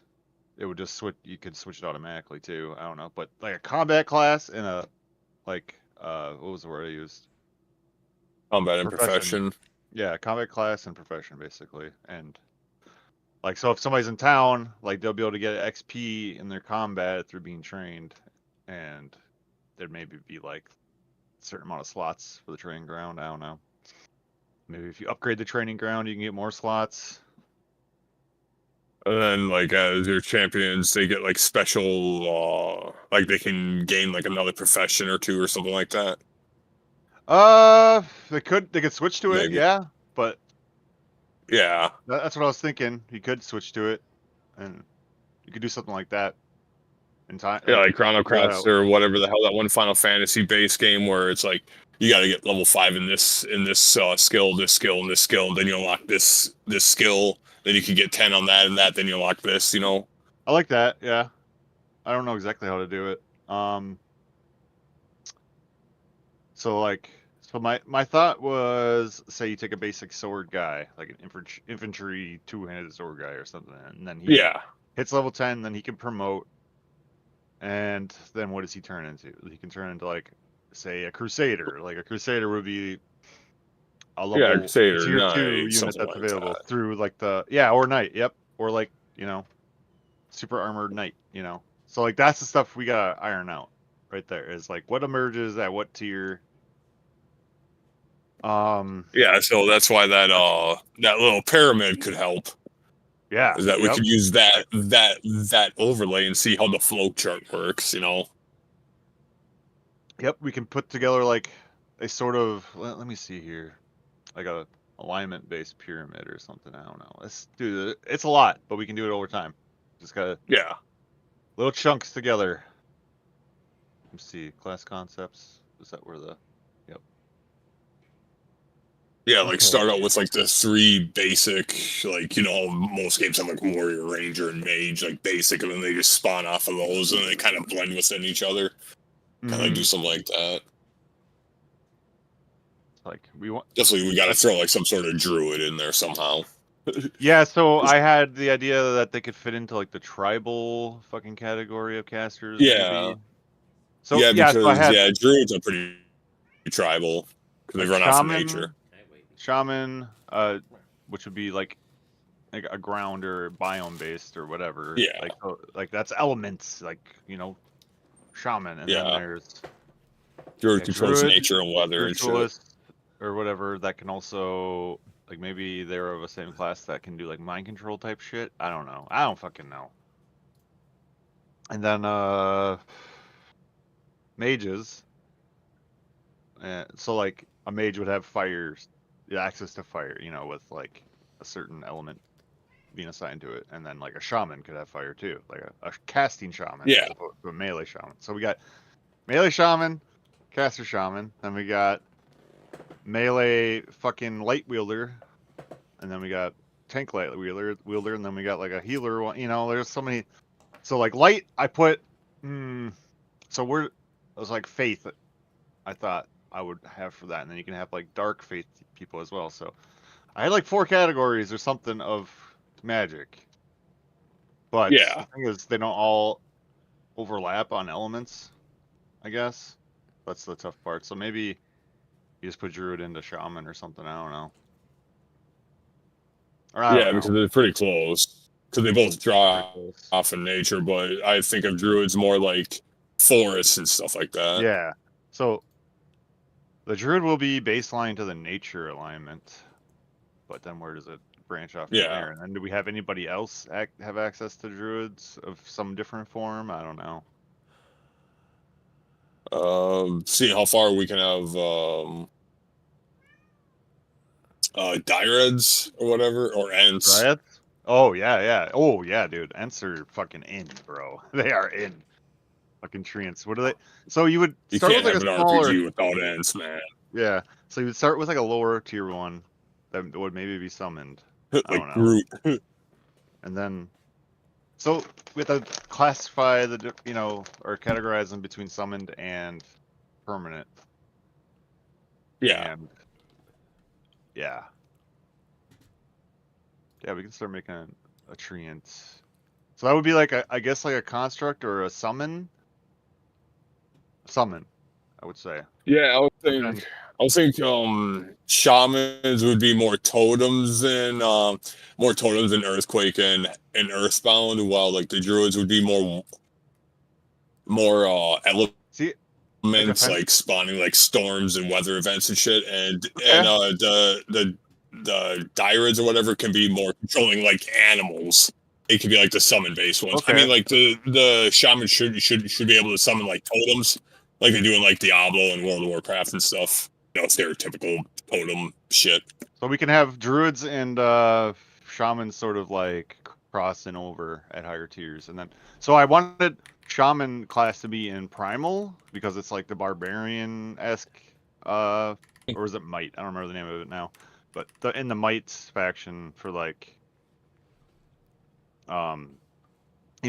it would just switch. You could switch it automatically too. I don't know, but like a combat class and a like what was the word I used? Combat and profession. Yeah, combat class and profession basically, and like so if somebody's in town, like they'll be able to get XP in their combat through being trained, and there maybe be like a certain amount of slots for the training ground. I don't know. Maybe if you upgrade the training ground, you can get more slots. And then like as your champions, they get like special, like they can gain like another profession or two or something like that. They could switch to it, Maybe. yeah, but Yeah. that's what I was thinking. You could switch to it, and you could do something like that in time. Yeah, like Chrono Cross or whatever the hell that one Final Fantasy base game where it's like you got to get level 5 in this skill, this skill, and this skill, and then you unlock this skill. Then you can get 10 on that and that. Then you unlock this. You know. I like that. Yeah, I don't know exactly how to do it. So my thought was, say you take a basic sword guy, like an infantry two-handed sword guy or something, and then he hits level 10, then he can promote. And then what does he turn into? He can turn into like, say, a crusader. Like a crusader would be a level crusader, tier knight, 2 unit that's something like available that. through like or knight, yep, or like, you know, super armored knight, you know. So like that's the stuff we gotta iron out right there. Is like what emerges at what tier. Yeah, so that's why that little pyramid could help. Yeah, is that we could use that overlay and see how the flow chart works, you know. Yep, we can put together like a sort of, let me see here, like a alignment based pyramid or something. I don't know. Let's do it. It's a lot, but we can do it over time. Just gotta little chunks together. Let's see, class concepts. Is that where the Yeah, like start out with like the 3 basic, like, you know, most games have like warrior, ranger, and mage, like basic, and then they just spawn off of those and they kind of blend within each other. Kind of do something like that. Like we want definitely we got to throw like some sort of druid in there somehow. Yeah, so I had the idea that they could fit into like the tribal fucking category of casters. Yeah. Maybe. So yeah, because so I had, druids are pretty tribal because they run off of nature. Shaman, which would be like a ground or biome based or whatever. Yeah. Like that's elements, like, you know, shaman, and Yeah. then there's Druid controls druid, nature and weather and shit. ritualist, or whatever that can also like maybe they're of a same class that can do like mind control type shit. I don't know. I don't fucking know. And then mages. So like a mage would have fire, access to fire, you know, with like a certain element being assigned to it, and then like a shaman could have fire too, like a casting shaman, Yeah. as opposed to a melee shaman. So we got melee shaman, caster shaman, then we got melee fucking light wielder, and then we got tank light wielder, and then we got like a healer one. You know, there's so many. So like light, I put. So it was like faith. I thought I would have for that, and then you can have like dark faith people as well. So I had like 4 categories or something of magic, but Yeah. the thing is they don't all overlap on elements. I guess that's the tough part. So maybe you just put druid into shaman or something. I don't know. Or I don't know. Because they're pretty close. Because they both draw off in nature, but I think of druids more like forests and stuff like that. Yeah. So the druid will be baseline to the nature alignment, but then where does it branch off from there? And then do we have anybody else have access to druids of some different form? I don't know. See how far we can have Dyreds or whatever, or Ents. Dryads? Oh yeah. Oh yeah, dude. Ents are fucking in, bro. They are in. Fucking treants. What are they? So you would You start can't with have like an a smaller RPG without Ents, man. Yeah. So you would start with like a lower tier one that would maybe be summoned. I don't know. Groot. And then, so we have to classify the, you know, or categorize them between summoned and permanent. Yeah. And yeah. Yeah, we can start making a treant. So that would be like I guess like a construct or a summon. Summon, I would say. Yeah, I would think shamans would be more totems than Earthquake and Earthbound, while like the druids would be more elements like spawning like storms and weather events and shit, and the Dyreds or whatever can be more controlling like animals. It could be like the summon based ones. I mean, like the shaman should be able to summon like totems, like they do in like Diablo and World of Warcraft and stuff. You know, stereotypical totem shit. So we can have druids and shamans sort of like crossing over at higher tiers, and then so I wanted shaman class to be in primal because it's like the barbarian-esque, or is it might? I don't remember the name of it now, but in the mights faction for like. You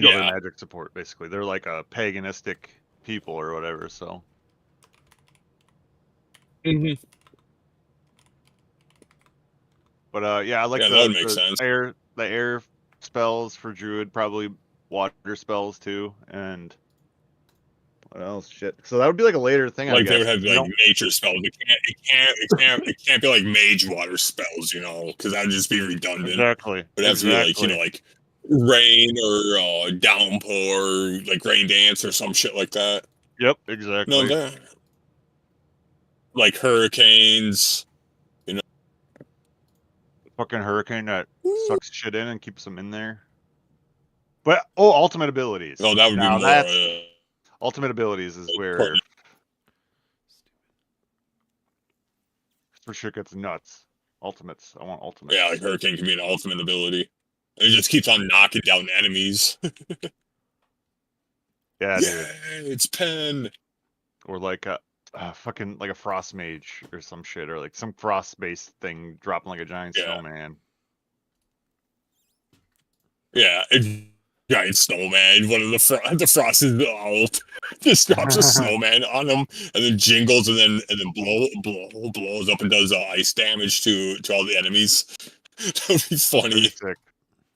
know, their magic support, basically. They're like a paganistic people or whatever, so. But yeah, I like that would make sense. The air spells for druid, probably water spells too, and what else? Shit. So that would be like a later thing. Like I guess. they would have like nature spells. It can't be like mage water spells, you know, because that would just be redundant. Exactly. It would have to be like, you know, like rain or downpour, like rain dance or some shit like that. Yep, exactly. No, like hurricanes, you know. Fucking hurricane that sucks shit in and keeps them in there. But ultimate abilities. Oh, that would be more. Ultimate abilities is where shit gets nuts. Ultimates. I want ultimates. Yeah, like hurricane can be an ultimate ability. It just keeps on knocking down enemies. Yeah, dude. It's Pen. Or like a fucking like a frost mage or some shit, or like some frost based thing dropping like a giant snowman. Yeah, giant snowman. One of the frost is the ult. Just drops a snowman on him and then jingles and then blows up and does ice damage to all the enemies. That would be funny. Sick.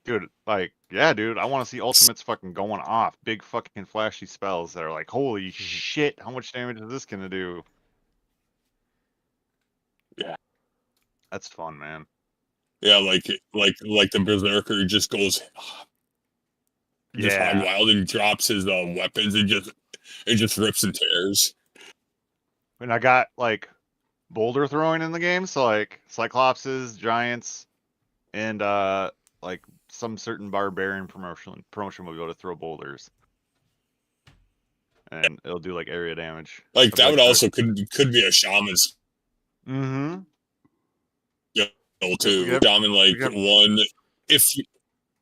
Dude, like, yeah, dude, I want to see ultimates fucking going off. Big fucking flashy spells that are like, holy shit, how much damage is this gonna do? Yeah. That's fun, man. Yeah, like the berserker just goes hog wild and drops his weapons and just It just rips and tears. And I got like boulder throwing in the game, so like Cyclopses, Giants, and like some certain barbarian promotion will be able to throw boulders. And it'll do like area damage. Like But, that would the- also could be a shaman's Mm-hmm. skill too. Yep. Shaman like Yep. one if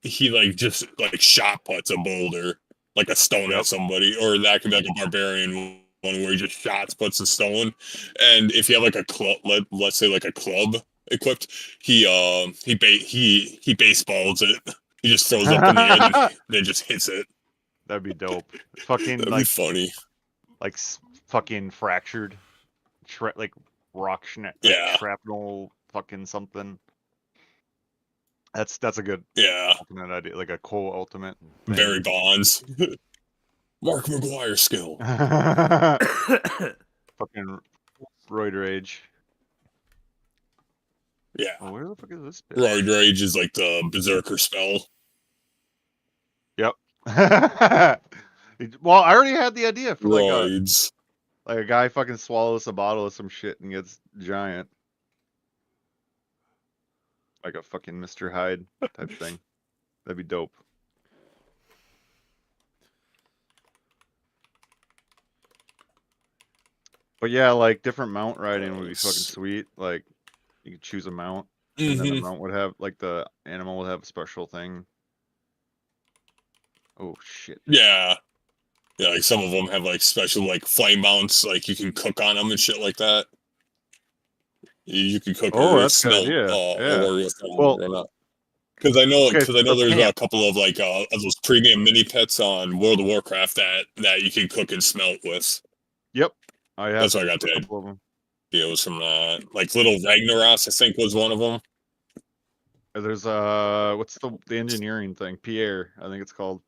he like just like shot puts a boulder, like a stone Yep. at somebody, or that could be like a barbarian one where he just shots puts a stone. And if you have like a club, let's say like a club equipped, he baseballs it. He just throws it up in the air and then just hits it. That'd be dope. Fucking That'd be like funny. like fucking fractured, like rock Yeah. shrapnel, fucking something. That's a good ultimate idea, like a Cole ultimate. Barry Bonds. Mark McGuire skill. Fucking Roid Rage. Yeah. Oh, where the fuck is this bit? Roid Rage is like the berserker spell. Yep. Well, I already had the idea for Roids. like a guy fucking swallows a bottle of some shit and gets giant. Like a fucking Mr. Hyde type thing. That'd be dope. But yeah, like different mount riding would be fucking sweet. Like you could choose a mount, and then the mount would have like the animal would have a special thing. Oh shit. Yeah. Yeah, like some of them have like special like flame mounts, like you can cook on them and shit like that. You can cook Oh, or that's a good smelt idea. or with them Well, or not. Because I know, okay, because I know for there's a camp. couple of like of those premium mini pets on World of Warcraft that you can cook and smelt with. Yep. I have That's why I got a the couple of them. ideas from that. Like Little Ragnaros, I think was one of them. There's what's the engineering thing? Pierre, I think it's called.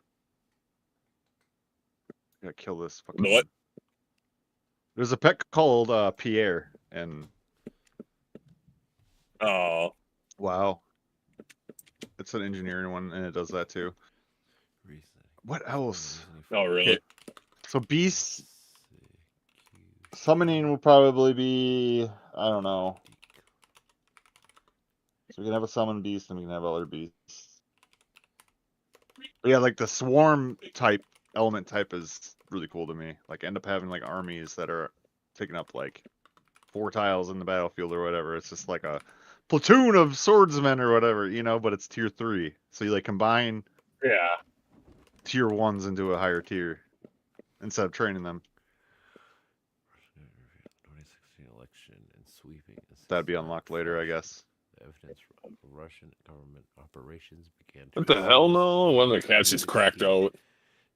Gotta kill this fucking. What? There's a pet called Pierre, and Oh, wow, it's an engineering one, and it does that too. What else? oh, really? Okay, so beast summoning will probably be, I don't know. So we can have a summon beast, and we can have other beasts. But yeah, like the swarm type element type is really cool to me. Like end up having like armies that are taking up like 4 tiles in the battlefield or whatever. It's just like a platoon of swordsmen or whatever, you know, but it's tier 3. So you like combine tier 1s into a higher tier instead of training them. 2016 election and sweeping. That'd be unlocked later, I guess. The evidence of Russian government operations began. What the hell? No, one of the cats just cracked out.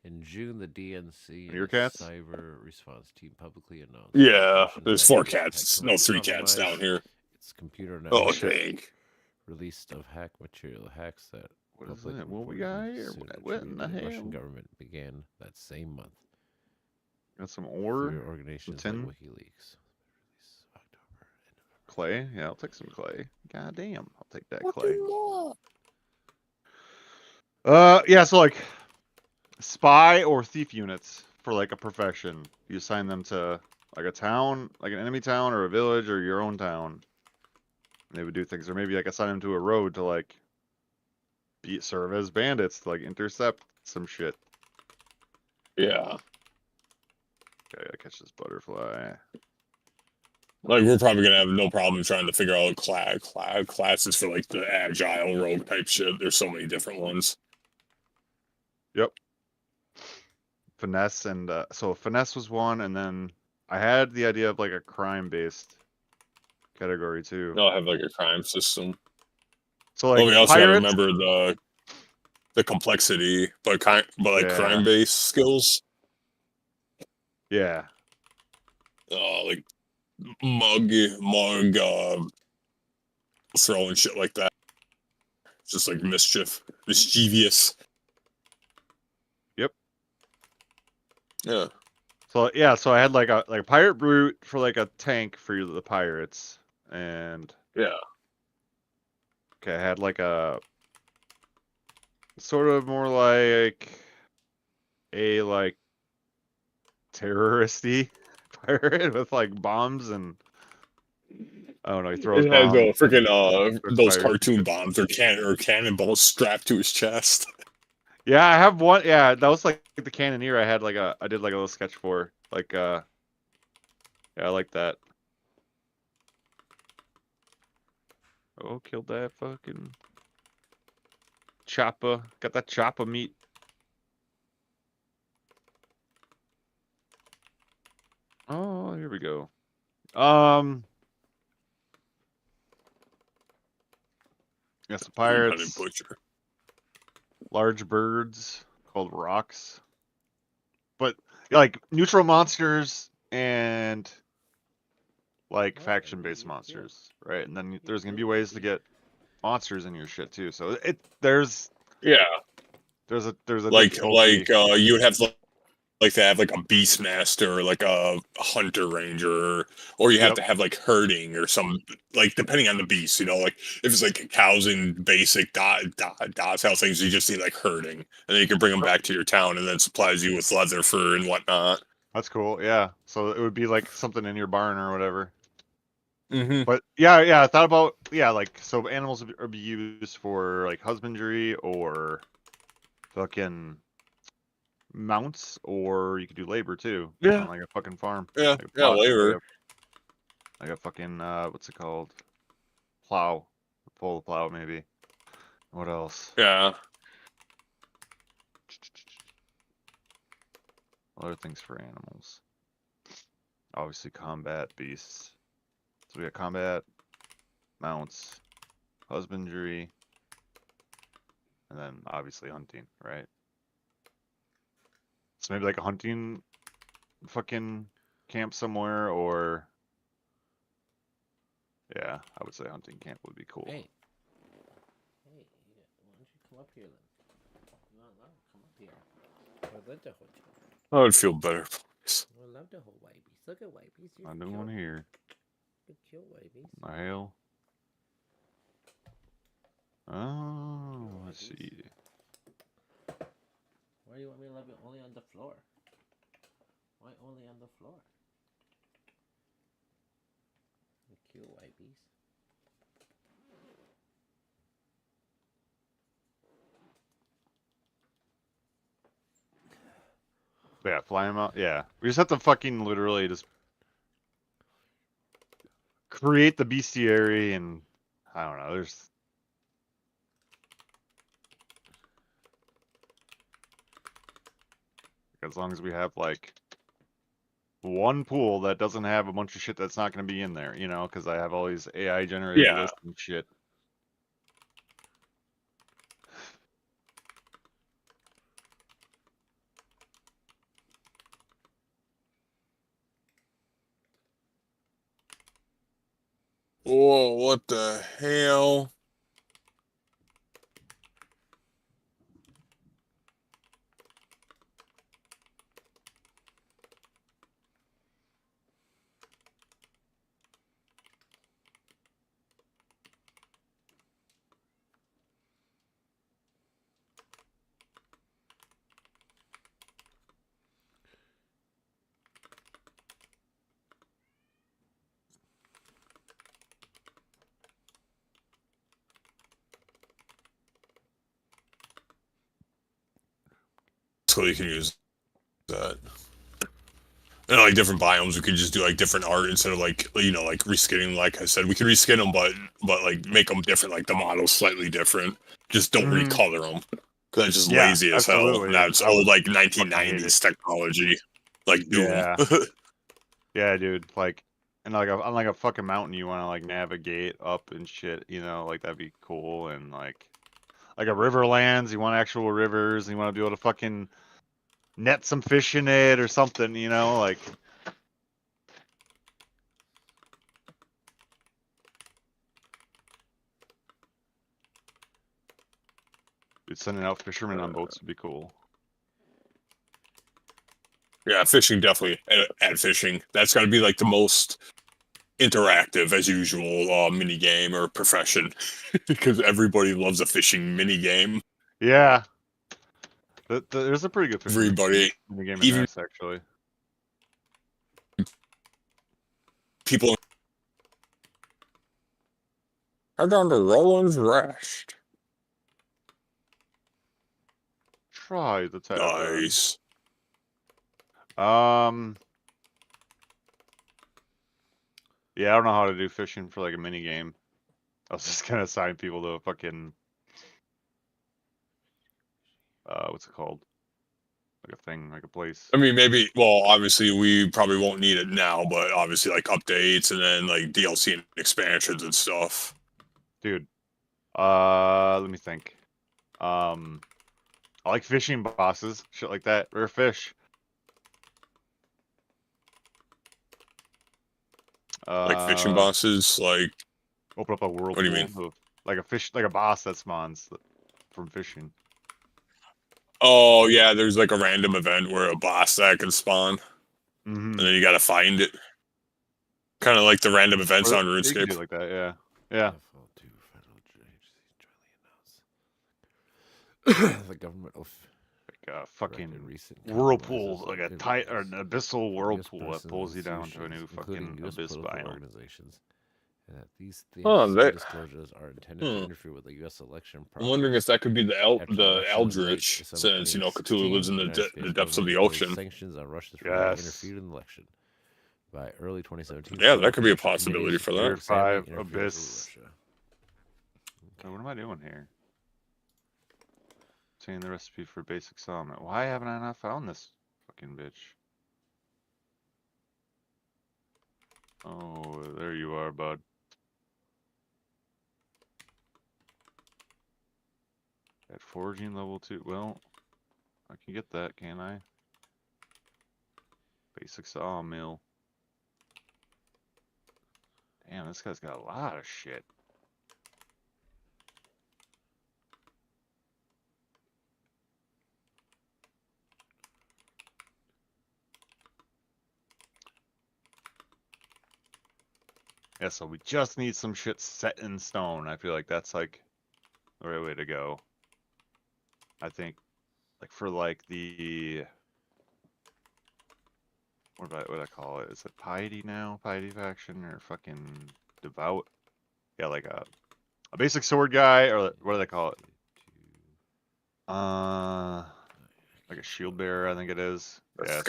In June, the DNC and Your the cats? cyber response team publicly announced. Yeah, Russian there's hackers 4 had cats. No, 3 cats down compromised here. its computer Oh, network. dang. Release of hack material hacks that. What is public it? What we got reported here? incident What in the the hell? Russian government began that same month. Got some Through ore, organizations tin? like WikiLeaks. Release of October and November. clay. Yeah, I'll take some clay. God damn, I'll take that clay. Yeah, so like spy or thief units for like a profession. You assign them to like a town, like an enemy town or a village or your own town. And they would do things, or maybe like assign them to a road to like serve as bandits to like intercept some shit. Yeah. Okay, I gotta catch this butterfly. Like we're probably gonna have no problem trying to figure out classes for like the agile rogue type shit. There's so many different ones. Yep. Finesse and so finesse was one, and then I had the idea of like a crime-based category too. They'll have like a crime system. So like we also gotta pirates, remember the complexity, but like Yeah. crime based skills. yeah, Like mug throwing shit like that. Just like mischievous. Yep. Yeah. So yeah, so I had like a pirate brute for like a tank for the pirates, and Yeah. okay, I had like a sort of more like a like terroristy pirate with like bombs and I don't know. He throws It has bombs. freaking those fires. cartoon bombs or cannonballs strapped to his chest. Yeah, I have one. Yeah, that was like the Cannoneer. I did like a little sketch for. Like, yeah, I like that. Oh, killed that fucking chopper. Got that chopper meat. Oh, here we go. Yes, the pirates. Butcher. Large birds called rocks. But like neutral monsters and like faction-based monsters, right? And then there's gonna be ways to get monsters in your shit too. So there's Yeah, there's a like difficulty. you would have to have like a beastmaster or like a hunter ranger, or you have to have like herding or some, like depending on the beast, like if it's like cows and basic dot house things, you just need like herding, and then you can bring them back to your town, and then it supplies you with leather, fur, and whatnot. That's cool. Yeah. So it would be like something in your barn or whatever. Mm-hmm. But yeah, I thought about like so animals are be used for like husbandry or fucking mounts, or you could do labor too. Yeah. On like a fucking farm. Yeah, like yeah, labor. Like a fucking what's it called? Plow. Pull the plow maybe. What else? Yeah. Other things for animals. Obviously combat beasts. So we got combat, mounts, husbandry, and then obviously hunting, right? So maybe like a hunting fucking camp somewhere, or yeah, I would say hunting camp would be cool. Hey, why don't you come up here then? You want love? Come up here. I'd love to hold you. I would feel better. I'd love to hold Wabies. Look at Wabies. I don't want to hear. Cute Wabies. My hell. Oh, let's see. Why do you want me to love you only on the floor? Why only on the floor? Cute Wabies. Yeah, fly them out. Yeah, we just have to fucking literally just create the bestiary, and I don't know. There's as long as we have like one pool that doesn't have a bunch of shit that's not going to be in there, because I have all these AI generated lists and shit. Whoa, what the hell? So you can use that. And like different biomes, we could just do like different art instead of like like reskinning. Like I said, we could reskin them, but like make them different, like the models slightly different. Just don't recolor them, because that's just lazy as hell. And that's old like 1990s technology, like Doom. Yeah, yeah, dude. Like, and like on like a fucking mountain, you want to like navigate up and shit. Like that'd be cool. And like a Riverlands, you want actual rivers, and you want to be able to fucking net some fish in it or something, like. Dude, sending out fishermen on boats would be cool. Yeah, fishing, definitely. Add fishing. That's got to be like the most interactive, as usual, mini game or profession, because everybody loves a fishing mini game. Yeah. There's a pretty good fishing Everybody, mini game in even this, actually. people. Head down to Roland's Rest. Try the tavern. Nice. Yeah, I don't know how to do fishing for like a mini game. I was just gonna assign people to a fucking what's it called? Like a thing, like a place. I mean, maybe. Well, obviously, we probably won't need it now, but obviously, like updates and then like DLC and expansions and stuff. Dude, let me think. I like fishing bosses, shit like that. Rare fish. Like fishing bosses, like open up a world. What do you mean? Of, like a fish, like a boss that spawns from fishing. Oh yeah, there's like a random event where a boss that can spawn, Mm-hmm. and then you gotta find it. Kind of like the random events on You can do RuneScape. like that, yeah, yeah. The government of Like a fucking recent whirlpool, compromises like a in tight or relations an abyssal with whirlpool US that pulls you down persons to a new institutions, fucking including US abyss political biome. organizations, and that these Oh, that- disclosures are intended to interfere with the U.S. election I'm process. wondering if that could be the After the election in late Eldritch, December since you know 2016, Cthulhu lives in the, United States the depths of the government imposed ocean. Sanctions on Russia for having Yes. interfered in the election. By early 2017, Yeah, that could be a Russian possibility committees for Tier that. examining 5 interference with abyss. Russia. So what am I doing here? Seeing the recipe for basic salmon. Why haven't I not found this fucking bitch? Oh, there you are, bud. At foraging level 2. Well, I can get that, can't I? Basic sawmill. Damn, this guy's got a lot of shit. Yeah, so we just need some shit set in stone. I feel like that's like the right way to go. I think, like for like the what I call it? Is it piety now? Piety faction or fucking devout? Yeah, like a basic sword guy, or what do they call it? Like a shield bearer, I think it is. Yeah.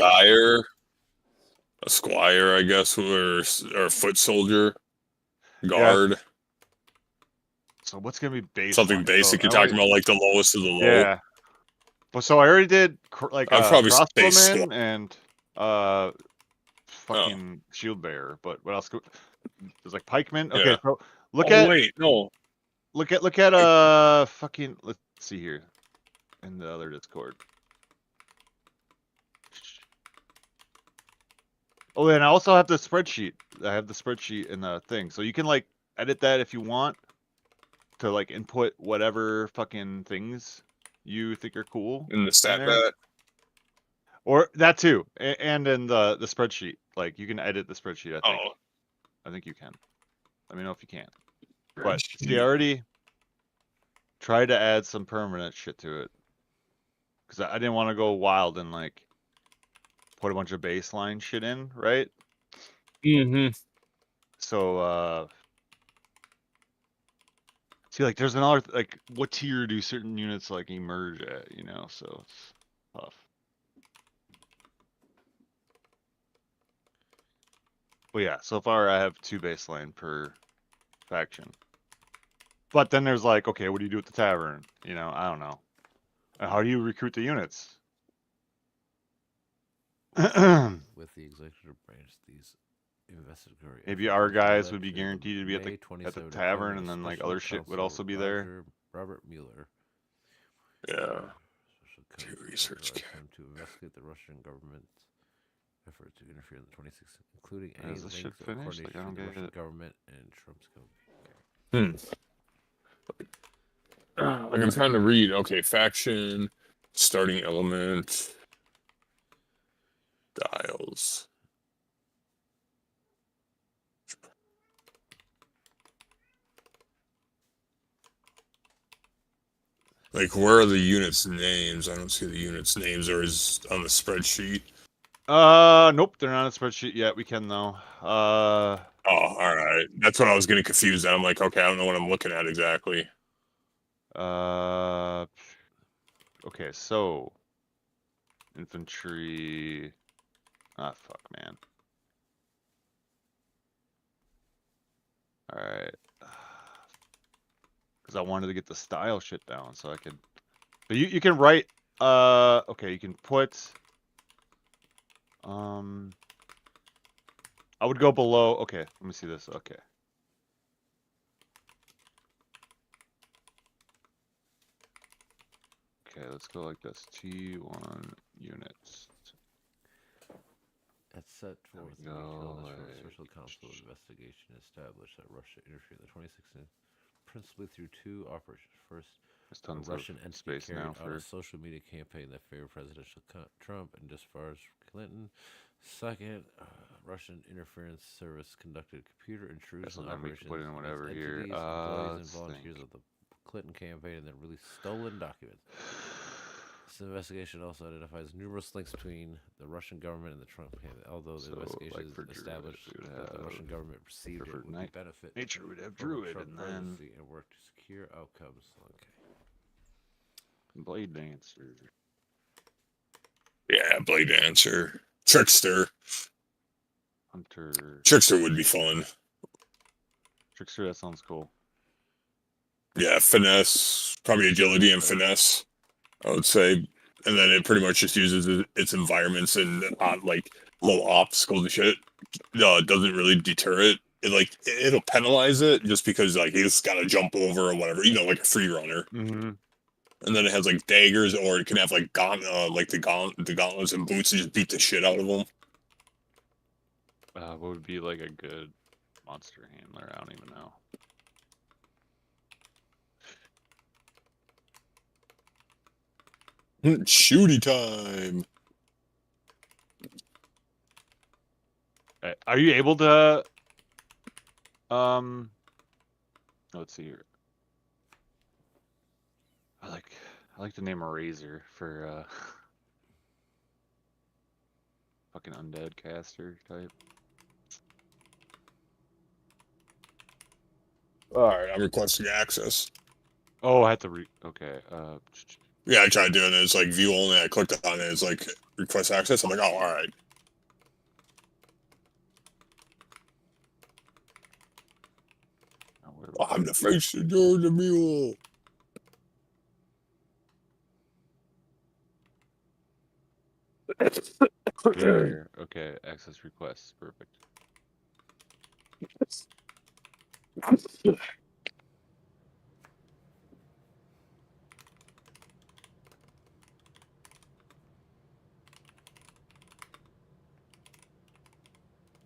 A squire, I guess, or foot soldier, guard. Yeah. So what's gonna be basic? Something basic. You're talking about like the lowest of the low. Yeah. Well, so I already did like I'd probably say crossbowman and fucking shield bearer. But what else? There's like pikeman. Okay, Yeah. so look Oh, at wait, no. look at fucking. Let's see here in the other Discord. Oh, and I also have the spreadsheet. I have the spreadsheet in the thing, so you can like edit that if you want to like input whatever fucking things you think are cool In the stat there. bat. Or that too, and in the spreadsheet, like you can edit the spreadsheet. I think you can. Let me know if you can. But see, I already tried to add some permanent shit to it because I didn't want to go wild and like put a bunch of baseline shit in, right? Mm-hmm. So see, like there's another like what tier do certain units like emerge at, you know? So it's tough. Well, yeah, so far I have 2 baseline per faction. But then there's like, okay, what do you do at the tavern? You know, I don't know. And how do you recruit the units? With the executive branch, these investigatory Maybe efforts our led guys would be to guaranteed to be at May the 27 tavern, appointment and of then like Special other shit would also Counsel be there. Robert Mueller. Yeah. Special To research counsel authorized him to investigate the Russian government's effort to interfere in the 2016, including any Is this shit links of finished? coordination Like, I don't with the get Russian it. government and Trump's government. Like I'm trying to read. Okay, faction, starting element, dials. Like, where are the units' names? I don't see the units' names, or is on the spreadsheet. Nope, they're not on a spreadsheet yet. We can though. Oh, all right. That's what I was getting confused at. I'm like, okay, I don't know what I'm looking at exactly. Okay, so infantry. Ah, fuck, man. All right. Because I wanted to get the style shit down, so I could. But you can write. Okay, you can put. I would go below. Okay, let me see this. Okay. Okay, let's go like this. T1 units. That's set forth in the Special Council investigation established that Russia interfered in the 2016 principally through two operations. First, a Russian entity carried out a social media campaign that favored presidential Trump and disparaged Clinton. Second, Russian interference service conducted computer intrusion operations put in whatever entities, here. employees, and volunteers of the Clinton campaign, and then released stolen documents. This investigation also identifies numerous links between the Russian government and the Trump campaign, although the investigation established that the Russian government perceived it would benefit Nature would have Druid Trump and then and work to secure outcomes. Okay. Blade Dancer. Yeah, Blade Dancer. Trickster. Hunter. Trickster would be fun. Trickster, that sounds cool. Yeah, finesse. Probably agility and finesse, I would say. And then it pretty much just uses its environments and like low obstacles and shit. Doesn't really deter it. It'll penalize it just because like he's got to jump over or whatever, like a free runner. Mm-hmm. And then it has like daggers, or it can have like the gauntlets and boots and just beat the shit out of them. What would be like a good monster handler? I don't even know. Shooty time. Are you able to? Let's see here. I like the name Razor for fucking undead caster type. All right, I'm requesting access. Oh, I have to okay. Yeah, I tried doing it. It's like view only. I clicked on it. It's like request access. I'm like, oh, all right. I'm the face of the mule. Here. Okay, access requests. Perfect.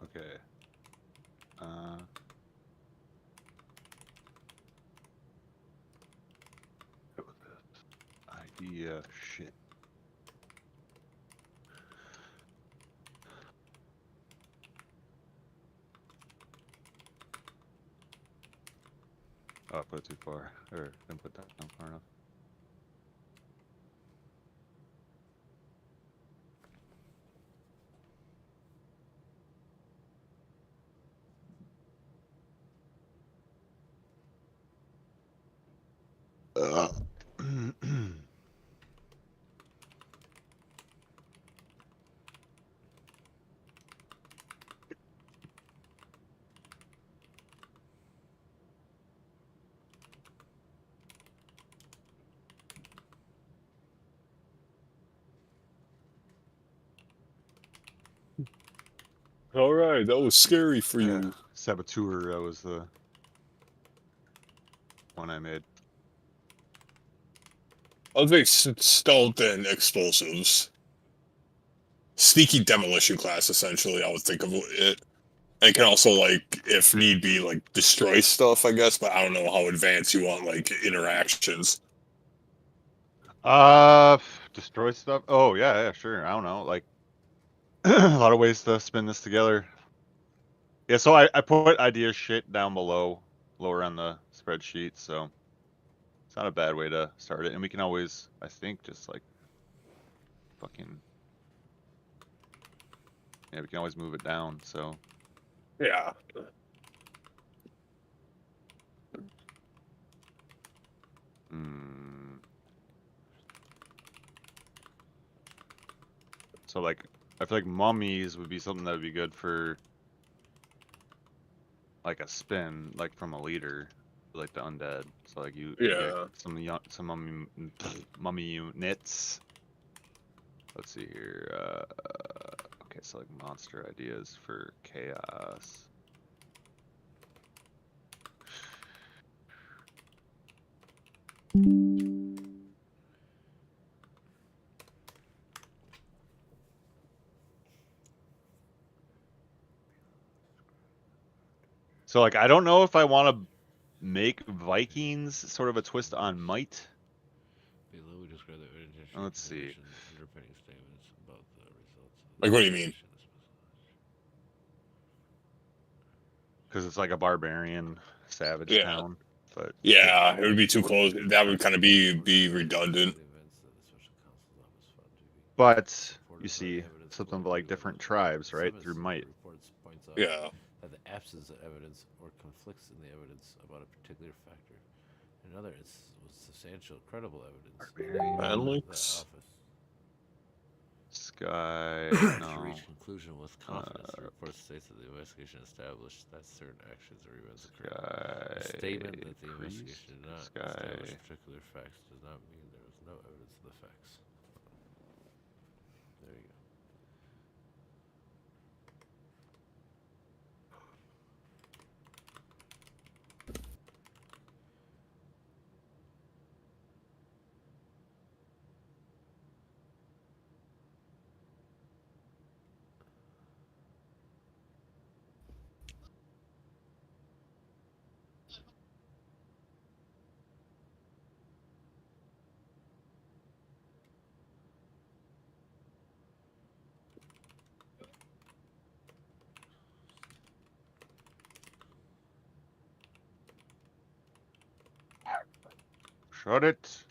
Okay. Idea shit. Oh, I put it too far. Or didn't put that down far enough. All right, that was scary for you. Saboteur, that was the one I made. I'll make stealth and explosives. Sneaky demolition class, essentially, I would think of it. And it can also, like, if need be, like, destroy stuff, I guess, but I don't know how advanced you want, like, interactions. Destroy stuff? Oh, yeah, sure. I don't know. Like, a lot of ways to spin this together. Yeah, so I put idea shit down below, lower on the spreadsheet, so it's not a bad way to start it. And we can always, I think, just like fucking, yeah, we can always move it down, so. Yeah. So like, I feel like mummies would be something that would be good for like a spin, like from a leader, like the undead. So like you get some mummy units. Let's see here. Okay, so like monster ideas for chaos. So like, I don't know if I want to make Vikings sort of a twist on might. Let's see. Like, what do you mean? Because it's like a barbarian savage town. But yeah, it would be too close. That would kind of be redundant. But you see something like different tribes, right? Through might. Yeah. That the absence of evidence or conflicts in the evidence about a particular factor. In other, it's substantial, credible evidence. Manlinks. Sky. To No. reach conclusion with confidence, the report states that the investigation established that certain actions or events occurred. The statement that the investigation did not establish particular facts does not mean there is no evidence of the facts. There you go. Shut it.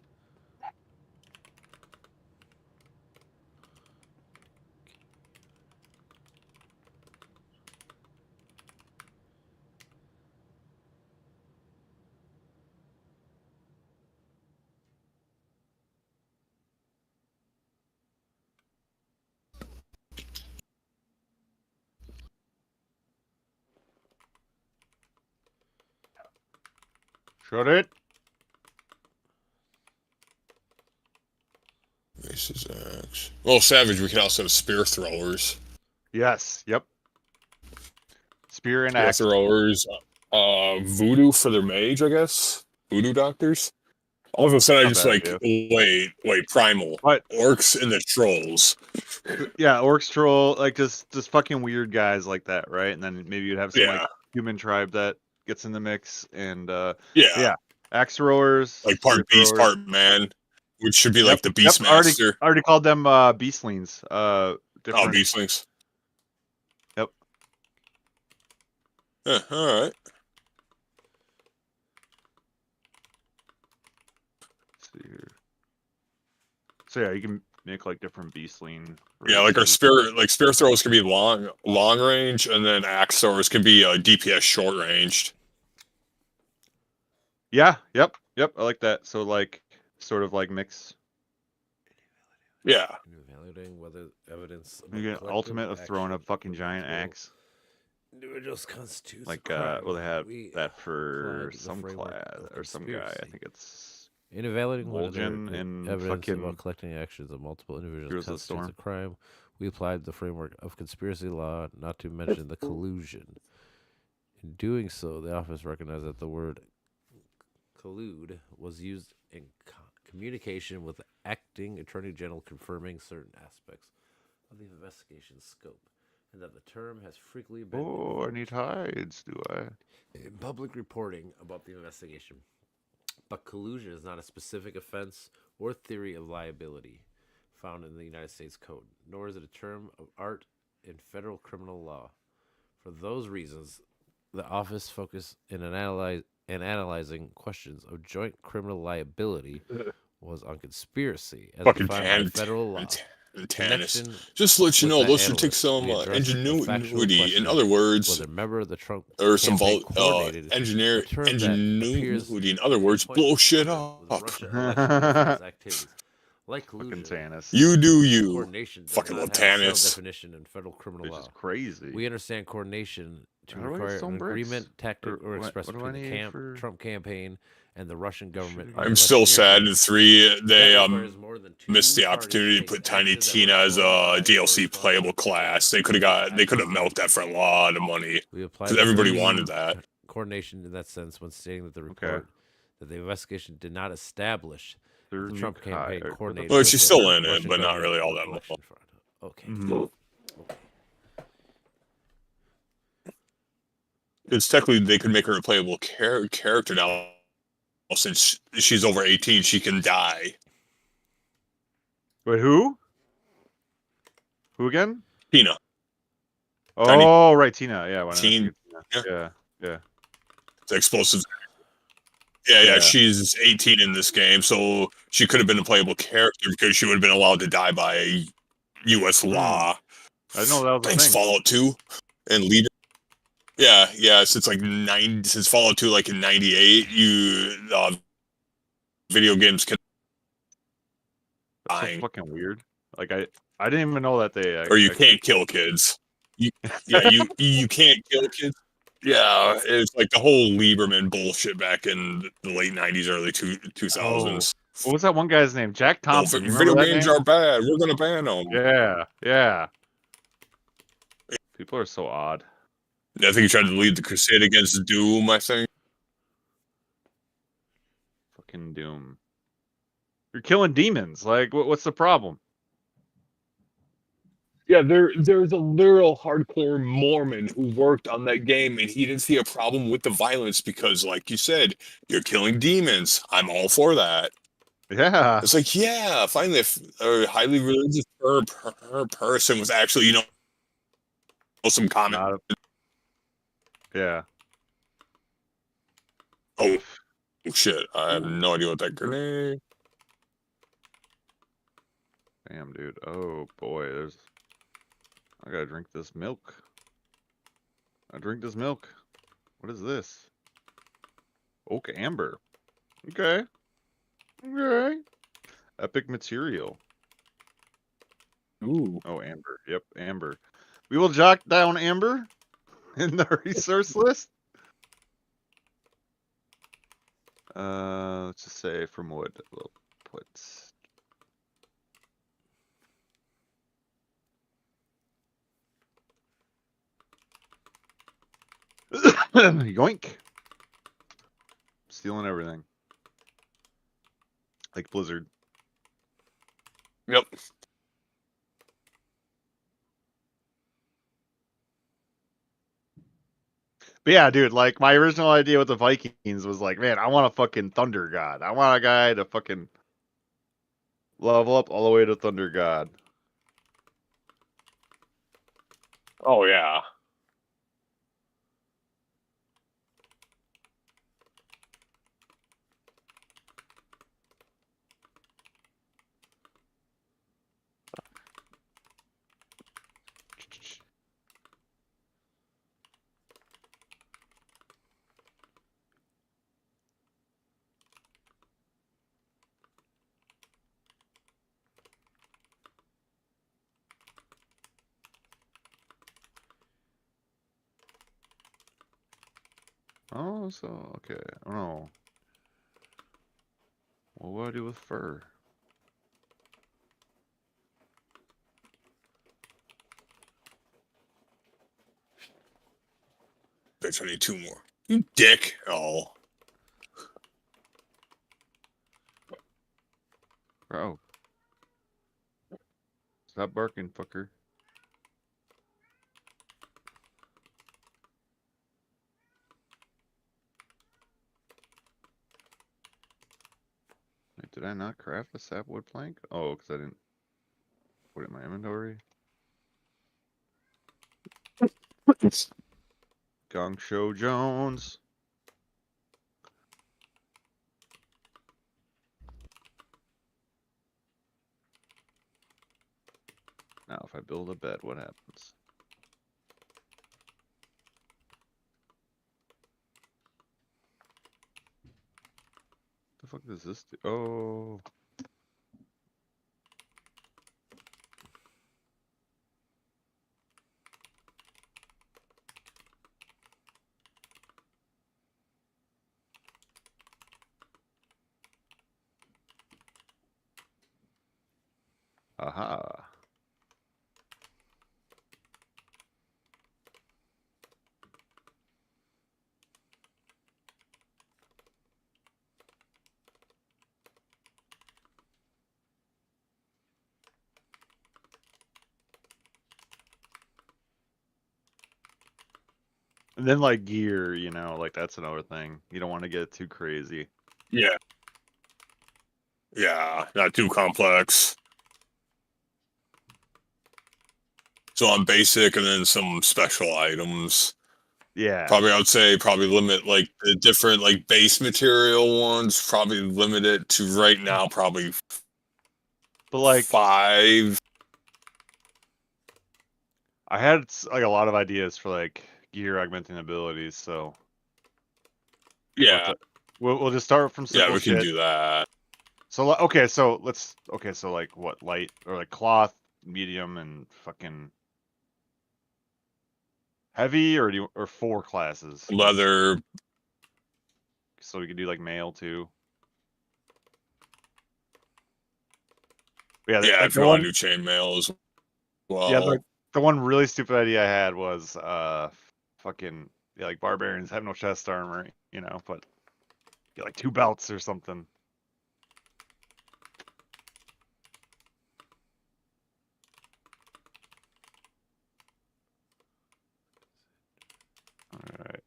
Shut it. This is X. Well, Savage, we can also have spear throwers. Yes. Yep. Spear and Spear axe. throwers. Voodoo for their mage, I guess. Voodoo doctors. All of a sudden, I Not just bad, like, wait, primal. What? Orcs and the trolls. Yeah, orcs, troll, like just fucking weird guys like that, right? And then maybe you'd have some like human tribe that gets in the mix, and yeah, axe throwers, like part spear beast, throwers. part man, which should be like the beast master. Already called them beastlings. Different. Oh, beastlings. Yep. Yeah, all right. Let's see here. So yeah, you can make like different beastling. Yeah, like our spear throwers can be long range, and then axe throwers can be DPS short ranged. Yeah. Yep. I like that. So like, sort of like mix. Yeah. Evaluating whether evidence. You get ultimate of throwing a fucking giant axe. Individuals constitutes like well, they have that for some class or some guy. I think it's in evaluating Vol'jin and and evidence fucking about collecting actions of multiple individuals Heroes of the constitutes a Storm. crime. We applied the framework of conspiracy law, not to mention the collusion. In doing so, the office recognized that the word collude was used in communication with the acting attorney general, confirming certain aspects of the investigation scope, and that the term has frequently been I need hides, do I? in public reporting about the investigation. But collusion is not a specific offense or theory of liability found in the United States Code, nor is it a term of art in federal criminal law. For those reasons, the office focused in analyzing questions of joint criminal liability was on conspiracy as Fucking defined by federal law. Tannis. Connection Just to let you with know, the those should take analyst, some we addressed the factual ingenuity. question In other words, whether a member of the Trump or some campaign coordinated a term that appears ingenuity. In other words, blow shit up. with Russia election interference activities. Like Fucking collusion, Tannis. You do you. coordination does Fucking not love have a settled Tannis. definition in federal criminal Which law. is crazy. We understand coordination to How do I get require stone an bricks? agreement, tactic, or what express do I between the need for- Trump campaign and the Russian government. Shit. and I'm the still Western sad interests. that 3 they That requires more than two missed the parties opportunity to take put Tiny action that Tina as a would DLC qualify playable for class. They could have milked that for a lot of money We apply because the everybody phrase wanted that. coordination in that sense when stating that the report that the investigation did not establish that the Trump campaign coordinated. Well, with she's the still in it, Russian but not government really all for that election much. fraud. Okay. Mhm. Okay. Because technically, they could make her a playable character now. Since she's over 18, she can die. Wait, who? Who again? Tina. Oh, right, Tina. Yeah, why not? Teen. Yeah. The explosives. Yeah, Yeah. she's 18 in this game, so she could have been a playable character because she would have been allowed to die by U.S. law. I didn't know that was a Thanks, thing. Fallout 2 and Leader. Yeah, since Fallout 2, like in '98, video games can That's so fucking weird. Like I didn't even know that they. or you can't kill kids. You can't kill kids. Yeah, it's like the whole Lieberman bullshit back in the late '90s, early 2000s. What was that one guy's name? Jack Oh, Thompson. You video remember that games name? are bad. We're gonna ban them. Yeah. People are so odd. I think he tried to lead the crusade against Doom. I think. Fucking Doom. You're killing demons. Like, what's the problem? Yeah, there's a literal hardcore Mormon who worked on that game, and he didn't see a problem with the violence because, like you said, you're killing demons. I'm all for that. Yeah. It's like, yeah, finally, a highly religious person was actually, some comment. Yeah. Oh, shit! I have no idea what that grenade. Damn, dude. Oh boy, I gotta drink this milk. I drink this milk. What is this? Oak amber. Okay. Epic material. Ooh. Oh, amber. Yep, amber. We will jot down amber in the resource list. Let's just say from wood. We'll put. Yoink. Stealing everything. Like Blizzard. Yep. But yeah, dude, like my original idea with the Vikings was like, man, I want a fucking Thunder God. I want a guy to fucking level up all the way to Thunder God. Oh yeah. Oh, so okay. I don't know. Well, what do I do with fur? Bitch, I need 2 more. You dick. Oh. Bro. Stop barking, fucker. Wait, did I not craft a sapwood plank? Oh, because I didn't put it in my inventory. Gong Show Jones. Now, if I build a bed, what happens? The fuck does this do? Oh. Aha. And then like gear, you know, like that's another thing. You don't want to get too crazy. Yeah. Yeah, not too complex. So on basic and then some special items. Yeah. Probably I would say probably limit like the different like base material ones, probably limit it to right now probably But like 5. I had like a lot of ideas for like gear augmenting abilities, so Yeah. we'll just start from simple Yeah, we can shit. do that. So okay, so like what, light or like cloth, medium, and fucking heavy, or or 4 classes? Leather. So we could do like mail too. Yeah, Yeah, like if you want to do chainmail as well. Yeah, the one really stupid idea I had was fucking like barbarians have no chest armor, you know, but get like 2 belts or something. All right.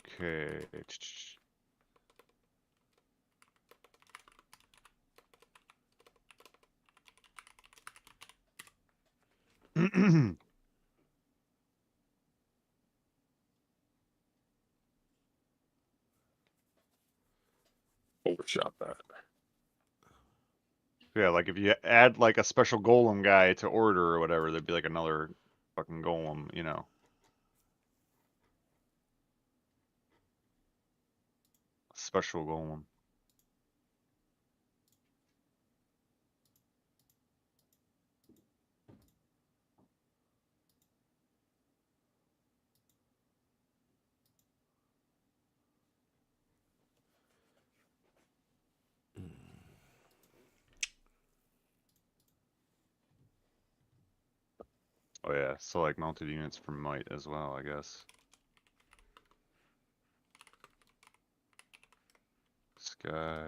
Okay. Overshot that. Yeah, like if you add like a special golem guy to order or whatever, there'd be like another fucking golem, you know. Special golem. Oh yeah, so like mounted units for might as well, I guess. Sky.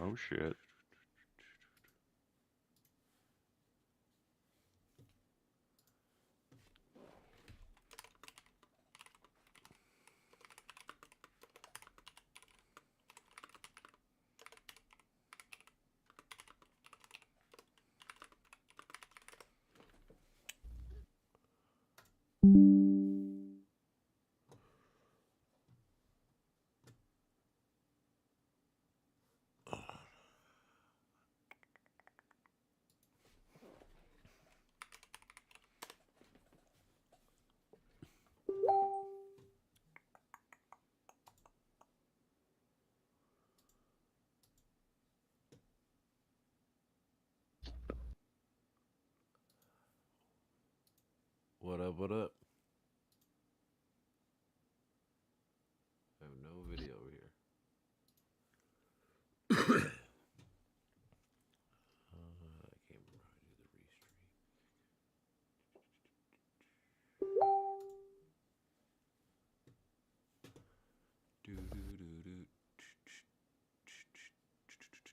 Oh shit. What up? What up? I have no video over here. I can't remember how to do the restream. Stream manager,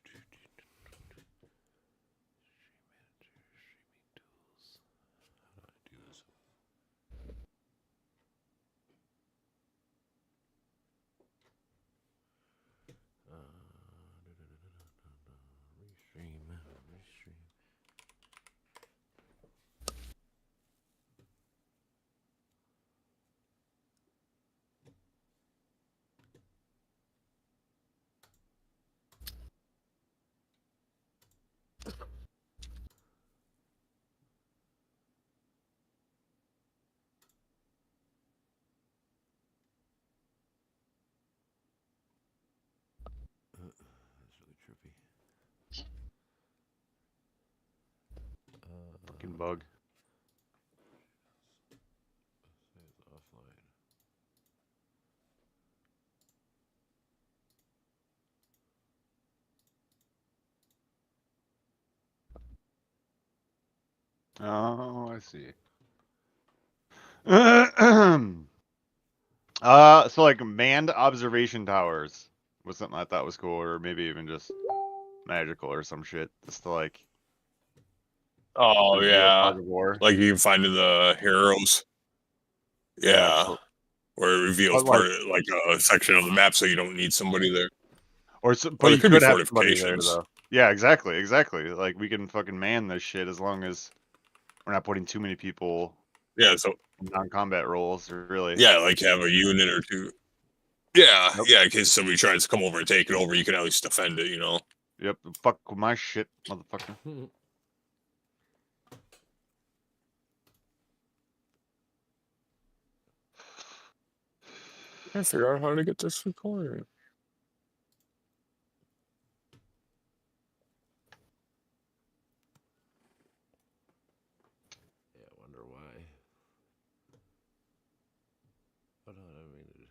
streaming tools. How do I do this? bug. Oh, I see. So like manned observation towers was something I thought was cool, or maybe even just magical or some shit. Just to like Oh reveal yeah, fog of war. like you can find in the heroes. Yeah, so- where it reveals But, like- part of, like a section of the map, so you don't need somebody there. but there you could be could have somebody there fortifications. though. Yeah, exactly. Like we can fucking man this shit as long as we're not putting too many people Yeah, so in non-combat roles, or really. yeah, like have a unit or two. Yeah, Nope. yeah, in case somebody tries to come over and take it over, you can at least defend it, you know. Yep. Fuck with my shit, motherfucker. I figure out how to get this recording. Yeah, I wonder why. What I mean?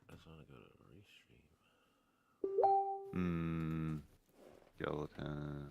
I just want to go to restream. Skeleton.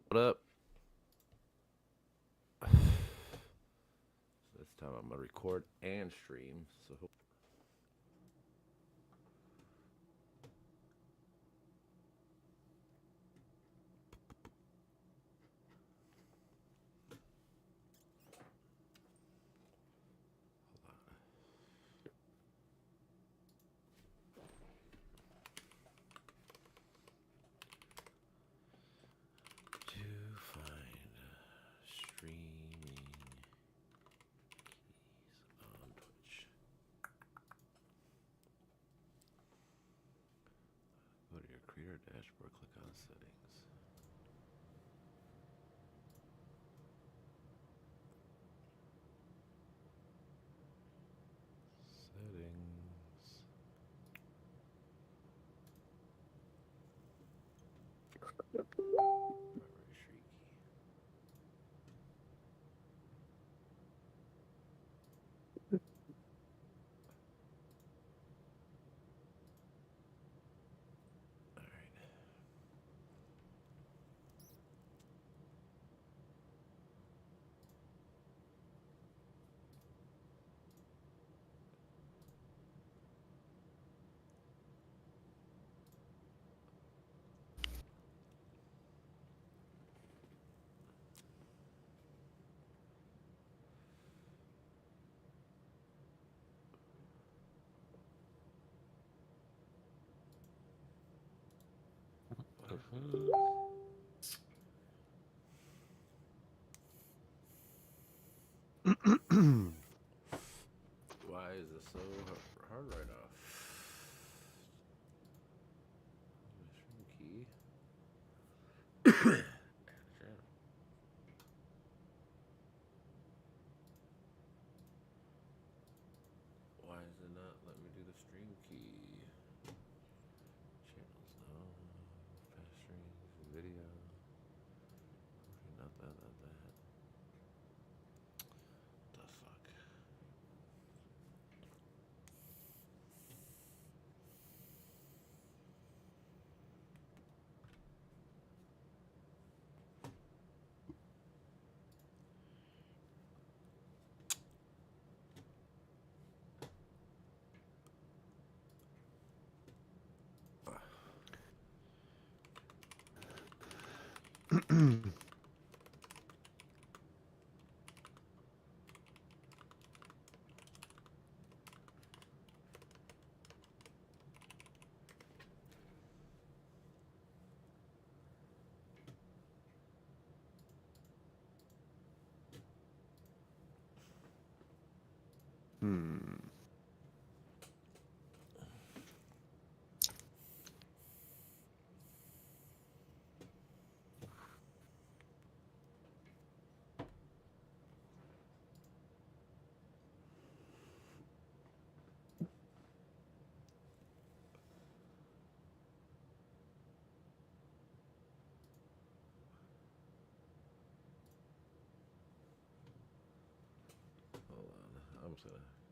What up? This time I'm gonna record and stream. So. Go to your creator dashboard, click on settings. Settings. Why is this so hard right now? Key. Why is it not letting me do the stream key? Hold on. I'm just gonna